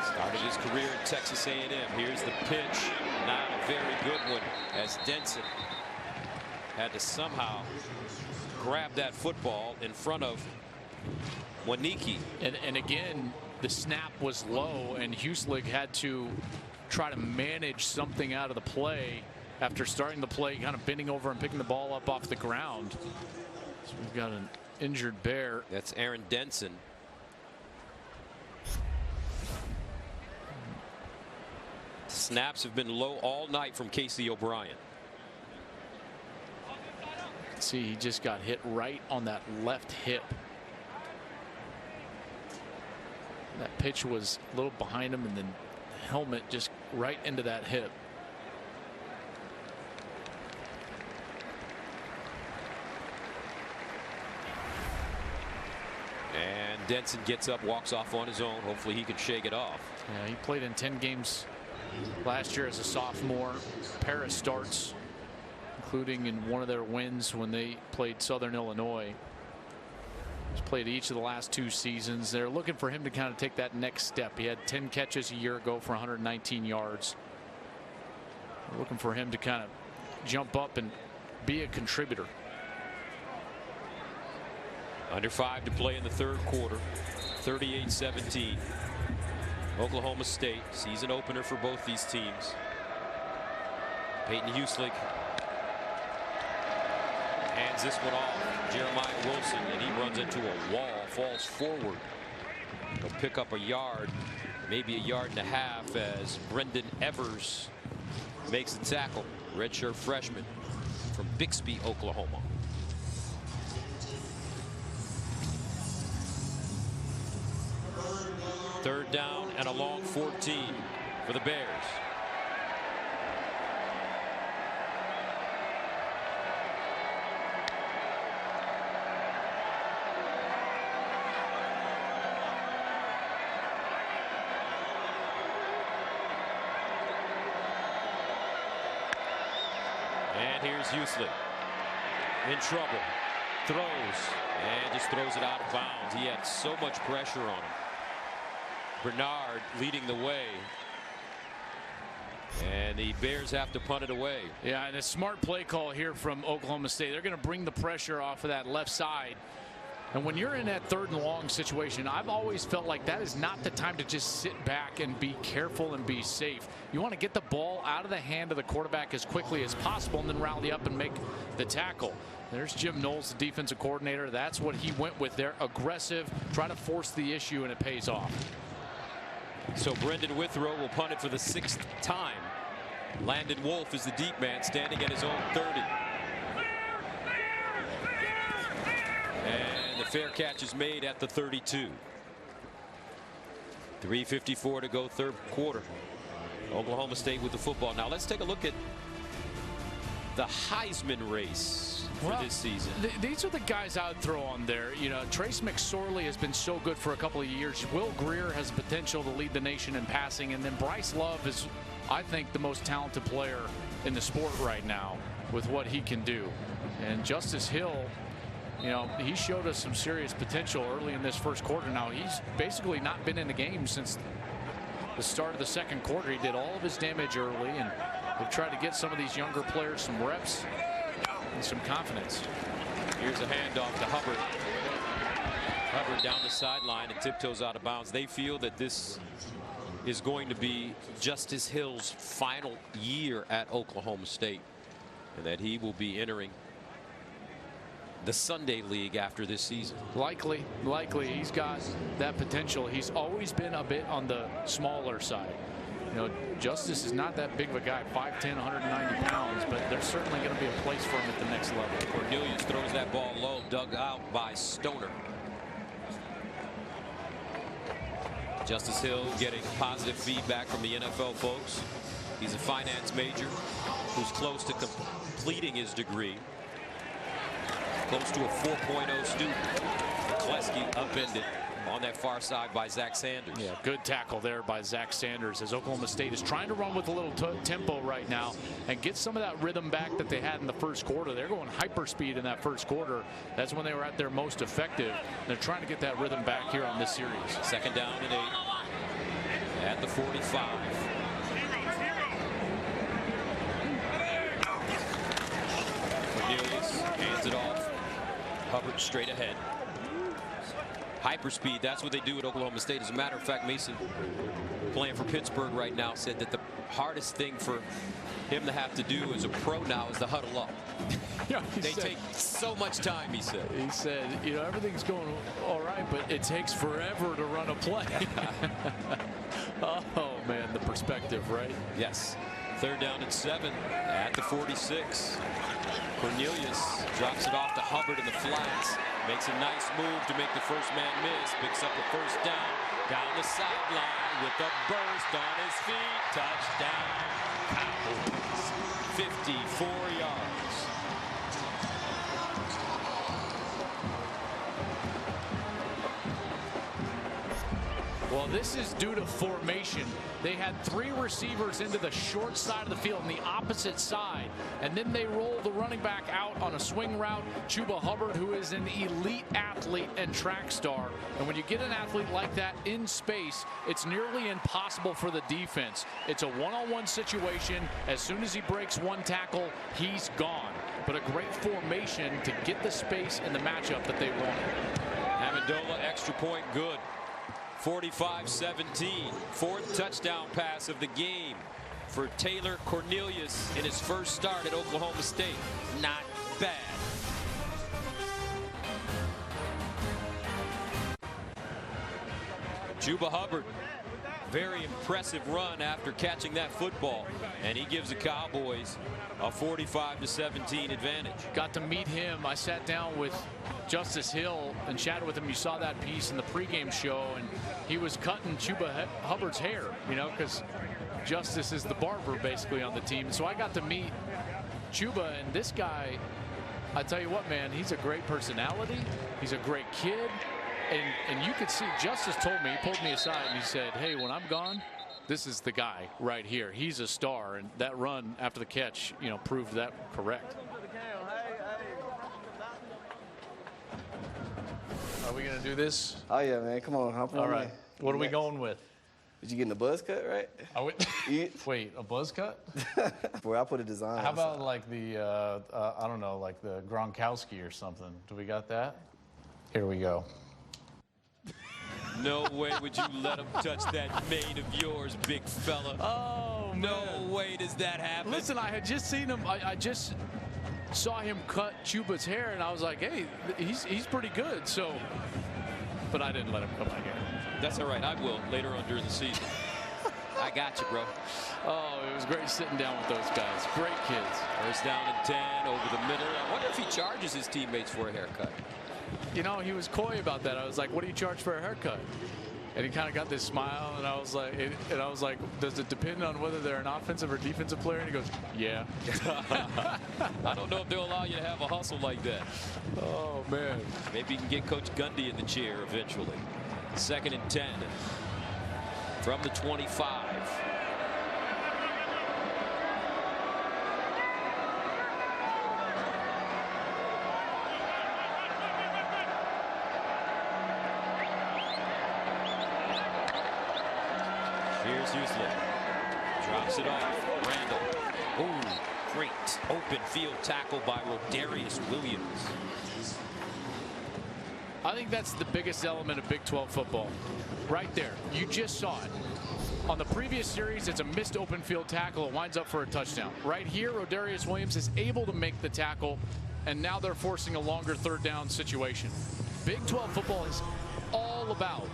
Speaker 1: Started his career in Texas A&M. Here's the pitch. Not a very good one, as Denson had to somehow grab that football in front of Waniki.
Speaker 3: And again, the snap was low, and Huslick had to try to manage something out of the play after starting the play, kind of bending over and picking the ball up off the ground. So we've got an injured Bear.
Speaker 1: That's Aaron Denson. Snaps have been low all night from Casey O'Brien.
Speaker 3: See, he just got hit right on that left hip. That pitch was a little behind him, and then the helmet just right into that hip.
Speaker 1: And Denson gets up, walks off on his own. Hopefully he can shake it off.
Speaker 3: Yeah, he played in 10 games last year as a sophomore. Paris starts. including in one of their wins when they played Southern Illinois. He's played each of the last 2 seasons. They're looking for him to kind of take that next step. He had 10 catches a year ago for 119 yards. They're looking for him to kind of jump up and be a contributor.
Speaker 1: Under 5 to play in the third quarter. 38-17. Oklahoma State, season opener for both these teams. Peyton Huslick hands this one off. Jeremiah Wilson, and he runs into a wall, falls forward. He'll pick up a yard, maybe a yard and a half, as Brendan Evers makes the tackle. Redshirt freshman from Bixby, Oklahoma. Third down and a long 14 for the Bears. And here's Huslick in trouble. Throws and just throws it out of bounds. He had so much pressure on him. Bernard leading the way, and the Bears have to punt it away.
Speaker 3: Yeah, and a smart play call here from Oklahoma State. They're going to bring the pressure off of that left side. And when you're in that third and long situation, I've always felt like that is not the time to just sit back and be careful and be safe. You want to get the ball out of the hand of the quarterback as quickly as possible and then rally up and make the tackle. There's Jim Knowles, the defensive coordinator. That's what he went with there. Aggressive, try to force the issue, and it pays off.
Speaker 1: So Brendan Withrow will punt it for the 6th time. Landon Wolf is the deep man, standing at his own 30. And the fair catch is made at the 32. 3:54 to go, third quarter. Oklahoma State with the football. Now let's take a look at the Heisman race for this season.
Speaker 3: These are the guys I would throw on there. You know, Trace McSorley has been so good for a couple of years. Will Greer has potential to lead the nation in passing, and then Bryce Love is, I think, the most talented player in the sport right now with what he can do. And Justice Hill, you know, he showed us some serious potential early in this first quarter. Now he's basically not been in the game since the start of the second quarter. He did all of his damage early, and they've tried to get some of these younger players some reps and some confidence.
Speaker 1: Here's a handoff to Hubbard. Hubbard down the sideline and tiptoes out of bounds. They feel that this is going to be Justice Hill's final year at Oklahoma State, and that he will be entering the Sunday League after this season.
Speaker 3: Likely. He's got that potential. He's always been a bit on the smaller side. You know, Justice is not that big of a guy, 5'10", 190 pounds, but there's certainly going to be a place for him at the next level.
Speaker 1: Cornelius throws that ball low, dug out by Stoner. Justice Hill getting positive feedback from the NFL folks. He's a finance major who's close to completing his degree. Close to a 4.0 student. McCleskey upended on that far side by Zach Sanders.
Speaker 3: Yeah, good tackle there by Zach Sanders, as Oklahoma State is trying to run with a little tempo right now and get some of that rhythm back that they had in the first quarter. They're going hyper speed in that first quarter. That's when they were at their most effective. They're trying to get that rhythm back here on this series.
Speaker 1: Second down and 8 at the 45. Cornelius hands it off. Hubbard straight ahead. Hyperspeed, that's what they do at Oklahoma State. As a matter of fact, Mason, playing for Pittsburgh right now, said that the hardest thing for him to have to do as a pro now is to huddle up.
Speaker 3: Yeah,
Speaker 1: they take so much time, he said.
Speaker 3: He said, you know, everything's going all right, but it takes forever to run a play. Oh, man, the perspective, right?
Speaker 1: Yes. Third down and 7 at the 46. Cornelius drops it off to Hubbard in the flats. Makes a nice move to make the first man miss. Picks up the first down. Down the sideline with a burst on his feet. Touchdown. Cowboys. 54 yards.
Speaker 3: Well, this is due to formation. They had 3 receivers into the short side of the field on the opposite side, and then they rolled the running back out on a swing route. Chuba Hubbard, who is an elite athlete and track star, and when you get an athlete like that in space, it's nearly impossible for the defense. It's a one-on-one situation. As soon as he breaks one tackle, he's gone. But a great formation to get the space and the matchup that they wanted.
Speaker 1: Amendola, extra point, good. 45-17, 4th touchdown pass of the game for Taylor Cornelius in his first start at Oklahoma State. Not bad. Chuba Hubbard, very impressive run after catching that football, and he gives the Cowboys a 45-17 advantage.
Speaker 3: Got to meet him. I sat down with Justice Hill and chatted with him. You saw that piece in the pregame show, and he was cutting Chuba Hubbard's hair, you know, because Justice is the barber basically on the team. So I got to meet Chuba, and this guy, I tell you what, man, he's a great personality. He's a great kid. And you could see, Justice told me, he pulled me aside and he said, hey, when I'm gone, this is the guy right here. He's a star. And that run after the catch, you know, proved that correct. Are we going to do this?
Speaker 10: Oh, yeah, man. Come on. Hop on.
Speaker 3: All right. What are we going with?
Speaker 10: Did you get a buzz cut, right?
Speaker 3: Wait, a buzz cut?
Speaker 10: Boy, I put a design.
Speaker 3: How about like the, I don't know, like the Gronkowski or something? Do we got that? Here we go.
Speaker 1: No way would you let him touch that mane of yours, big fella.
Speaker 3: Oh, man.
Speaker 1: No way does that happen.
Speaker 3: Listen, I had just seen him. I just saw him cut Chuba's hair, and I was like, hey, he's pretty good. So, but I didn't let him come out here.
Speaker 1: That's all right. I will later on during the season. I got you, bro.
Speaker 3: Oh, it was great sitting down with those guys. Great kids.
Speaker 1: First down and 10 over the middle. I wonder if he charges his teammates for a haircut.
Speaker 3: You know, he was coy about that. I was like, what do you charge for a haircut? And he kind of got this smile, and I was like, does it depend on whether they're an offensive or defensive player? And he goes, yeah.
Speaker 1: I don't know if they'll allow you to have a hustle like that.
Speaker 3: Oh, man.
Speaker 1: Maybe you can get Coach Gundy in the chair eventually. 2nd and 10 from the 25. Here's Houston. Drops it off. Randall. Oh, great open field tackle by Rodarius Williams.
Speaker 3: I think that's the biggest element of Big 12 football. Right there. You just saw it. On the previous series, it's a missed open field tackle. It winds up for a touchdown. Right here, Rodarius Williams is able to make the tackle, and now they're forcing a longer 3rd down situation. Big 12 football is all about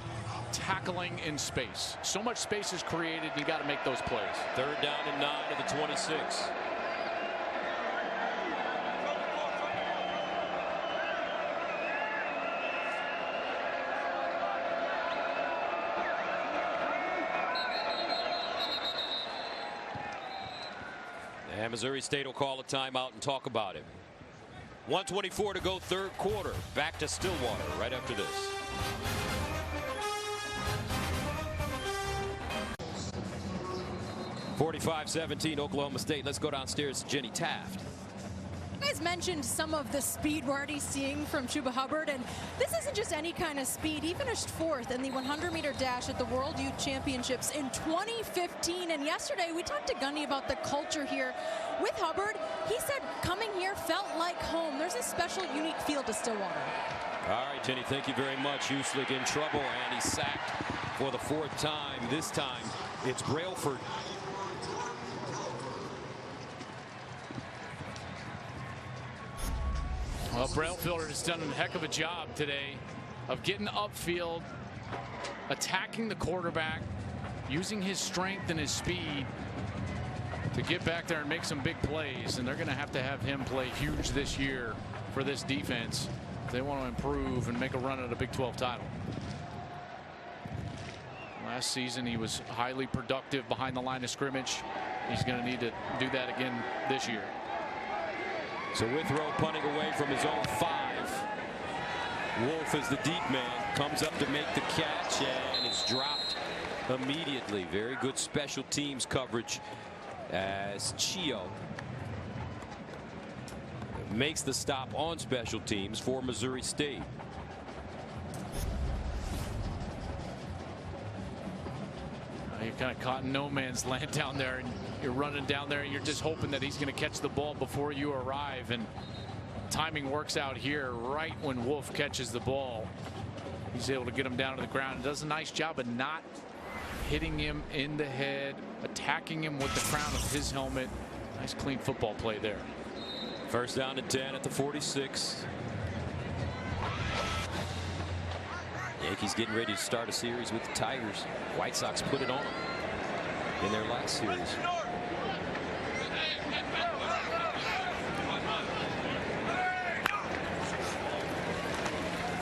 Speaker 3: tackling in space. So much space is created, you got to make those plays.
Speaker 1: 3rd down and 9 to the 26. And Missouri State will call a timeout and talk about it. 1:24 to go, 3rd quarter. Back to Stillwater right after this. (45-17) Oklahoma State. Let's go downstairs to Jenny Taft.
Speaker 2: You guys mentioned some of the speed we're already seeing from Chuba Hubbard, and this isn't just any kind of speed. He finished 4th in the 100-meter dash at the World Youth Championships in 2015, and yesterday we talked to Gundy about the culture here with Hubbard. He said coming here felt like home. There's a special, unique feel to Stillwater.
Speaker 1: All right, Jenny, thank you very much. Uslick in trouble, and he's sacked for the 4th time. This time, it's Brailford.
Speaker 3: Well, Brailford has done a heck of a job today of getting upfield, attacking the quarterback, using his strength and his speed to get back there and make some big plays. And they're going to have him play huge this year for this defense if they want to improve and make a run at a Big 12 title. Last season, he was highly productive behind the line of scrimmage. He's going to need to do that again this year.
Speaker 1: So Withrow punting away from his own 5. Wolf is the deep man, comes up to make the catch and is dropped immediately. Very good special teams coverage as Chio makes the stop on special teams for Missouri State.
Speaker 3: You're kind of caught in no man's land down there, and you're running down there, and you're just hoping that he's going to catch the ball before you arrive. And timing works out here right when Wolf catches the ball. He's able to get him down to the ground and does a nice job of not hitting him in the head, attacking him with the crown of his helmet. Nice clean football play there.
Speaker 1: First down and 10 at the 46. Yankees getting ready to start a series with the Tigers. White Sox put it on them in their last series.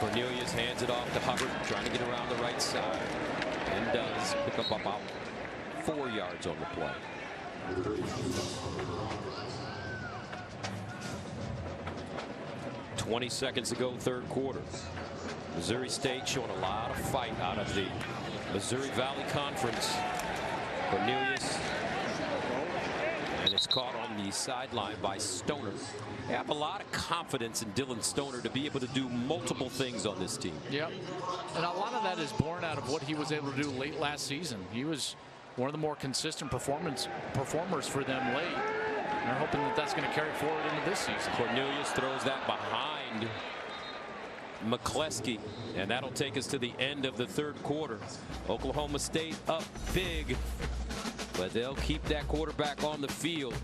Speaker 1: Cornelius hands it off to Hubbard, trying to get around the right side, and does pick up about 4 yards on the play. "20 seconds to go, third quarter. Missouri State showing a lot of fight out of the Missouri Valley Conference. Cornelius, and it's caught on the sideline by Stoner. They have a lot of confidence in Dylan Stoner to be able to do multiple things on this team.
Speaker 3: Yep, and a lot of that is born out of what he was able to do late last season. He was one of the more consistent performers for them late. And they're hoping that that's going to carry forward into this season.
Speaker 1: Cornelius throws that behind McCleskey, and that'll take us to the end of the third quarter. Oklahoma State up big, but they'll keep that quarterback on the field,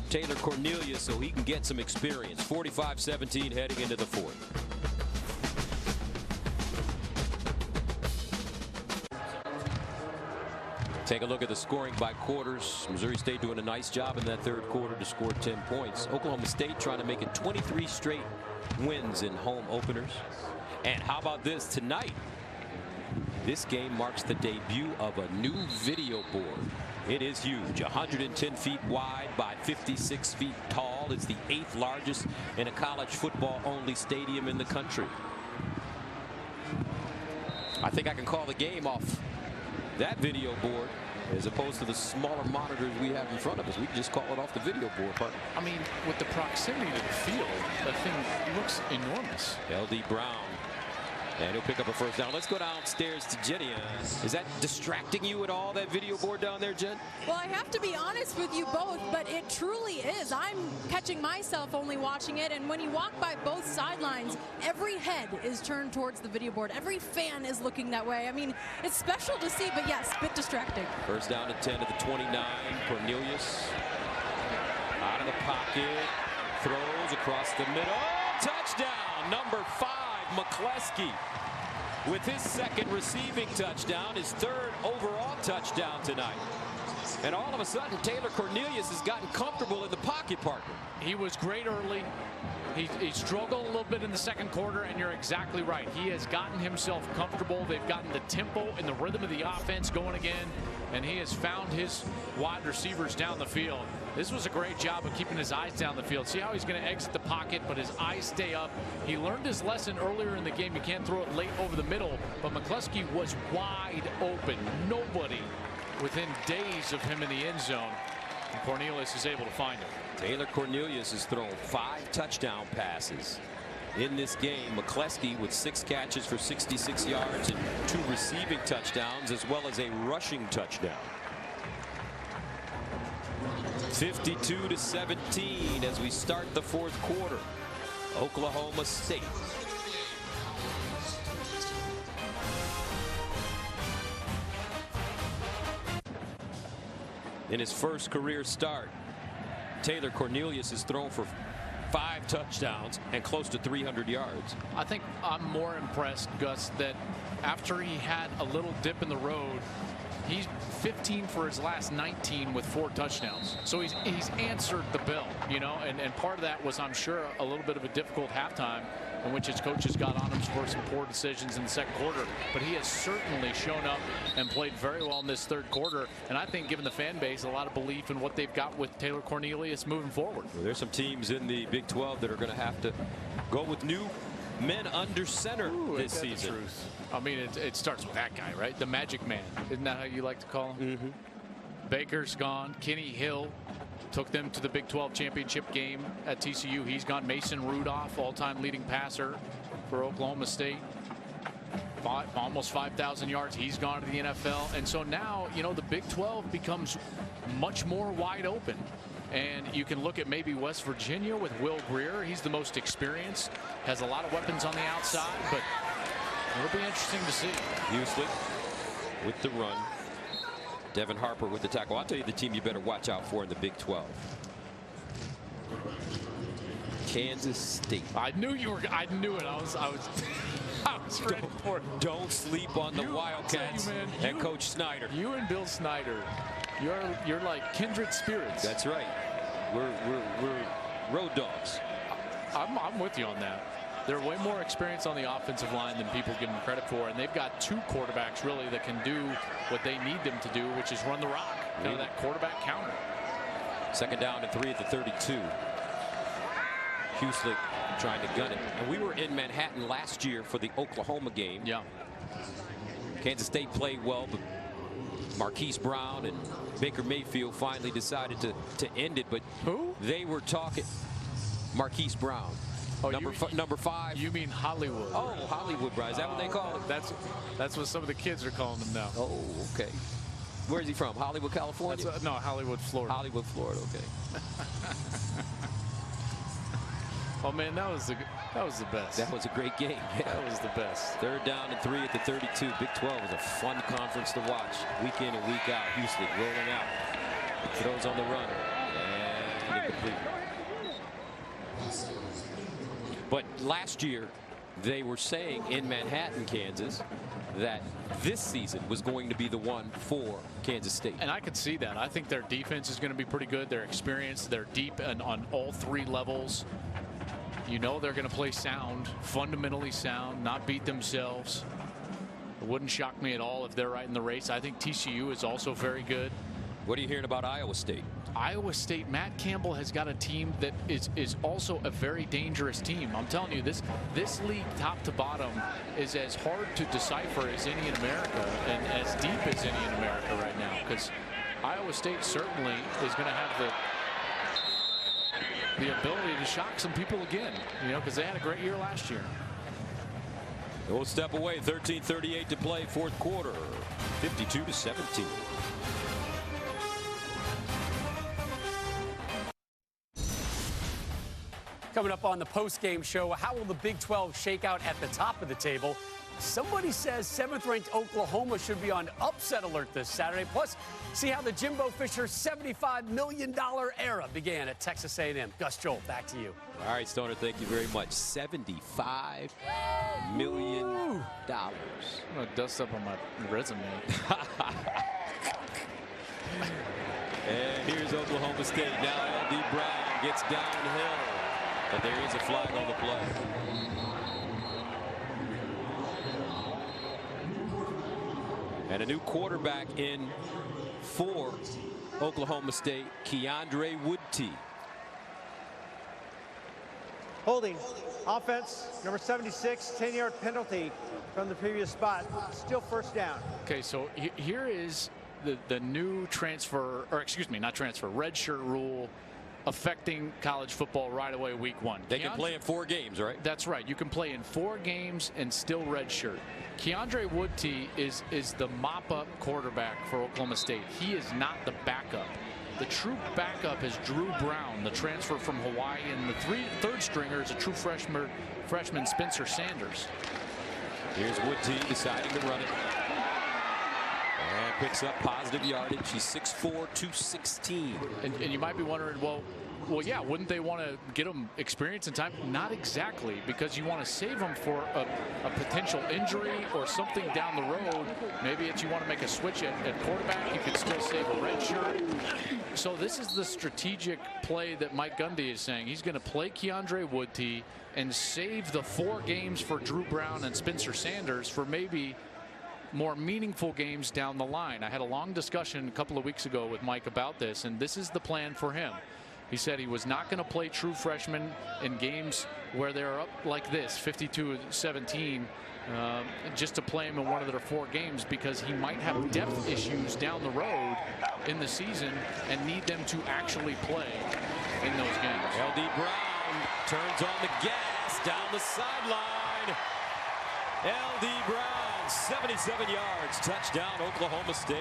Speaker 1: Taylor Cornelius, so he can get some experience. 45-17 heading into the fourth. Take a look at the scoring by quarters. Missouri State doing a nice job in that third quarter to score 10 points. Oklahoma State trying to make it 23 straight wins in home openers. And how about this tonight? This game marks the debut of a new video board. It is huge, 110 feet wide by 56 feet tall. It's the 8th largest in a college football only stadium in the country. I think I can call the game off that video board as opposed to the smaller monitors we have in front of us. We can just call it off the video board, partner.
Speaker 3: I mean, with the proximity to the field, that thing looks enormous.
Speaker 1: L.D. Brown, and he'll pick up a first down. Let's go downstairs to Jenny. Is that distracting you at all, that video board down there, Jen?
Speaker 2: Well, I have to be honest with you both, but it truly is. I'm catching myself only watching it, and when you walk by both sidelines, every head is turned towards the video board. Every fan is looking that way. I mean, it's special to see, but yes, a bit distracting.
Speaker 1: First down and 10 at the 29. Cornelius out of the pocket, throws across the middle. Touchdown, number 5, McCleskey, with his second receiving touchdown, his third overall touchdown tonight. And all of a sudden, Taylor Cornelius has gotten comfortable in the pocket, partner.
Speaker 3: He was great early. He struggled a little bit in the second quarter, and you're exactly right. He has gotten himself comfortable. They've gotten the tempo and the rhythm of the offense going again, and he has found his wide receivers down the field. This was a great job of keeping his eyes down the field. See how he's going to exit the pocket, but his eyes stay up. He learned his lesson earlier in the game. You can't throw it late over the middle, but McCleskey was wide open. Nobody within days of him in the end zone. And Cornelius is able to find him.
Speaker 1: Taylor Cornelius has thrown 5 touchdown passes in this game. McCleskey with 6 catches for 66 yards and 2 receiving touchdowns, as well as a rushing touchdown. 52-17 as we start the fourth quarter. Oklahoma State. In his first career start, Taylor Cornelius has thrown for 5 touchdowns and close to 300 yards.
Speaker 3: I think I'm more impressed, Gus, that after he had a little dip in the road, he's 15 for his last 19 with 4 touchdowns. So he's answered the bell, you know, and part of that was, I'm sure, a little bit of a difficult halftime in which his coaches got on him for some poor decisions in the second quarter. But he has certainly shown up and played very well in this third quarter. And I think given the fan base a lot of belief in what they've got with Taylor Cornelius moving forward.
Speaker 1: Well, there's some teams in the Big 12 that are going to have to go with new men under center this season.
Speaker 3: I mean, it starts with that guy, right? The Magic Man. Isn't that how you like to call him?
Speaker 1: Mm-hmm.
Speaker 3: Baker's gone. Kenny Hill took them to the Big 12 championship game at TCU. He's gone. Mason Rudolph, all-time leading passer for Oklahoma State. Almost 5,000 yards. He's gone to the NFL. And so now, you know, the Big 12 becomes much more wide open. And you can look at maybe West Virginia with Will Greer. He's the most experienced, has a lot of weapons on the outside, but it'll be interesting to see.
Speaker 1: Houston with the run. Devin Harper with the tackle. I'll tell you the team you better watch out for in the Big 12. Kansas State.
Speaker 3: I knew you were. I knew it. I was ready for it.
Speaker 1: Don't sleep on the Wildcats and Coach Snyder.
Speaker 3: You and Bill Snyder, you're like kindred spirits.
Speaker 1: That's right. We're road dogs.
Speaker 3: I'm with you on that. They're way more experienced on the offensive line than people give them credit for, and they've got two quarterbacks really that can do what they need them to do, which is run the rock. Kind of that quarterback counter.
Speaker 1: Second down and 3 at the 32. Houston trying to gun it. And we were in Manhattan last year for the Oklahoma game.
Speaker 3: Yeah.
Speaker 1: Kansas State played well, but Marquise Brown and Baker Mayfield finally decided to end it. But
Speaker 3: who?
Speaker 1: They were talking. Marquise Brown.
Speaker 3: Oh,
Speaker 1: number 5.
Speaker 3: You mean Hollywood?
Speaker 1: Oh, Hollywood Brown. Is that what they call it?
Speaker 3: That's what some of the kids are calling him now.
Speaker 1: Oh, okay. Where is he from? Hollywood, California?
Speaker 3: No, Hollywood, Florida.
Speaker 1: Hollywood, Florida. Okay.
Speaker 3: Oh man, that was the best.
Speaker 1: That was a great game.
Speaker 3: That was the best.
Speaker 1: Third down and 3 at the 32. Big 12 was a fun conference to watch. Week in and week out. Houston rolling out. Throws on the run. And incomplete. But last year, they were saying in Manhattan, Kansas, that this season was going to be the one for Kansas State.
Speaker 3: And I could see that. I think their defense is going to be pretty good. They're experienced. They're deep and on all 3 levels. You know they're going to play sound, fundamentally sound, not beat themselves. It wouldn't shock me at all if they're right in the race. I think TCU is also very good.
Speaker 1: What are you hearing about Iowa State?
Speaker 3: Iowa State, Matt Campbell has got a team that is also a very dangerous team. I'm telling you, this league top to bottom is as hard to decipher as any in America and as deep as any in America right now, because Iowa State certainly is going to have the ability to shock some people again, you know, because they had a great year last year.
Speaker 1: We'll step away. 13:38 to play, fourth quarter. 52-17.
Speaker 6: Coming up on the post-game show, how will the Big 12 shake out at the top of the table? Somebody says 7th-ranked Oklahoma should be on upset alert this Saturday. Plus, see how the Jimbo Fisher $75 million era began at Texas A&M. Gus Joel, back to you.
Speaker 1: All right, Stoner, thank you very much. $75 million.
Speaker 3: I'm going to dust up on my resume.
Speaker 1: And here's Oklahoma State. Now L.D. Brown gets downhill. But there is a flag on the play. And a new quarterback in for Oklahoma State, Keandre Woodtee.
Speaker 4: Holding. Offense, number 76, 10-yard penalty from the previous spot. Still first down.
Speaker 3: Okay, so here is the new transfer, or excuse me, not transfer, redshirt rule affecting college football right away week 1.
Speaker 1: They can play in 4 games, right?
Speaker 3: That's right. You can play in 4 games and still redshirt. Keandre Woodtee is the mop-up quarterback for Oklahoma State. He is not the backup. The true backup is Drew Brown, the transfer from Hawaii, and the third stringer is a true freshman Spencer Sanders.
Speaker 1: Here's Woodtee deciding to run it. And picks up positive yardage. He's 6'4", 216.
Speaker 3: And you might be wondering, well, yeah, wouldn't they want to get him experience and time? Not exactly, because you want to save him for a potential injury or something down the road. Maybe it's you want to make a switch at quarterback. You could still save a red shirt. So this is the strategic play that Mike Gundy is saying. He's going to play Keandre Woodtee and save the 4 games for Drew Brown and Spencer Sanders for maybe more meaningful games down the line. I had a long discussion a couple of weeks ago with Mike about this, and this is the plan for him. He said he was not going to play true freshmen in games where they're up like this, 52-17, just to play him in one of their 4 games because he might have depth issues down the road in the season and need them to actually play in those games.
Speaker 1: L.D. Brown turns on the gas down the sideline. L.D. Brown, 77 yards, touchdown, Oklahoma State.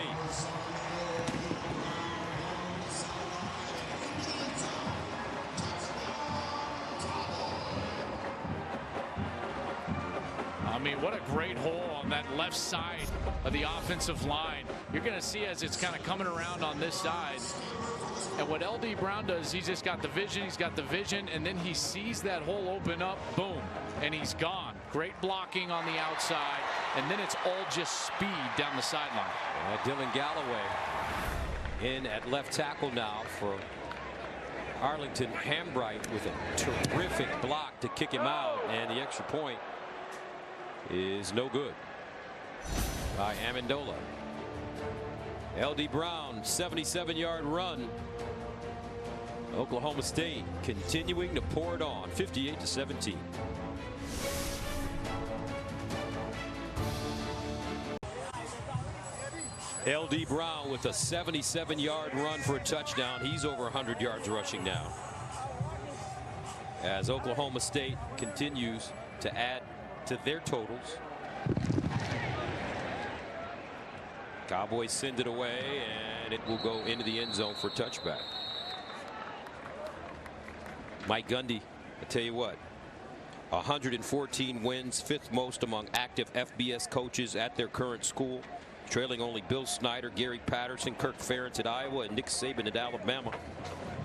Speaker 3: I mean, what a great hole on that left side of the offensive line. You're going to see as it's kind of coming around on this side. And what L.D. Brown does, he's just got the vision, and then he sees that hole open up, boom, and he's gone. Great blocking on the outside, and then it's all just speed down the sideline.
Speaker 1: Dylan Galloway in at left tackle now for Arlington. Hambright with a terrific block to kick him out, and the extra point is no good by Amendola. L.D. Brown, 77-yard run. Oklahoma State continuing to pour it on, 58-17. L.D. Brown with a 77-yard run for a touchdown. He's over 100 yards rushing now, as Oklahoma State continues to add to their totals. Cowboys send it away, and it will go into the end zone for a touchback. Mike Gundy, I tell you what, 114 wins, 5th most among active FBS coaches at their current school, trailing only Bill Snyder, Gary Patterson, Kirk Ferentz at Iowa, and Nick Saban at Alabama.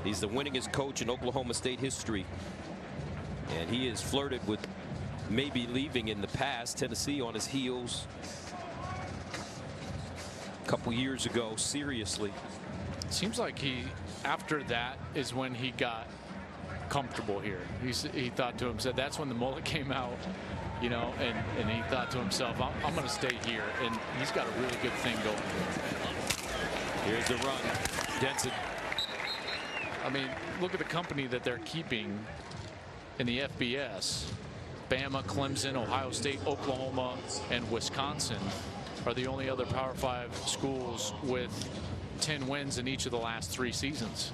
Speaker 1: He's the winningest coach in Oklahoma State history, and he has flirted with maybe leaving in the past. Tennessee on his heels a couple years ago, seriously.
Speaker 3: Seems like after that is when he got comfortable here. He thought to himself, that's when the mullet came out, you know, and he thought to himself, I'm going to stay here, and he's got a really good thing going.
Speaker 1: Here's the run. Denson.
Speaker 3: I mean, look at the company that they're keeping in the FBS. Bama, Clemson, Ohio State, Oklahoma, and Wisconsin are the only other Power 5 schools with 10 wins in each of the last 3 seasons.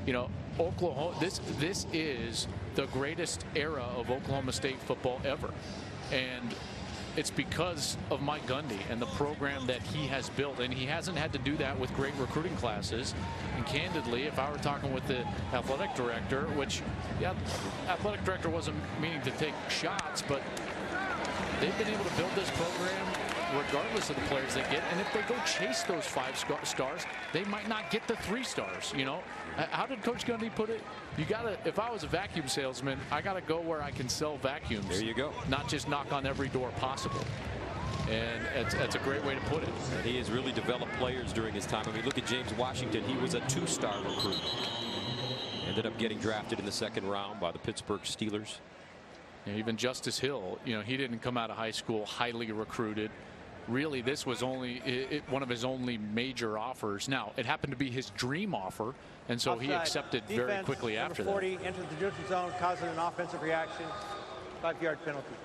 Speaker 3: You know, Oklahoma, this is the greatest era of Oklahoma State football ever. And it's because of Mike Gundy and the program that he has built. And he hasn't had to do that with great recruiting classes. And candidly, if I were talking with the athletic director, which, yeah, athletic director wasn't meaning to take shots, but they've been able to build this program regardless of the players they get. And if they go chase those 5 stars, they might not get the 3 stars. You know, how did Coach Gundy put it? You gotta, if I was a vacuum salesman, I gotta go where I can sell vacuums.
Speaker 1: There you go.
Speaker 3: Not just knock on every door possible. And that's a great way to put it.
Speaker 1: And he has really developed players during his time. I mean, look at James Washington. He was a 2-star recruit. Ended up getting drafted in the 2nd round by the Pittsburgh Steelers.
Speaker 3: Even Justice Hill, you know, he didn't come out of high school highly recruited. Really, this was only one of his only major offers. Now, it happened to be his dream offer, and so he accepted very quickly after that.
Speaker 4: 40 entered the neutral zone, causing an offensive reaction, 5-yard penalty.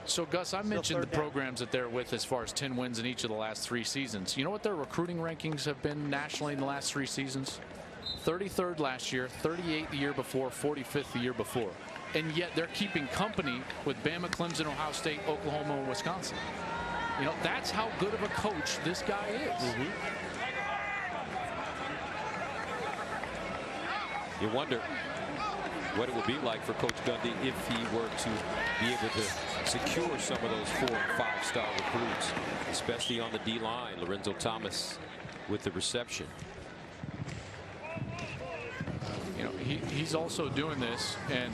Speaker 3: So, Gus, I mentioned the programs that they're with as far as 10 wins in each of the last 3 seasons. You know what their recruiting rankings have been nationally in the last 3 seasons? 33rd last year, 38th the year before, 45th the year before. And yet they're keeping company with Bama, Clemson, Ohio State, Oklahoma, and Wisconsin. You know, that's how good of a coach this guy is.
Speaker 1: You wonder what it would be like for Coach Gundy if he were to be able to secure some of those 4- and 5-star recruits, especially on the D-line. Lorenzo Thomas with the reception.
Speaker 3: You know, he's also doing this, and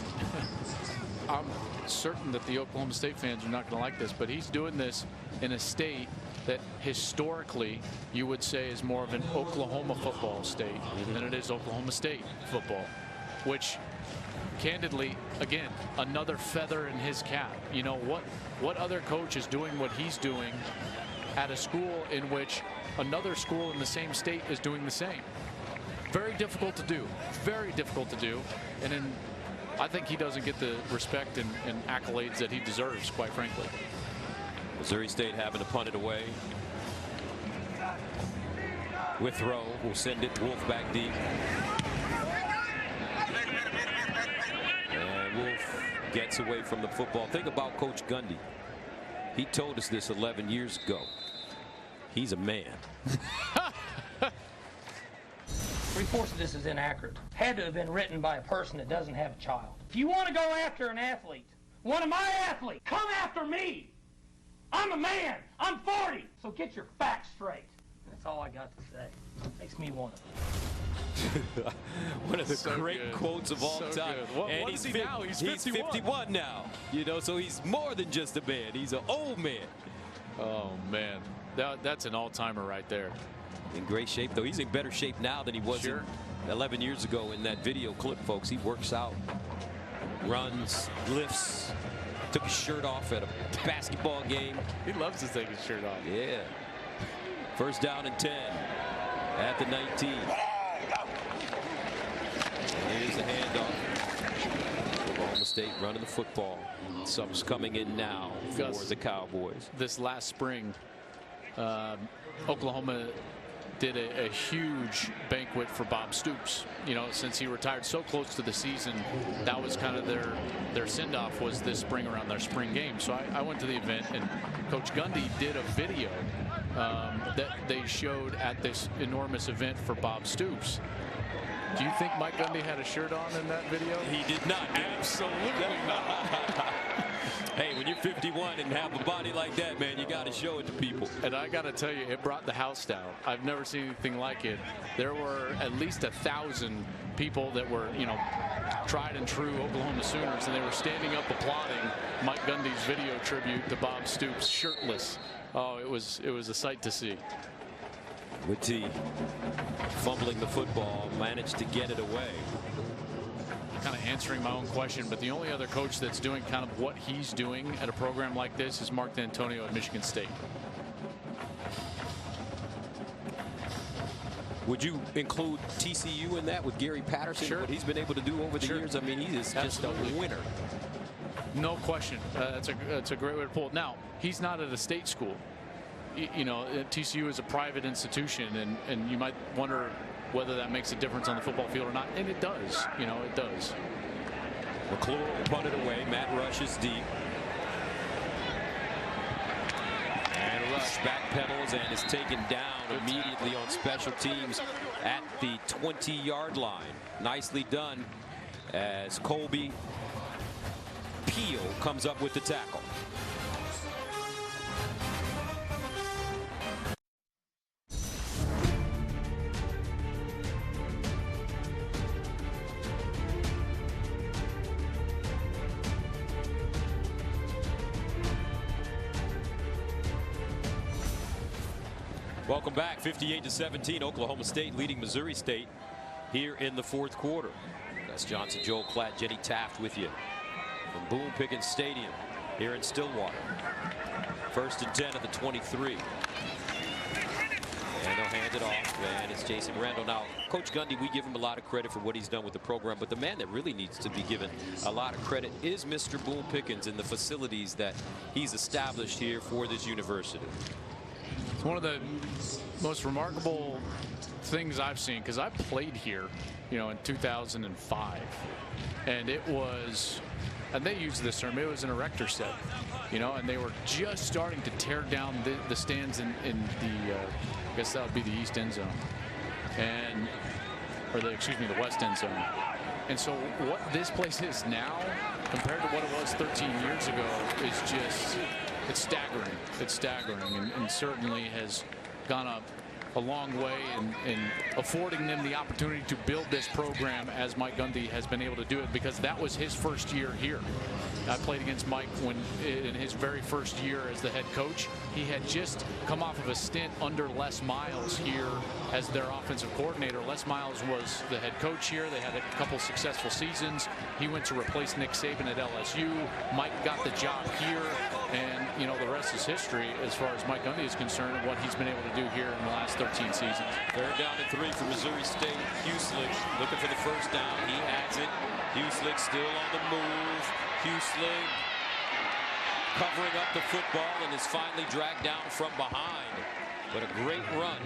Speaker 3: I'm certain that the Oklahoma State fans are not going to like this, but he's doing this in a state that historically you would say is more of an Oklahoma football state than it is Oklahoma State football, which candidly, again, another feather in his cap. You know, what other coach is doing what he's doing at a school in which another school in the same state is doing the same? Very difficult to do. Very difficult to do. And then I think he doesn't get the respect and accolades that he deserves, quite frankly.
Speaker 1: Missouri State having to punt it away. Withrow will send it. Wolf back deep. And Wolf gets away from the football. Think about Coach Gundy. He told us this 11 years ago. He's a man.
Speaker 11: 3/4 of this is inaccurate. Had to have been written by a person that doesn't have a child. If you want to go after an athlete, one of my athletes, come after me. I'm a man. I'm 40. So get your facts straight. That's all I got to say. Makes me want to.
Speaker 1: One of the great quotes of all time.
Speaker 3: And what is he now? He's
Speaker 1: 51 now. You know, so he's more than just a man. He's an old man.
Speaker 3: Oh, man. That's an all-timer right there.
Speaker 1: In great shape, though. He's in better shape now than he was 11 years ago in that video clip, folks. He works out, runs, lifts, took his shirt off at a basketball game.
Speaker 3: He loves to take his shirt off.
Speaker 1: Yeah. First down and 10 at the 19. And here's the handoff. Oklahoma State running the football. Subs coming in now for the Cowboys.
Speaker 3: This last spring, Oklahoma did a huge banquet for Bob Stoops. You know, since he retired so close to the season, that was kind of their send-off was this spring around their spring game. So I went to the event, and Coach Gundy did a video that they showed at this enormous event for Bob Stoops. Do you think Mike Gundy had a shirt on in that video?
Speaker 1: He did not.
Speaker 3: Absolutely not.
Speaker 1: Hey, when you're 51 and have a body like that, man, you got to show it to people.
Speaker 3: And I got to tell you, it brought the house down. I've never seen anything like it. There were at least 1,000 people that were, you know, tried and true Oklahoma Sooners, and they were standing up applauding Mike Gundy's video tribute to Bob Stoops, shirtless. Oh, it was a sight to see.
Speaker 1: Witty fumbling the football, managed to get it away.
Speaker 3: Kind of answering my own question, but the only other coach that's doing kind of what he's doing at a program like this is Mark D'Antonio at Michigan State.
Speaker 1: Would you include TCU in that with Gary Patterson?
Speaker 3: Sure.
Speaker 1: What he's been able to do over the years? I mean, he is just a winner.
Speaker 3: No question. That's a great way to pull it. Now, he's not at a state school. You know, TCU is a private institution, and you might wonder whether that makes a difference on the football field or not, and it does. You know, it does.
Speaker 1: McClure punted away. Matt Rush is deep. And Rush backpedals and is taken down immediately on special teams at the 20-yard line. Nicely done as Colby Peel comes up with the tackle. Welcome back. 58-17. Oklahoma State leading Missouri State here in the fourth quarter. That's Johnson, Joel Klatt, Jenny Taft with you from Boone Pickens Stadium here in Stillwater. First and 10 at the 23. And they'll hand it off, and it's Jason Randall. Now, Coach Gundy, we give him a lot of credit for what he's done with the program, but the man that really needs to be given a lot of credit is Mr. Boone Pickens and the facilities that he's established here for this university.
Speaker 3: It's one of the most remarkable things I've seen, because I played here, you know, in 2005, and it was, and they used this term, it was an erector set, you know, and they were just starting to tear down the stands in the, I guess that would be the east end zone, and, or the, excuse me, the west end zone. And so what this place is now compared to what it was 13 years ago is just, it's staggering. It's staggering, and certainly has gone up a long way in affording them the opportunity to build this program as Mike Gundy has been able to do it, because that was his first year here. I played against Mike when in his very first year as the head coach. He had just come off of a stint under Les Miles here as their offensive coordinator. Les Miles was the head coach here. They had a couple successful seasons. He went to replace Nick Saban at LSU. Mike got the job here. And, you know, the rest is history as far as Mike Gundy is concerned and what he's been able to do here in the last 13 seasons.
Speaker 1: Third down and 3 for Missouri State. Huslick looking for the first down. He has it. Huslick still on the move. Huslick covering up the football and is finally dragged down from behind. But a great run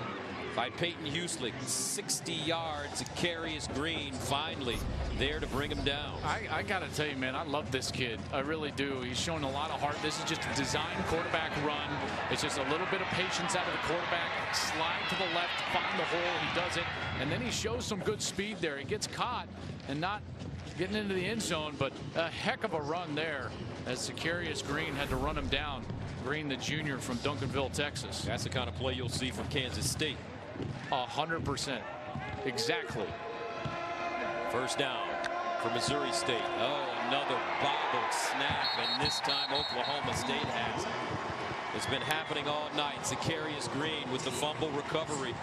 Speaker 1: by Peyton Huslick. 60 yards. Carius Green finally there to bring him down.
Speaker 3: I got to tell you, man, I love this kid. I really do. He's showing a lot of heart. This is just a designed quarterback run. It's just a little bit of patience out of the quarterback. Slide to the left, find the hole. He does it. And then he shows some good speed there. He gets caught and not getting into the end zone, but a heck of a run there as Carius Green had to run him down. Green, the junior from Duncanville, Texas.
Speaker 1: That's the kind of play you'll see from Kansas State.
Speaker 3: 100%. Exactly.
Speaker 1: First down for Missouri State. Oh, another bobbled snap, and this time Oklahoma State has it. It's been happening all night. Carius Green with the fumble recovery.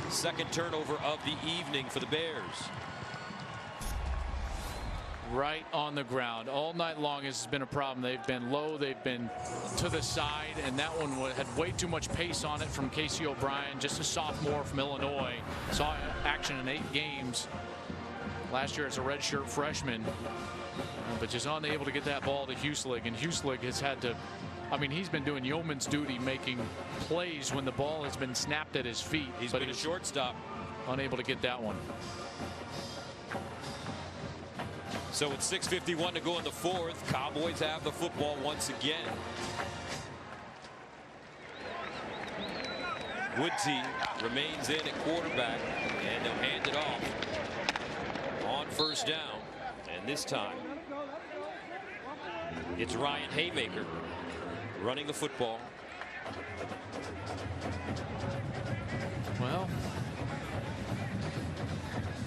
Speaker 1: Second turnover of the evening for the Bears.
Speaker 3: Right on the ground all night long. This has been a problem. They've been low, they've been to the side, and that one had way too much pace on it from Casey O'Brien, just a sophomore from Illinois. Saw action in 8 games last year as a redshirt freshman, but just unable to get that ball to Huslick. And Huslick has had to, I mean, he's been doing yeoman's duty making plays when the ball has been snapped at his feet.
Speaker 1: He's been a shortstop.
Speaker 3: Unable to get that one.
Speaker 1: So it's 6:51 to go in the fourth. Cowboys have the football once again. Woodtie remains in at quarterback, and they'll hand it off on first down. And this time it's Ryan Haymaker running the football.
Speaker 3: Well,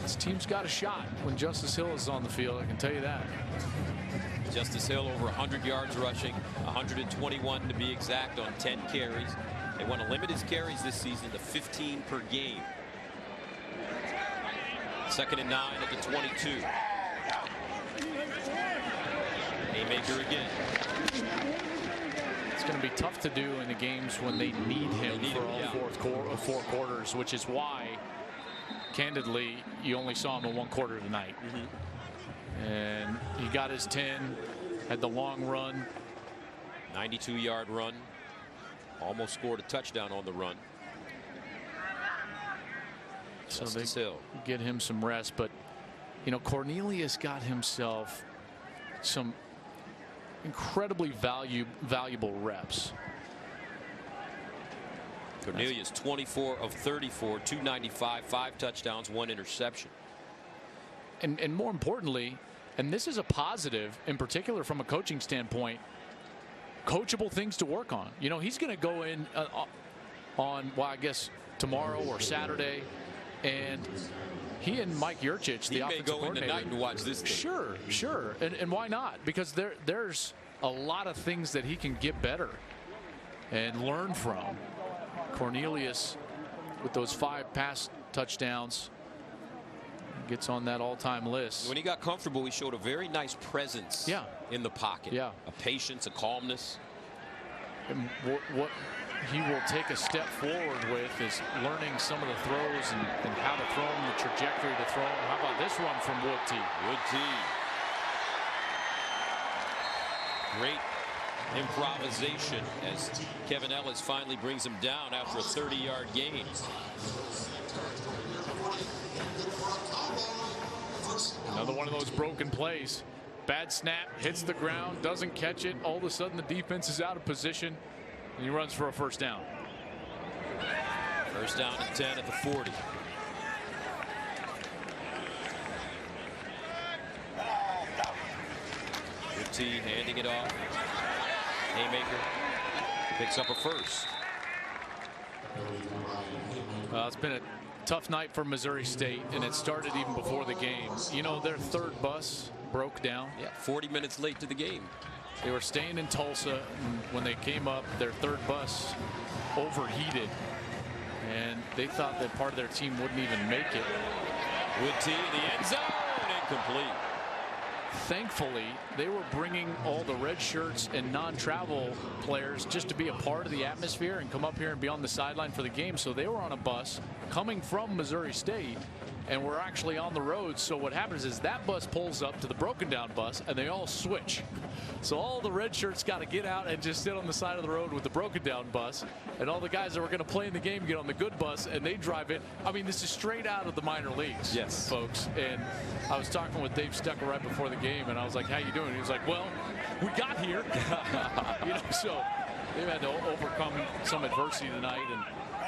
Speaker 3: this team's got a shot when Justice Hill is on the field, I can tell you that.
Speaker 1: Justice Hill over 100 yards rushing, 121 to be exact on 10 carries. They want to limit his carries this season to 15 per game. Second and 9 at the 22. Haymaker again.
Speaker 3: It's going to be tough to do in the games when they need him for all 4 quarters, which is why, candidly, you only saw him in 1 quarter tonight. And he got his 10, had the long run.
Speaker 1: 92-yard run. Almost scored a touchdown on the run.
Speaker 3: So they get him some rest. But, you know, Cornelius got himself some incredibly valuable reps.
Speaker 1: Cornelius 24 of 34, 295, 5 touchdowns, 1 interception.
Speaker 3: And more importantly, and this is a positive in particular from a coaching standpoint, coachable things to work on. You know, he's going to go in on, well, I guess tomorrow or Saturday, and he and Mike Yurcich, the offensive coordinator,
Speaker 1: go in tonight and watch this thing.
Speaker 3: Sure. And why not? Because there's a lot of things that he can get better and learn from. Cornelius, with those 5 pass touchdowns, gets on that all-time list.
Speaker 1: When he got comfortable, he showed a very nice presence in the pocket.
Speaker 3: Yeah.
Speaker 1: A patience, a calmness.
Speaker 3: And what he will take a step forward with is learning some of the throws and how to throw them, the trajectory to throw them. How about this run from Woodtie?
Speaker 1: Great improvisation as Kevin Ellis finally brings him down after a 30-yard gain.
Speaker 3: Another one of those broken plays. Bad snap, hits the ground, doesn't catch it. All of a sudden the defense is out of position and he runs for a first down.
Speaker 1: First down and 10 at the 40. Woodtie handing it off. Haymaker picks up a first.
Speaker 3: It's been a tough night for Missouri State, and it started even before the game. You know, their 3rd bus broke down.
Speaker 1: Yeah, 40 minutes late to the game.
Speaker 3: They were staying in Tulsa, and when they came up, their 3rd bus overheated, and they thought that part of their team wouldn't even make it.
Speaker 1: Woodtie in the end zone, incomplete.
Speaker 3: thankfully, they were bringing all the red shirts and non-travel players just to be a part of the atmosphere and come up here and be on the sideline for the game. So they were on a bus coming from Missouri State, and we're actually on the road. So what happens is that bus pulls up to the broken down bus, and they all switch. So all the red shirts got to get out and just sit on the side of the road with the broken down bus, and all the guys that were going to play in the game get on the good bus and they drive it. I mean, this is straight out of the minor leagues,
Speaker 1: yes,
Speaker 3: folks. And I was talking with Dave Stecker right before the game, and I was like, "How you doing?" He was like, "Well, we got here." You know, so they've had to overcome some adversity tonight, and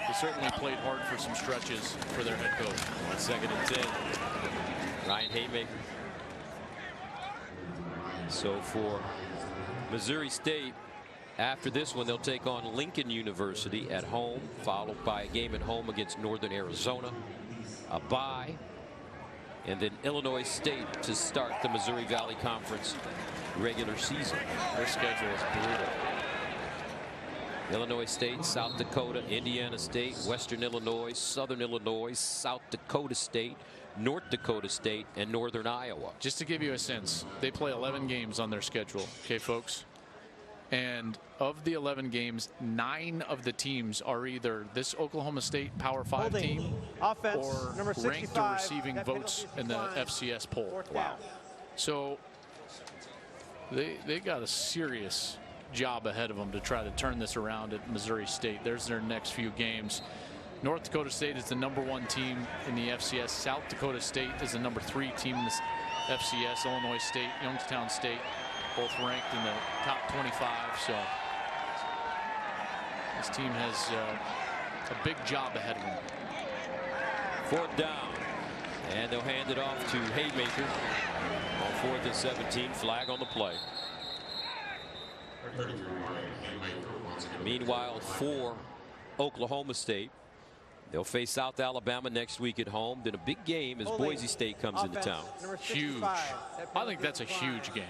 Speaker 3: they certainly played hard for some stretches for their head coach.
Speaker 1: 2nd and 10. Ryan Haymaker. So for Missouri State, after this one, they'll take on Lincoln University at home, followed by a game at home against Northern Arizona, a bye, and then Illinois State to start the Missouri Valley Conference regular season.
Speaker 3: Their schedule is brutal.
Speaker 1: Illinois State, South Dakota, Indiana State, Western Illinois, Southern Illinois, South Dakota State, North Dakota State, and Northern Iowa.
Speaker 3: Just to give you a sense, they play 11 games on their schedule, okay, folks? And of the 11 games, 9 of the teams are either this Oklahoma State Power 5 team
Speaker 4: Offense,
Speaker 3: or
Speaker 4: number
Speaker 3: ranked or receiving votes in the FCS poll.
Speaker 4: Wow.
Speaker 3: So they got a serious job ahead of them to try to turn this around at Missouri State. There's their next few games. North Dakota State is the #1 team in the FCS. South Dakota State is the #3 team in the FCS. Illinois State, Youngstown State, both ranked in the top 25. So this team has a big job ahead of them.
Speaker 1: 4th down, and they'll hand it off to Haymaker on 4th and 17. Flag on the play. Meanwhile, for Oklahoma State, they'll face South Alabama next week at home. Then a big game as Boise State comes into town.
Speaker 3: Huge. I think that's a huge game.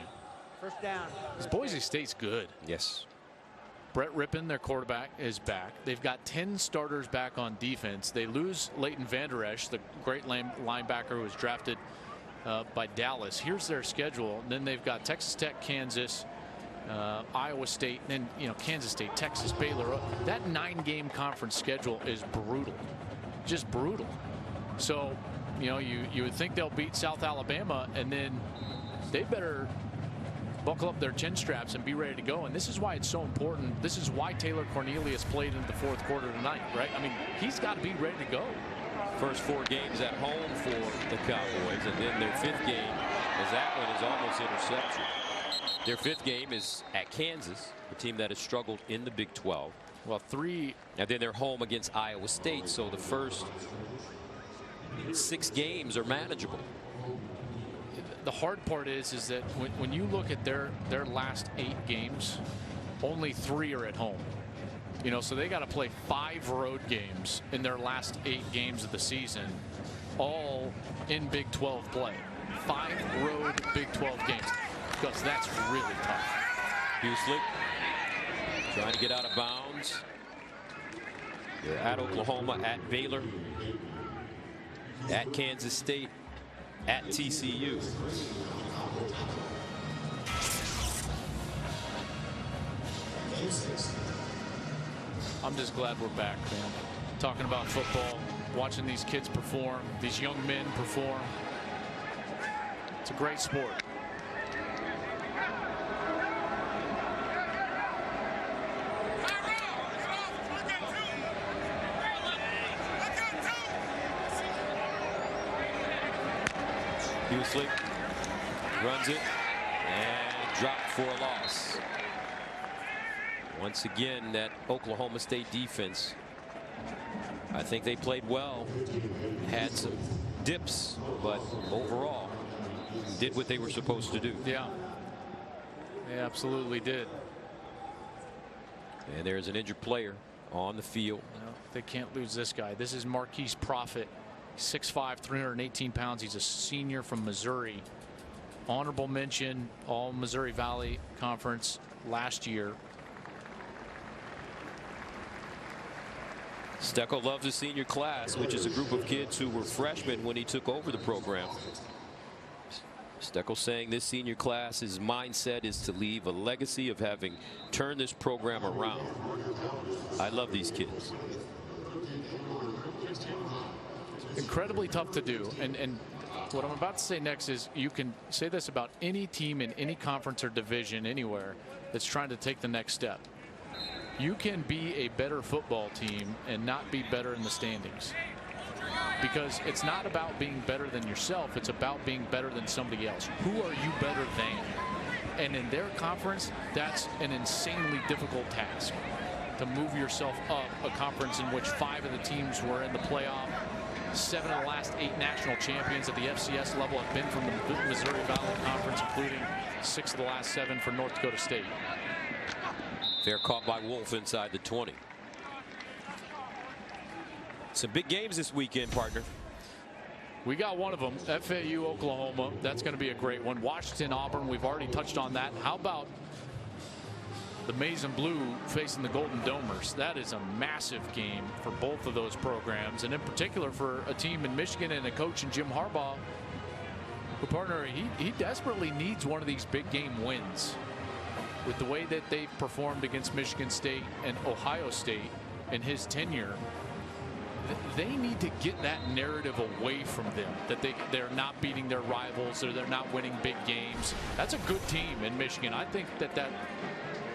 Speaker 4: First down.
Speaker 3: Because Boise State's good.
Speaker 1: Yes.
Speaker 3: Brett Rippon, their quarterback, is back. They've got 10 starters back on defense. They lose Leighton Vander Esch, the great linebacker who was drafted by Dallas. Here's their schedule. And then they've got Texas Tech, Kansas, Iowa State, and then Kansas State, Texas, Baylor. That 9-game conference schedule is brutal, just brutal. So you would think they'll beat South Alabama, and then they better buckle up their chin straps and be ready to go. And this is why it's so important. This is why Taylor Cornelius played in the 4th quarter tonight, right? I mean, he's got to be ready to go.
Speaker 1: First 4 games at home for the Cowboys, and then their 5th game, as that one is almost interception. Their 5th game is at Kansas, a team that has struggled in the Big 12.
Speaker 3: Well, 3.
Speaker 1: And then they're home against Iowa State. So the first 6 games are manageable.
Speaker 3: The hard part is that when you look at their last 8 games, only 3 are at home. So they got to play 5 road games in their last 8 games of the season, all in Big 12 play. 5 road Big 12 games. Because that's really tough.
Speaker 1: Husley trying to get out of bounds. They're at Oklahoma, at Baylor, at Kansas State, at TCU.
Speaker 3: I'm just glad we're back, man. Talking about football, watching these kids perform, these young men perform. It's a great sport.
Speaker 1: Husley runs it and dropped for a loss. Once again, that Oklahoma State defense, I think they played well, had some dips, but overall did what they were supposed to do.
Speaker 3: Yeah, they absolutely did.
Speaker 1: And there's an injured player on the field.
Speaker 3: No, they can't lose this guy. This is Marquise Prophet. 6'5", 318 pounds. He's a senior from Missouri. Honorable mention, all Missouri Valley Conference last year.
Speaker 1: Stecco loves his senior class, which is a group of kids who were freshmen when he took over the program. Steckel saying this senior class's mindset is to leave a legacy of having turned this program around. I love these kids.
Speaker 3: Incredibly tough to do. And what I'm about to say next is you can say this about any team in any conference or division anywhere that's trying to take the next step. You can be a better football team and not be better in the standings. Because it's not about being better than yourself. It's about being better than somebody else. Who are you better than? And in their conference, that's an insanely difficult task. To move yourself up a conference in which 5 of the teams were in the playoff. 7 of the last 8 national champions at the FCS level have been from the Missouri Valley Conference, including 6 of the last 7 for North Dakota State.
Speaker 1: Fair caught by Wolf inside the 20. Some big games this weekend, partner.
Speaker 3: We got one of them, FAU, Oklahoma. That's going to be a great one. Washington, Auburn, we've already touched on that. How about the Maize and Blue facing the Golden Domers? That is a massive game for both of those programs, and in particular for a team in Michigan and a coach in Jim Harbaugh, who, partner, he desperately needs one of these big game wins. With the way that they've performed against Michigan State and Ohio State in his tenure, they need to get that narrative away from them, that they're not beating their rivals or they're not winning big games. That's a good team in Michigan. I think that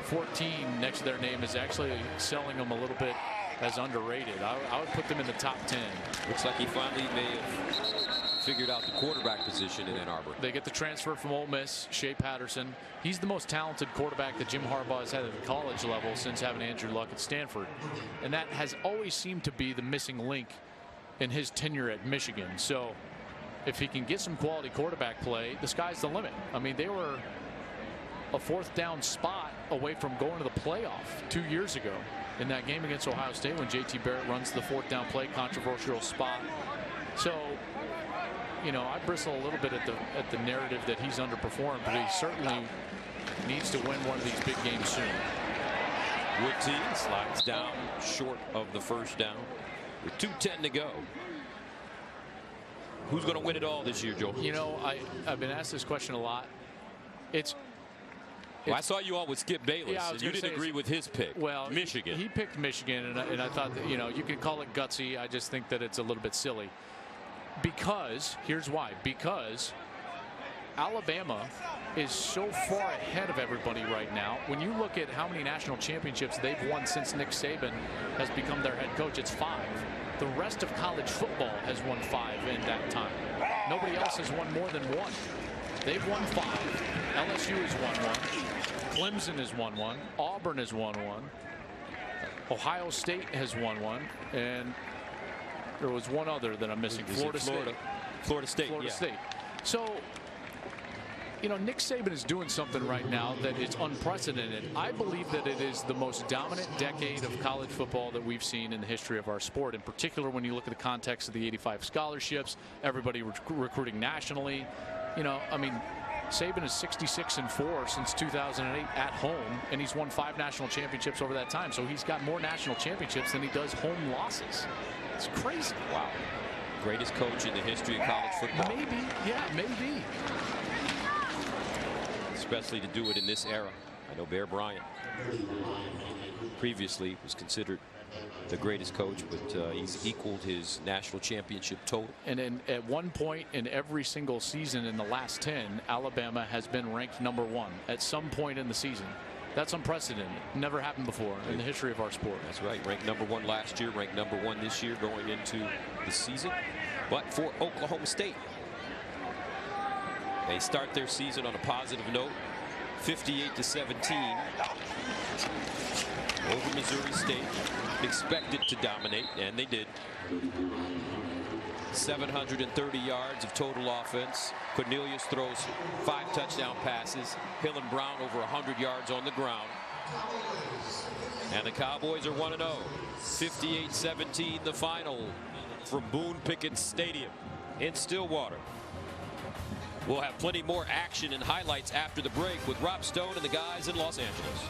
Speaker 3: 14 next to their name is actually selling them a little bit as underrated. I would put them in the top 10.
Speaker 1: Looks like he finally may have figured out the quarterback position in Ann Arbor.
Speaker 3: They get the transfer from Ole Miss, Shea Patterson. He's the most talented quarterback that Jim Harbaugh has had at the college level since having Andrew Luck at Stanford. And that has always seemed to be the missing link in his tenure at Michigan. So if he can get some quality quarterback play, the sky's the limit. I mean, they were a 4th down spot away from going to the playoff 2 years ago in that game against Ohio State when JT Barrett runs the 4th down play, controversial spot. So, you know, I bristle a little bit at the narrative that he's underperformed, but he certainly needs to win one of these big games soon.
Speaker 1: Woodson slides down short of the first down with 2:10 to go. Who's going to win it all this year, Joe?
Speaker 3: You know, I've been asked this question a lot.
Speaker 1: Well, I saw you all with Skip Bayless,
Speaker 3: yeah,
Speaker 1: and you didn't agree with his pick.
Speaker 3: Well,
Speaker 1: Michigan.
Speaker 3: He picked Michigan, and I thought that, you know, you can call it gutsy. I just think that it's a little bit silly. Because, here's why. Because Alabama is so far ahead of everybody right now. When you look at how many national championships they've won since Nick Saban has become their head coach, it's 5. The rest of college football has won 5 in that time. Nobody else has won more than 1. They've won 5. LSU has won 1. Clemson has won 1. Auburn has won 1. Ohio State has won 1. And there was one other that I'm missing. Florida State.
Speaker 1: Florida State.
Speaker 3: So, you know, Nick Saban is doing something right now that is unprecedented. I believe that it is the most dominant decade of college football that we've seen in the history of our sport. In particular, when you look at the context of the 85 scholarships, everybody recruiting nationally. You know, I mean, Saban is 66-4 since 2008 at home, and he's won 5 national championships over that time. So he's got more national championships than he does home losses. It's crazy.
Speaker 1: Wow. Greatest coach in the history of college football.
Speaker 3: Maybe, yeah, maybe.
Speaker 1: Especially to do it in this era. I know Bear Bryant previously was considered the greatest coach, but he's equaled his national championship total.
Speaker 3: And at one point in every single season in the last 10, Alabama has been ranked #1 at some point in the season. That's unprecedented. Never happened before in the history of our sport.
Speaker 1: That's right. Ranked #1 last year, ranked #1 this year going into the season. But for Oklahoma State, they start their season on a positive note, 58-17 over Missouri State. Expected to dominate, and they did. 730 yards of total offense. Cornelius throws 5 touchdown passes. Hill and Brown over 100 yards on the ground. And the Cowboys are 1-0. 58-17 the final from Boone Pickens Stadium in Stillwater. We'll have plenty more action and highlights after the break with Rob Stone and the guys in Los Angeles.